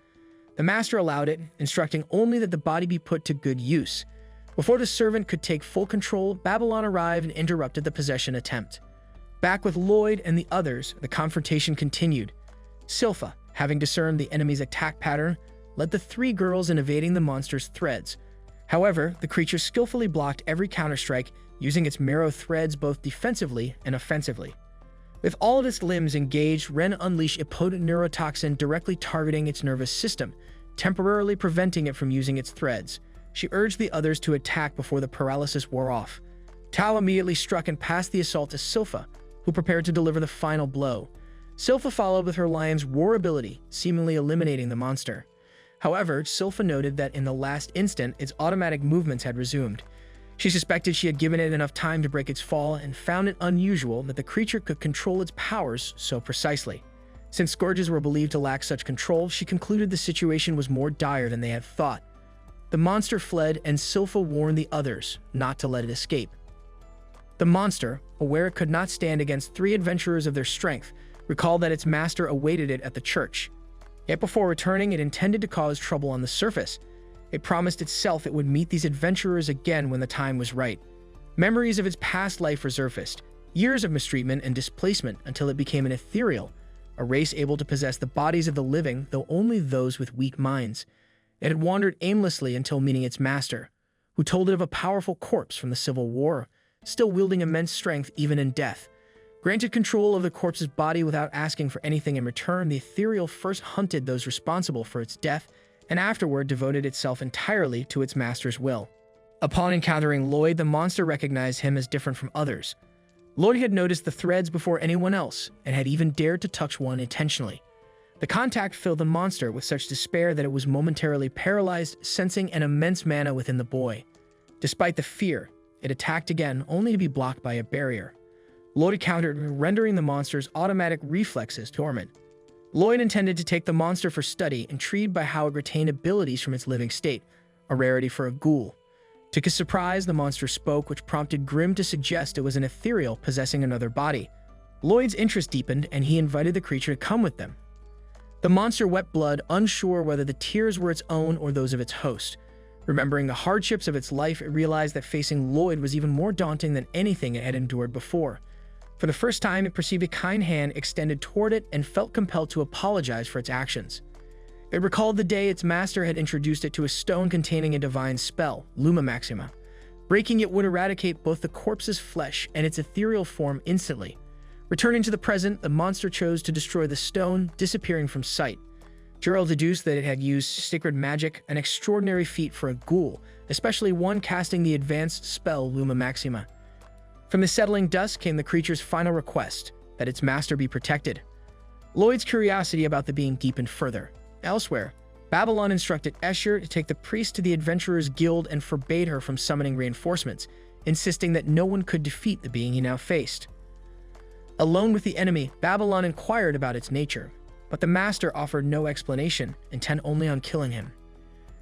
The master allowed it, instructing only that the body be put to good use. Before the servant could take full control, Babylon arrived and interrupted the possession attempt. Back with Lloyd and the others, the confrontation continued. Sylpha, having discerned the enemy's attack pattern, led the three girls in evading the monster's threads. However, the creature skillfully blocked every counterstrike, using its marrow threads both defensively and offensively. With all of its limbs engaged, Ren unleashed a potent neurotoxin directly targeting its nervous system, temporarily preventing it from using its threads. She urged the others to attack before the paralysis wore off. Tao immediately struck and passed the assault to Sylpha, who prepared to deliver the final blow. Sylpha followed with her lion's roar ability, seemingly eliminating the monster. However, Sylpha noted that in the last instant, its automatic movements had resumed. She suspected she had given it enough time to break its fall and found it unusual that the creature could control its powers so precisely. Since scourges were believed to lack such control, she concluded the situation was more dire than they had thought. The monster fled, and Sylpha warned the others not to let it escape. The monster, aware it could not stand against three adventurers of their strength, recalled that its master awaited it at the church. Yet before returning, it intended to cause trouble on the surface. It promised itself it would meet these adventurers again when the time was right. Memories of its past life resurfaced, years of mistreatment and displacement until it became an ethereal, a race able to possess the bodies of the living, though only those with weak minds. It had wandered aimlessly until meeting its master, who told it of a powerful corpse from the Civil War, still wielding immense strength even in death. Granted control of the corpse's body without asking for anything in return, the ethereal first hunted those responsible for its death, and afterward devoted itself entirely to its master's will. Upon encountering Lloyd, the monster recognized him as different from others. Lloyd had noticed the threads before anyone else, and had even dared to touch one intentionally. The contact filled the monster with such despair that it was momentarily paralyzed, sensing an immense mana within the boy. Despite the fear, it attacked again, only to be blocked by a barrier. Lloyd countered, rendering the monster's automatic reflexes dormant. Lloyd intended to take the monster for study, intrigued by how it retained abilities from its living state, a rarity for a ghoul. To his surprise, the monster spoke, which prompted Grimm to suggest it was an ethereal possessing another body. Lloyd's interest deepened, and he invited the creature to come with them. The monster wept blood, unsure whether the tears were its own or those of its host. Remembering the hardships of its life, it realized that facing Lloyd was even more daunting than anything it had endured before. For the first time, it perceived a kind hand extended toward it and felt compelled to apologize for its actions. It recalled the day its master had introduced it to a stone containing a divine spell, Luma Maxima. Breaking it would eradicate both the corpse's flesh and its ethereal form instantly. Returning to the present, the monster chose to destroy the stone, disappearing from sight. Jurel deduced that it had used sacred magic, an extraordinary feat for a ghoul, especially one casting the advanced spell Luma Maxima. From the settling dusk came the creature's final request, that its master be protected. Lloyd's curiosity about the being deepened further. Elsewhere, Babylon instructed Escher to take the priest to the Adventurers Guild and forbade her from summoning reinforcements, insisting that no one could defeat the being he now faced. Alone with the enemy, Babylon inquired about its nature, but the master offered no explanation, intent only on killing him.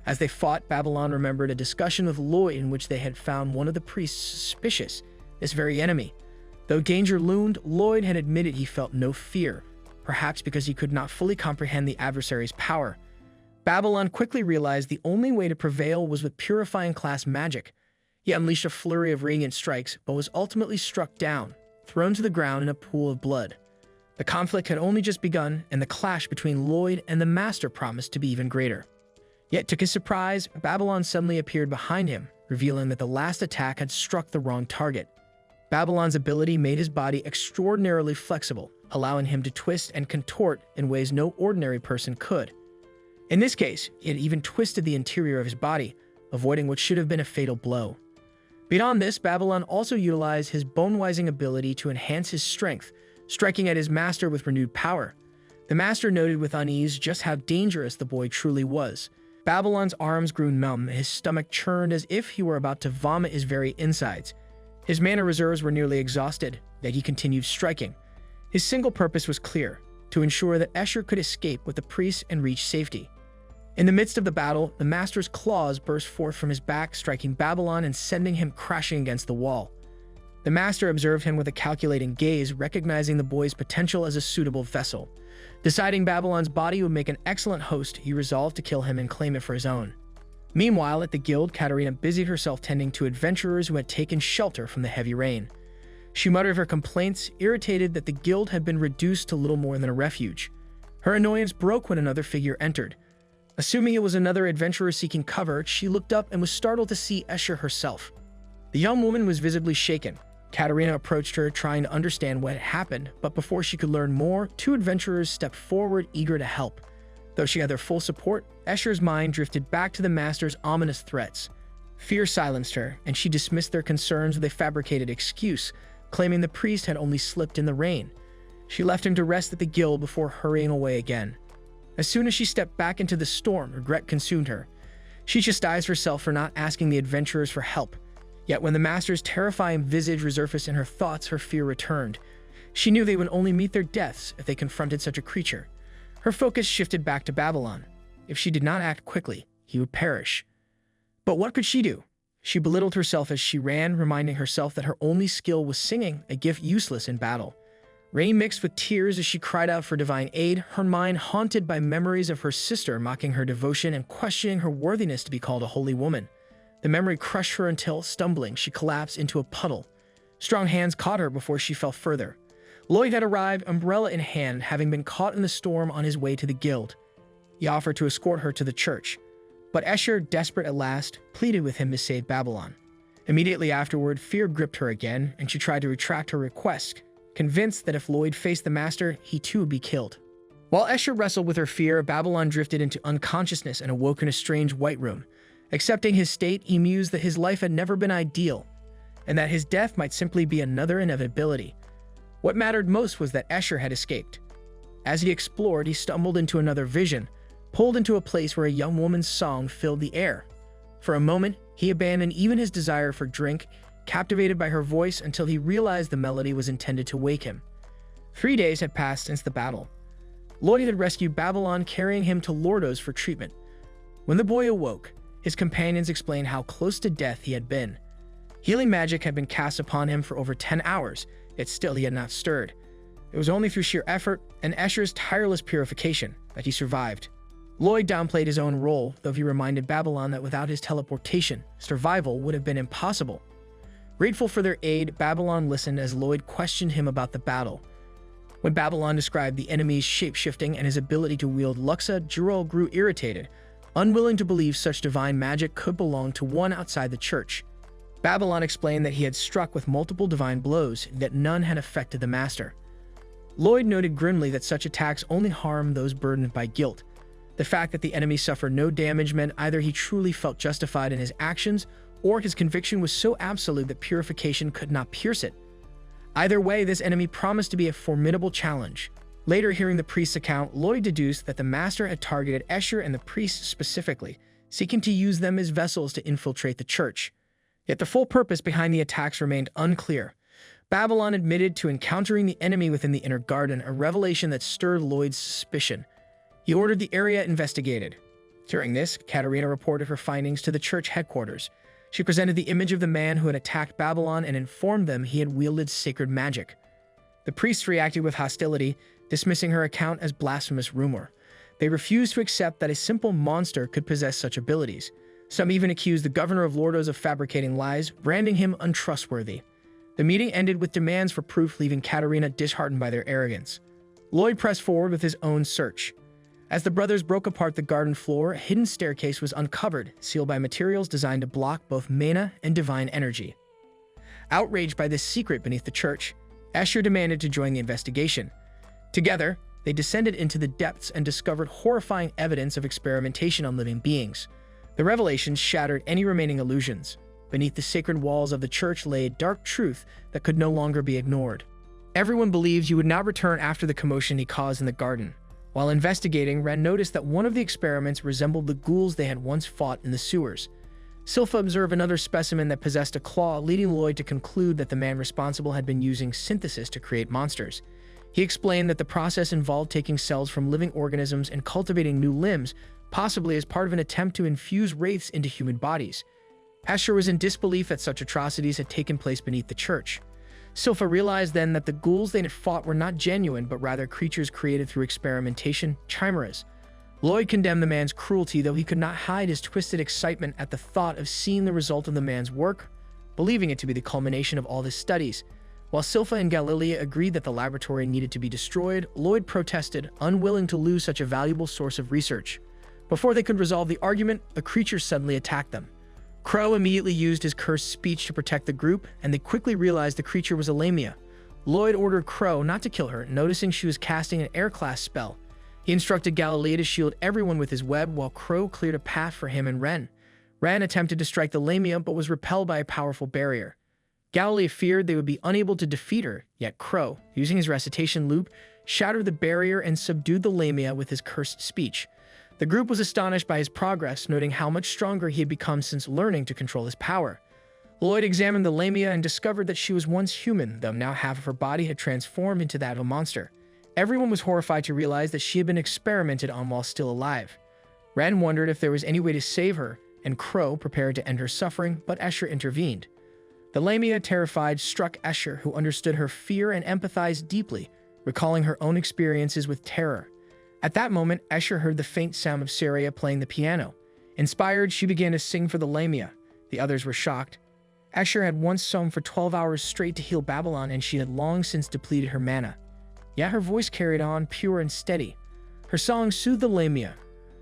As they fought, Babylon remembered a discussion with Lloyd in which they had found one of the priests suspicious, this very enemy. Though danger loomed, Lloyd had admitted he felt no fear, perhaps because he could not fully comprehend the adversary's power. Babylon quickly realized the only way to prevail was with purifying class magic. He unleashed a flurry of radiant strikes, but was ultimately struck down, thrown to the ground in a pool of blood. The conflict had only just begun, and the clash between Lloyd and the master promised to be even greater. Yet to his surprise, Babylon suddenly appeared behind him, revealing that the last attack had struck the wrong target. Babylon's ability made his body extraordinarily flexible, allowing him to twist and contort in ways no ordinary person could. In this case, he had even twisted the interior of his body, avoiding what should have been a fatal blow. Beyond this, Babylon also utilized his bone-wising ability to enhance his strength, striking at his master with renewed power. The master noted with unease just how dangerous the boy truly was. Babylon's arms grew numb, his stomach churned as if he were about to vomit his very insides. His mana reserves were nearly exhausted, yet he continued striking. His single purpose was clear, to ensure that Escher could escape with the priest and reach safety. In the midst of the battle, the master's claws burst forth from his back, striking Babylon and sending him crashing against the wall. The master observed him with a calculating gaze, recognizing the boy's potential as a suitable vessel. Deciding Babylon's body would make an excellent host, he resolved to kill him and claim it for his own. Meanwhile, at the guild, Katarina busied herself tending to adventurers who had taken shelter from the heavy rain. She muttered her complaints, irritated that the guild had been reduced to little more than a refuge. Her annoyance broke when another figure entered. Assuming it was another adventurer seeking cover, she looked up and was startled to see Escher herself. The young woman was visibly shaken. Katarina approached her, trying to understand what had happened, but before she could learn more, two adventurers stepped forward, eager to help. Though she had their full support, Escher's mind drifted back to the master's ominous threats. Fear silenced her, and she dismissed their concerns with a fabricated excuse, claiming the priest had only slipped in the rain. She left him to rest at the guild before hurrying away again. As soon as she stepped back into the storm, regret consumed her. She chastised herself for not asking the adventurers for help. Yet when the master's terrifying visage resurfaced in her thoughts, her fear returned. She knew they would only meet their deaths if they confronted such a creature. Her focus shifted back to Babylon. If she did not act quickly, he would perish. But what could she do? She belittled herself as she ran, reminding herself that her only skill was singing, a gift useless in battle. Rain mixed with tears as she cried out for divine aid, her mind haunted by memories of her sister mocking her devotion and questioning her worthiness to be called a holy woman. The memory crushed her until, stumbling, she collapsed into a puddle. Strong hands caught her before she fell further. Lloyd had arrived, umbrella in hand, having been caught in the storm on his way to the guild. He offered to escort her to the church, but Escher, desperate at last, pleaded with him to save Babylon. Immediately afterward, fear gripped her again, and she tried to retract her request, convinced that if Lloyd faced the master, he too would be killed. While Escher wrestled with her fear, Babylon drifted into unconsciousness and awoke in a strange white room. Accepting his state, he mused that his life had never been ideal, and that his death might simply be another inevitability. What mattered most was that Escher had escaped. As he explored, he stumbled into another vision, pulled into a place where a young woman's song filled the air. For a moment, he abandoned even his desire for drink, captivated by her voice until he realized the melody was intended to wake him. 3 days had passed since the battle. Lloyd had rescued Babylon, carrying him to Lordo's for treatment. When the boy awoke, his companions explained how close to death he had been. Healing magic had been cast upon him for over 10 hours, yet still he had not stirred. It was only through sheer effort and Escher's tireless purification that he survived. Lloyd downplayed his own role, though he reminded Babylon that without his teleportation, survival would have been impossible. Grateful for their aid, Babylon listened as Lloyd questioned him about the battle. When Babylon described the enemy's shape-shifting and his ability to wield Luxa, Jirol grew irritated, unwilling to believe such divine magic could belong to one outside the church. Babylon explained that he had struck with multiple divine blows, yet none had affected the master. Lloyd noted grimly that such attacks only harm those burdened by guilt. The fact that the enemy suffered no damage meant either he truly felt justified in his actions, or his conviction was so absolute that purification could not pierce it. Either way, this enemy promised to be a formidable challenge. Later, hearing the priest's account, Lloyd deduced that the master had targeted Escher and the priests specifically, seeking to use them as vessels to infiltrate the church. Yet the full purpose behind the attacks remained unclear. Babylon admitted to encountering the enemy within the inner garden, a revelation that stirred Lloyd's suspicion. He ordered the area investigated. During this, Katerina reported her findings to the church headquarters. She presented the image of the man who had attacked Babylon and informed them he had wielded sacred magic. The priests reacted with hostility, dismissing her account as blasphemous rumor. They refused to accept that a simple monster could possess such abilities. Some even accused the governor of Lordos of fabricating lies, branding him untrustworthy. The meeting ended with demands for proof, leaving Katerina disheartened by their arrogance. Lloyd pressed forward with his own search. As the brothers broke apart the garden floor, a hidden staircase was uncovered, sealed by materials designed to block both mana and divine energy. Outraged by this secret beneath the church, Escher demanded to join the investigation. Together, they descended into the depths and discovered horrifying evidence of experimentation on living beings. The revelations shattered any remaining illusions. Beneath the sacred walls of the church lay a dark truth that could no longer be ignored. Everyone believed you would not return after the commotion he caused in the garden. While investigating, Ren noticed that one of the experiments resembled the ghouls they had once fought in the sewers. Silpha observed another specimen that possessed a claw, leading Lloyd to conclude that the man responsible had been using synthesis to create monsters. He explained that the process involved taking cells from living organisms and cultivating new limbs, possibly as part of an attempt to infuse wraiths into human bodies. Escher was in disbelief that such atrocities had taken place beneath the church. Silpha realized then that the ghouls they had fought were not genuine, but rather creatures created through experimentation, chimeras. Lloyd condemned the man's cruelty, though he could not hide his twisted excitement at the thought of seeing the result of the man's work, believing it to be the culmination of all his studies. While Silpha and Galilea agreed that the laboratory needed to be destroyed, Lloyd protested, unwilling to lose such a valuable source of research. Before they could resolve the argument, a creature suddenly attacked them. Crow immediately used his cursed speech to protect the group, and they quickly realized the creature was a Lamia. Lloyd ordered Crow not to kill her, noticing she was casting an air-class spell. He instructed Galilea to shield everyone with his web, while Crow cleared a path for him and Ren. Ren attempted to strike the Lamia, but was repelled by a powerful barrier. Galilea feared they would be unable to defeat her, yet Crow, using his recitation loop, shattered the barrier and subdued the Lamia with his cursed speech. The group was astonished by his progress, noting how much stronger he had become since learning to control his power. Lloyd examined the Lamia and discovered that she was once human, though now half of her body had transformed into that of a monster. Everyone was horrified to realize that she had been experimented on while still alive. Ren wondered if there was any way to save her, and Crow prepared to end her suffering, but Escher intervened. The Lamia, terrified, struck Escher, who understood her fear and empathized deeply, recalling her own experiences with terror. At that moment, Escher heard the faint sound of Saria playing the piano. Inspired, she began to sing for the Lamia. The others were shocked. Escher had once sung for 12 hours straight to heal Babylon, and she had long since depleted her mana. Yet her voice carried on, pure and steady. Her song soothed the Lamia,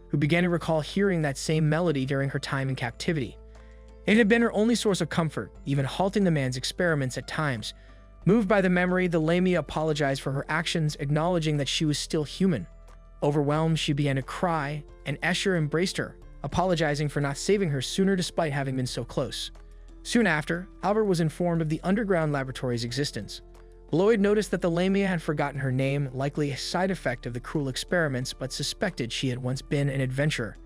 who began to recall hearing that same melody during her time in captivity. It had been her only source of comfort, even halting the man's experiments at times. Moved by the memory, the Lamia apologized for her actions, acknowledging that she was still human. Overwhelmed, she began to cry, and Escher embraced her, apologizing for not saving her sooner despite having been so close. Soon after, Albert was informed of the underground laboratory's existence. Lloyd noticed that the Lamia had forgotten her name, likely a side effect of the cruel experiments, but suspected she had once been an adventurer.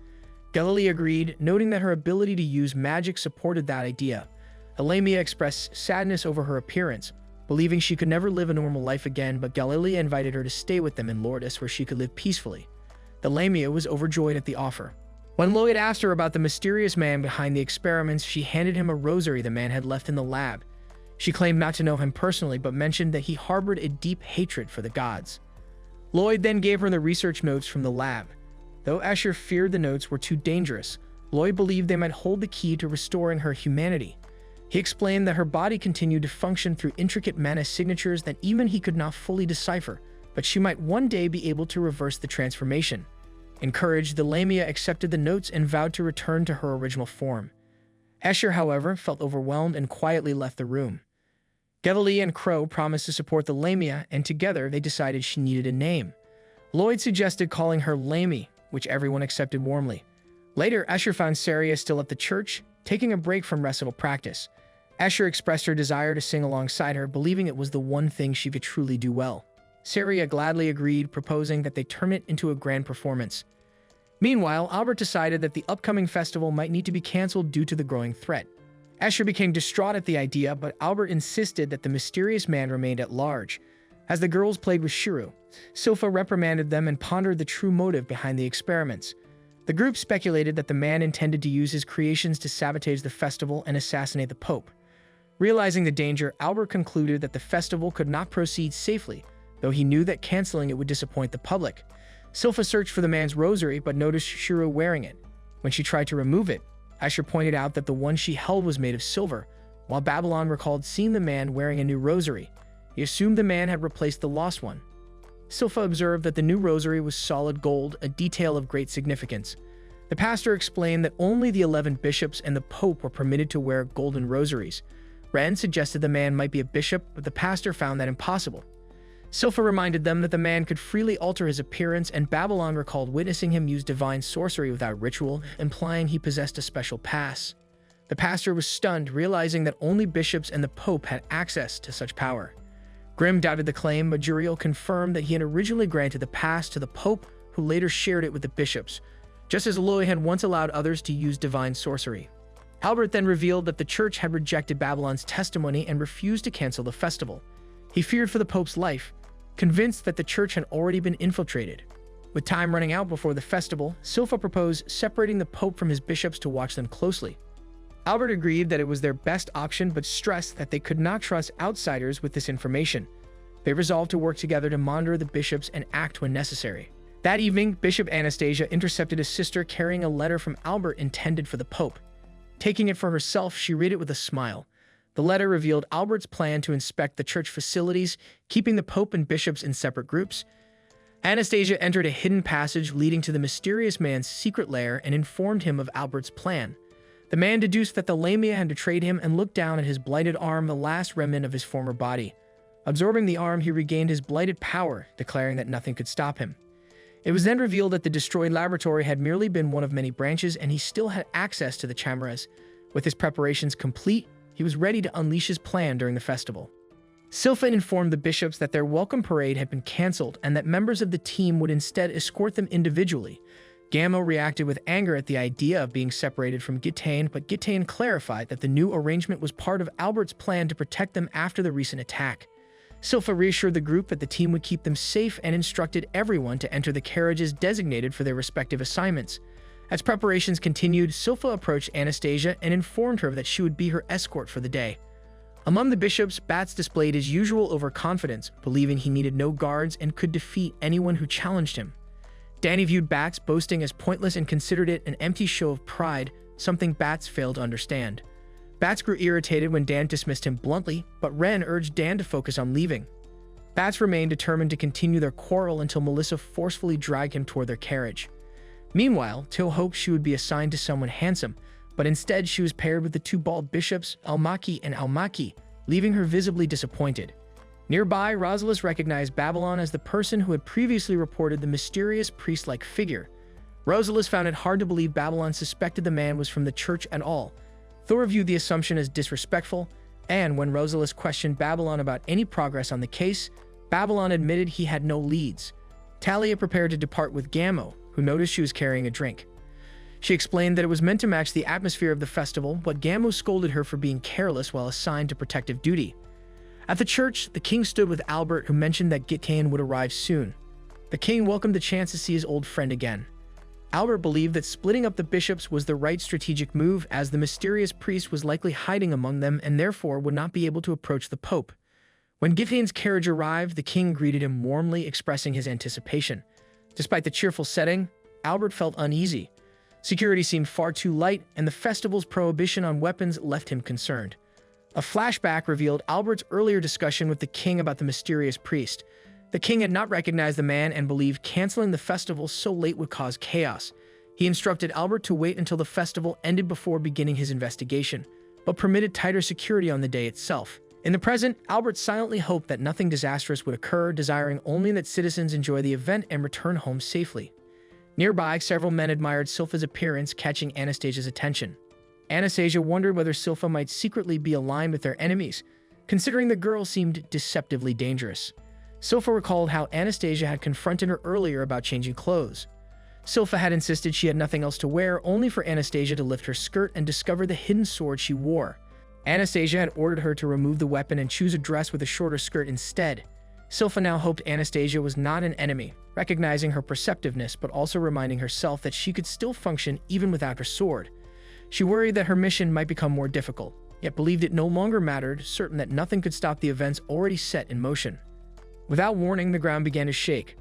Galilea agreed, noting that her ability to use magic supported that idea. The Lamia expressed sadness over her appearance, believing she could never live a normal life again, but Galilea invited her to stay with them in Lourdes, where she could live peacefully. The Lamia was overjoyed at the offer. When Lloyd asked her about the mysterious man behind the experiments, she handed him a rosary the man had left in the lab. She claimed not to know him personally, but mentioned that he harbored a deep hatred for the gods. Lloyd then gave her the research notes from the lab. Though Escher feared the notes were too dangerous, Lloyd believed they might hold the key to restoring her humanity. He explained that her body continued to function through intricate mana signatures that even he could not fully decipher, but she might one day be able to reverse the transformation. Encouraged, the Lamia accepted the notes and vowed to return to her original form. Escher, however, felt overwhelmed and quietly left the room. Gevely and Crow promised to support the Lamia, and together they decided she needed a name. Lloyd suggested calling her Lamie, which everyone accepted warmly. Later, Escher found Saria still at the church, taking a break from recital practice. Escher expressed her desire to sing alongside her, believing it was the one thing she could truly do well. Saria gladly agreed, proposing that they turn it into a grand performance. Meanwhile, Albert decided that the upcoming festival might need to be cancelled due to the growing threat. Escher became distraught at the idea, but Albert insisted that the mysterious man remained at large. As the girls played with Shiro, Sofa reprimanded them and pondered the true motive behind the experiments. The group speculated that the man intended to use his creations to sabotage the festival and assassinate the Pope. Realizing the danger, Albert concluded that the festival could not proceed safely, though he knew that canceling it would disappoint the public. Sofa searched for the man's rosary but noticed Shiro wearing it. When she tried to remove it, Escher pointed out that the one she held was made of silver, while Babylon recalled seeing the man wearing a new rosary. He assumed the man had replaced the lost one. Sofa observed that the new rosary was solid gold, a detail of great significance. The pastor explained that only the 11 bishops and the Pope were permitted to wear golden rosaries. Ren suggested the man might be a bishop, but the pastor found that impossible. Sofa reminded them that the man could freely alter his appearance, and Babylon recalled witnessing him use divine sorcery without ritual, implying he possessed a special pass. The pastor was stunned, realizing that only bishops and the Pope had access to such power. Grimm doubted the claim, but Juriel confirmed that he had originally granted the pass to the Pope, who later shared it with the bishops, just as Lloyd had once allowed others to use divine sorcery. Albert then revealed that the church had rejected Babylon's testimony and refused to cancel the festival. He feared for the Pope's life, convinced that the church had already been infiltrated. With time running out before the festival, Sofa proposed separating the Pope from his bishops to watch them closely. Albert agreed that it was their best option, but stressed that they could not trust outsiders with this information. They resolved to work together to monitor the bishops and act when necessary. That evening, Bishop Anastasia intercepted a sister carrying a letter from Albert intended for the Pope. Taking it for herself, she read it with a smile. The letter revealed Albert's plan to inspect the church facilities, keeping the Pope and bishops in separate groups. Anastasia entered a hidden passage leading to the mysterious man's secret lair and informed him of Albert's plan. The man deduced that the Lamia had betrayed him and looked down at his blighted arm, the last remnant of his former body. Absorbing the arm, he regained his blighted power, declaring that nothing could stop him. It was then revealed that the destroyed laboratory had merely been one of many branches, and he still had access to the chimeras. With his preparations complete, he was ready to unleash his plan during the festival. Silphin informed the bishops that their welcome parade had been cancelled and that members of the team would instead escort them individually. Gamma reacted with anger at the idea of being separated from Gitane, but Gitane clarified that the new arrangement was part of Albert's plan to protect them after the recent attack. Silpha reassured the group that the team would keep them safe and instructed everyone to enter the carriages designated for their respective assignments. As preparations continued, Silpha approached Anastasia and informed her that she would be her escort for the day. Among the bishops, Bats displayed his usual overconfidence, believing he needed no guards and could defeat anyone who challenged him. Danny viewed Bats' boasting as pointless and considered it an empty show of pride, something Bats failed to understand. Bats grew irritated when Dan dismissed him bluntly, but Ren urged Dan to focus on leaving. Bats remained determined to continue their quarrel until Melissa forcefully dragged him toward their carriage. Meanwhile, Till hoped she would be assigned to someone handsome, but instead she was paired with the two bald bishops, Almaki and Almaki, leaving her visibly disappointed. Nearby, Rosalis recognized Babylon as the person who had previously reported the mysterious priest-like figure. Rosalis found it hard to believe Babylon suspected the man was from the church at all. Thor viewed the assumption as disrespectful, and when Rosalis questioned Babylon about any progress on the case, Babylon admitted he had no leads. Talia prepared to depart with Gammo, who noticed she was carrying a drink. She explained that it was meant to match the atmosphere of the festival, but Gammo scolded her for being careless while assigned to protective duty. At the church, the king stood with Albert, who mentioned that Gitane would arrive soon. The king welcomed the chance to see his old friend again. Albert believed that splitting up the bishops was the right strategic move, as the mysterious priest was likely hiding among them and therefore would not be able to approach the Pope. When Gitane's carriage arrived, the king greeted him warmly, expressing his anticipation. Despite the cheerful setting, Albert felt uneasy. Security seemed far too light, and the festival's prohibition on weapons left him concerned. A flashback revealed Albert's earlier discussion with the king about the mysterious priest. The king had not recognized the man and believed canceling the festival so late would cause chaos. He instructed Albert to wait until the festival ended before beginning his investigation, but permitted tighter security on the day itself. In the present, Albert silently hoped that nothing disastrous would occur, desiring only that citizens enjoy the event and return home safely. Nearby, several men admired Silpha's appearance, catching Anastasia's attention. Anastasia wondered whether Silpha might secretly be aligned with their enemies, considering the girl seemed deceptively dangerous. Silpha recalled how Anastasia had confronted her earlier about changing clothes. Silpha had insisted she had nothing else to wear, only for Anastasia to lift her skirt and discover the hidden sword she wore. Anastasia had ordered her to remove the weapon and choose a dress with a shorter skirt instead. Silpha now hoped Anastasia was not an enemy, recognizing her perceptiveness but also reminding herself that she could still function even without her sword. She worried that her mission might become more difficult, yet believed it no longer mattered, certain that nothing could stop the events already set in motion. Without warning, the ground began to shake.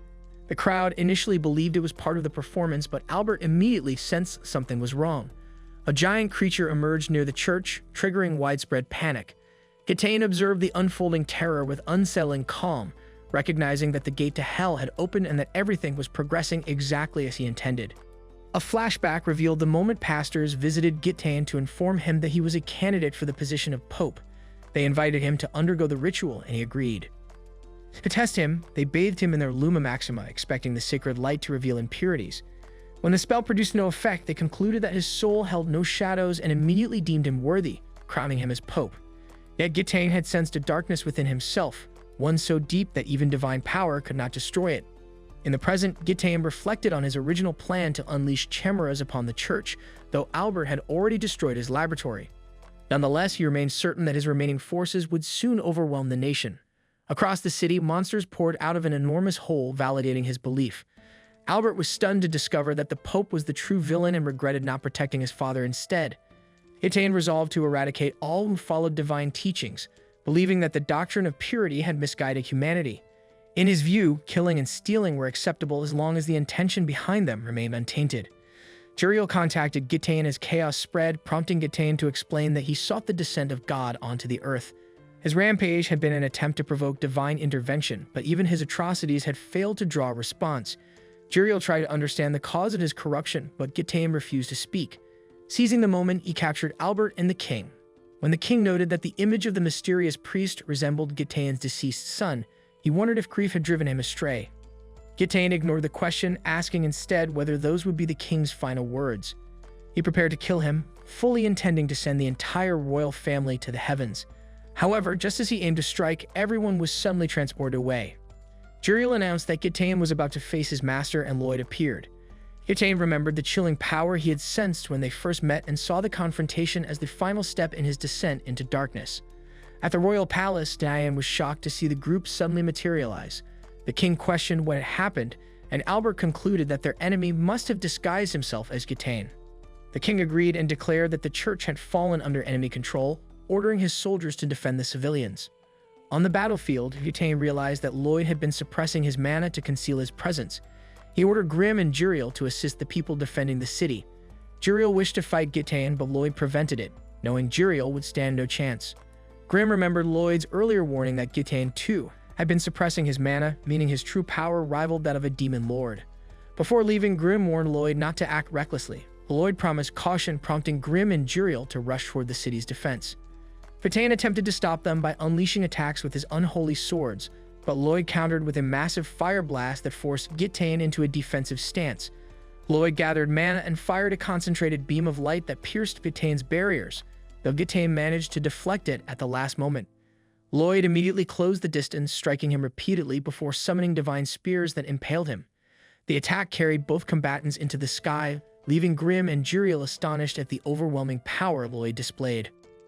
The crowd initially believed it was part of the performance, but Albert immediately sensed something was wrong. A giant creature emerged near the church, triggering widespread panic. Gitane observed the unfolding terror with unsettling calm, recognizing that the gate to hell had opened and that everything was progressing exactly as he intended. A flashback revealed the moment pastors visited Gitane to inform him that he was a candidate for the position of pope. They invited him to undergo the ritual, and he agreed. To test him, they bathed him in their Luma Maxima, expecting the sacred light to reveal impurities. When the spell produced no effect, they concluded that his soul held no shadows and immediately deemed him worthy, crowning him as pope. Yet Gitane had sensed a darkness within himself, one so deep that even divine power could not destroy it. In the present, Gitane reflected on his original plan to unleash chimeras upon the church, though Albert had already destroyed his laboratory. Nonetheless, he remained certain that his remaining forces would soon overwhelm the nation. Across the city, monsters poured out of an enormous hole, validating his belief. Albert was stunned to discover that the Pope was the true villain and regretted not protecting his father instead. Gitane resolved to eradicate all who followed divine teachings, believing that the doctrine of purity had misguided humanity. In his view, killing and stealing were acceptable as long as the intention behind them remained untainted. Juriel contacted Gitane as chaos spread, prompting Gitane to explain that he sought the descent of God onto the earth. His rampage had been an attempt to provoke divine intervention, but even his atrocities had failed to draw a response. Juriel tried to understand the cause of his corruption, but Gitane refused to speak. Seizing the moment, he captured Albert and the king. When the king noted that the image of the mysterious priest resembled Gitane's deceased son, he wondered if grief had driven him astray. Gitane ignored the question, asking instead whether those would be the king's final words. He prepared to kill him, fully intending to send the entire royal family to the heavens. However, just as he aimed to strike, everyone was suddenly transported away. Juriel announced that Gitane was about to face his master, and Lloyd appeared. Gitane remembered the chilling power he had sensed when they first met and saw the confrontation as the final step in his descent into darkness. At the royal palace, Dainana was shocked to see the group suddenly materialize. The king questioned what had happened, and Albert concluded that their enemy must have disguised himself as Gitane. The king agreed and declared that the church had fallen under enemy control, ordering his soldiers to defend the civilians. On the battlefield, Gitane realized that Lloyd had been suppressing his mana to conceal his presence. He ordered Grimm and Juriel to assist the people defending the city. Juriel wished to fight Gitane, but Lloyd prevented it, knowing Juriel would stand no chance. Grimm remembered Lloyd's earlier warning that Gitane, too, had been suppressing his mana, meaning his true power rivaled that of a demon lord. Before leaving, Grimm warned Lloyd not to act recklessly. Lloyd promised caution, prompting Grimm and Juriel to rush toward the city's defense. Gitane attempted to stop them by unleashing attacks with his unholy swords, but Lloyd countered with a massive fire blast that forced Gitane into a defensive stance. Lloyd gathered mana and fired a concentrated beam of light that pierced Gitane's barriers, though Gitane managed to deflect it at the last moment. Lloyd immediately closed the distance, striking him repeatedly before summoning divine spears that impaled him. The attack carried both combatants into the sky, leaving Grimm and Juriel astonished at the overwhelming power Lloyd displayed.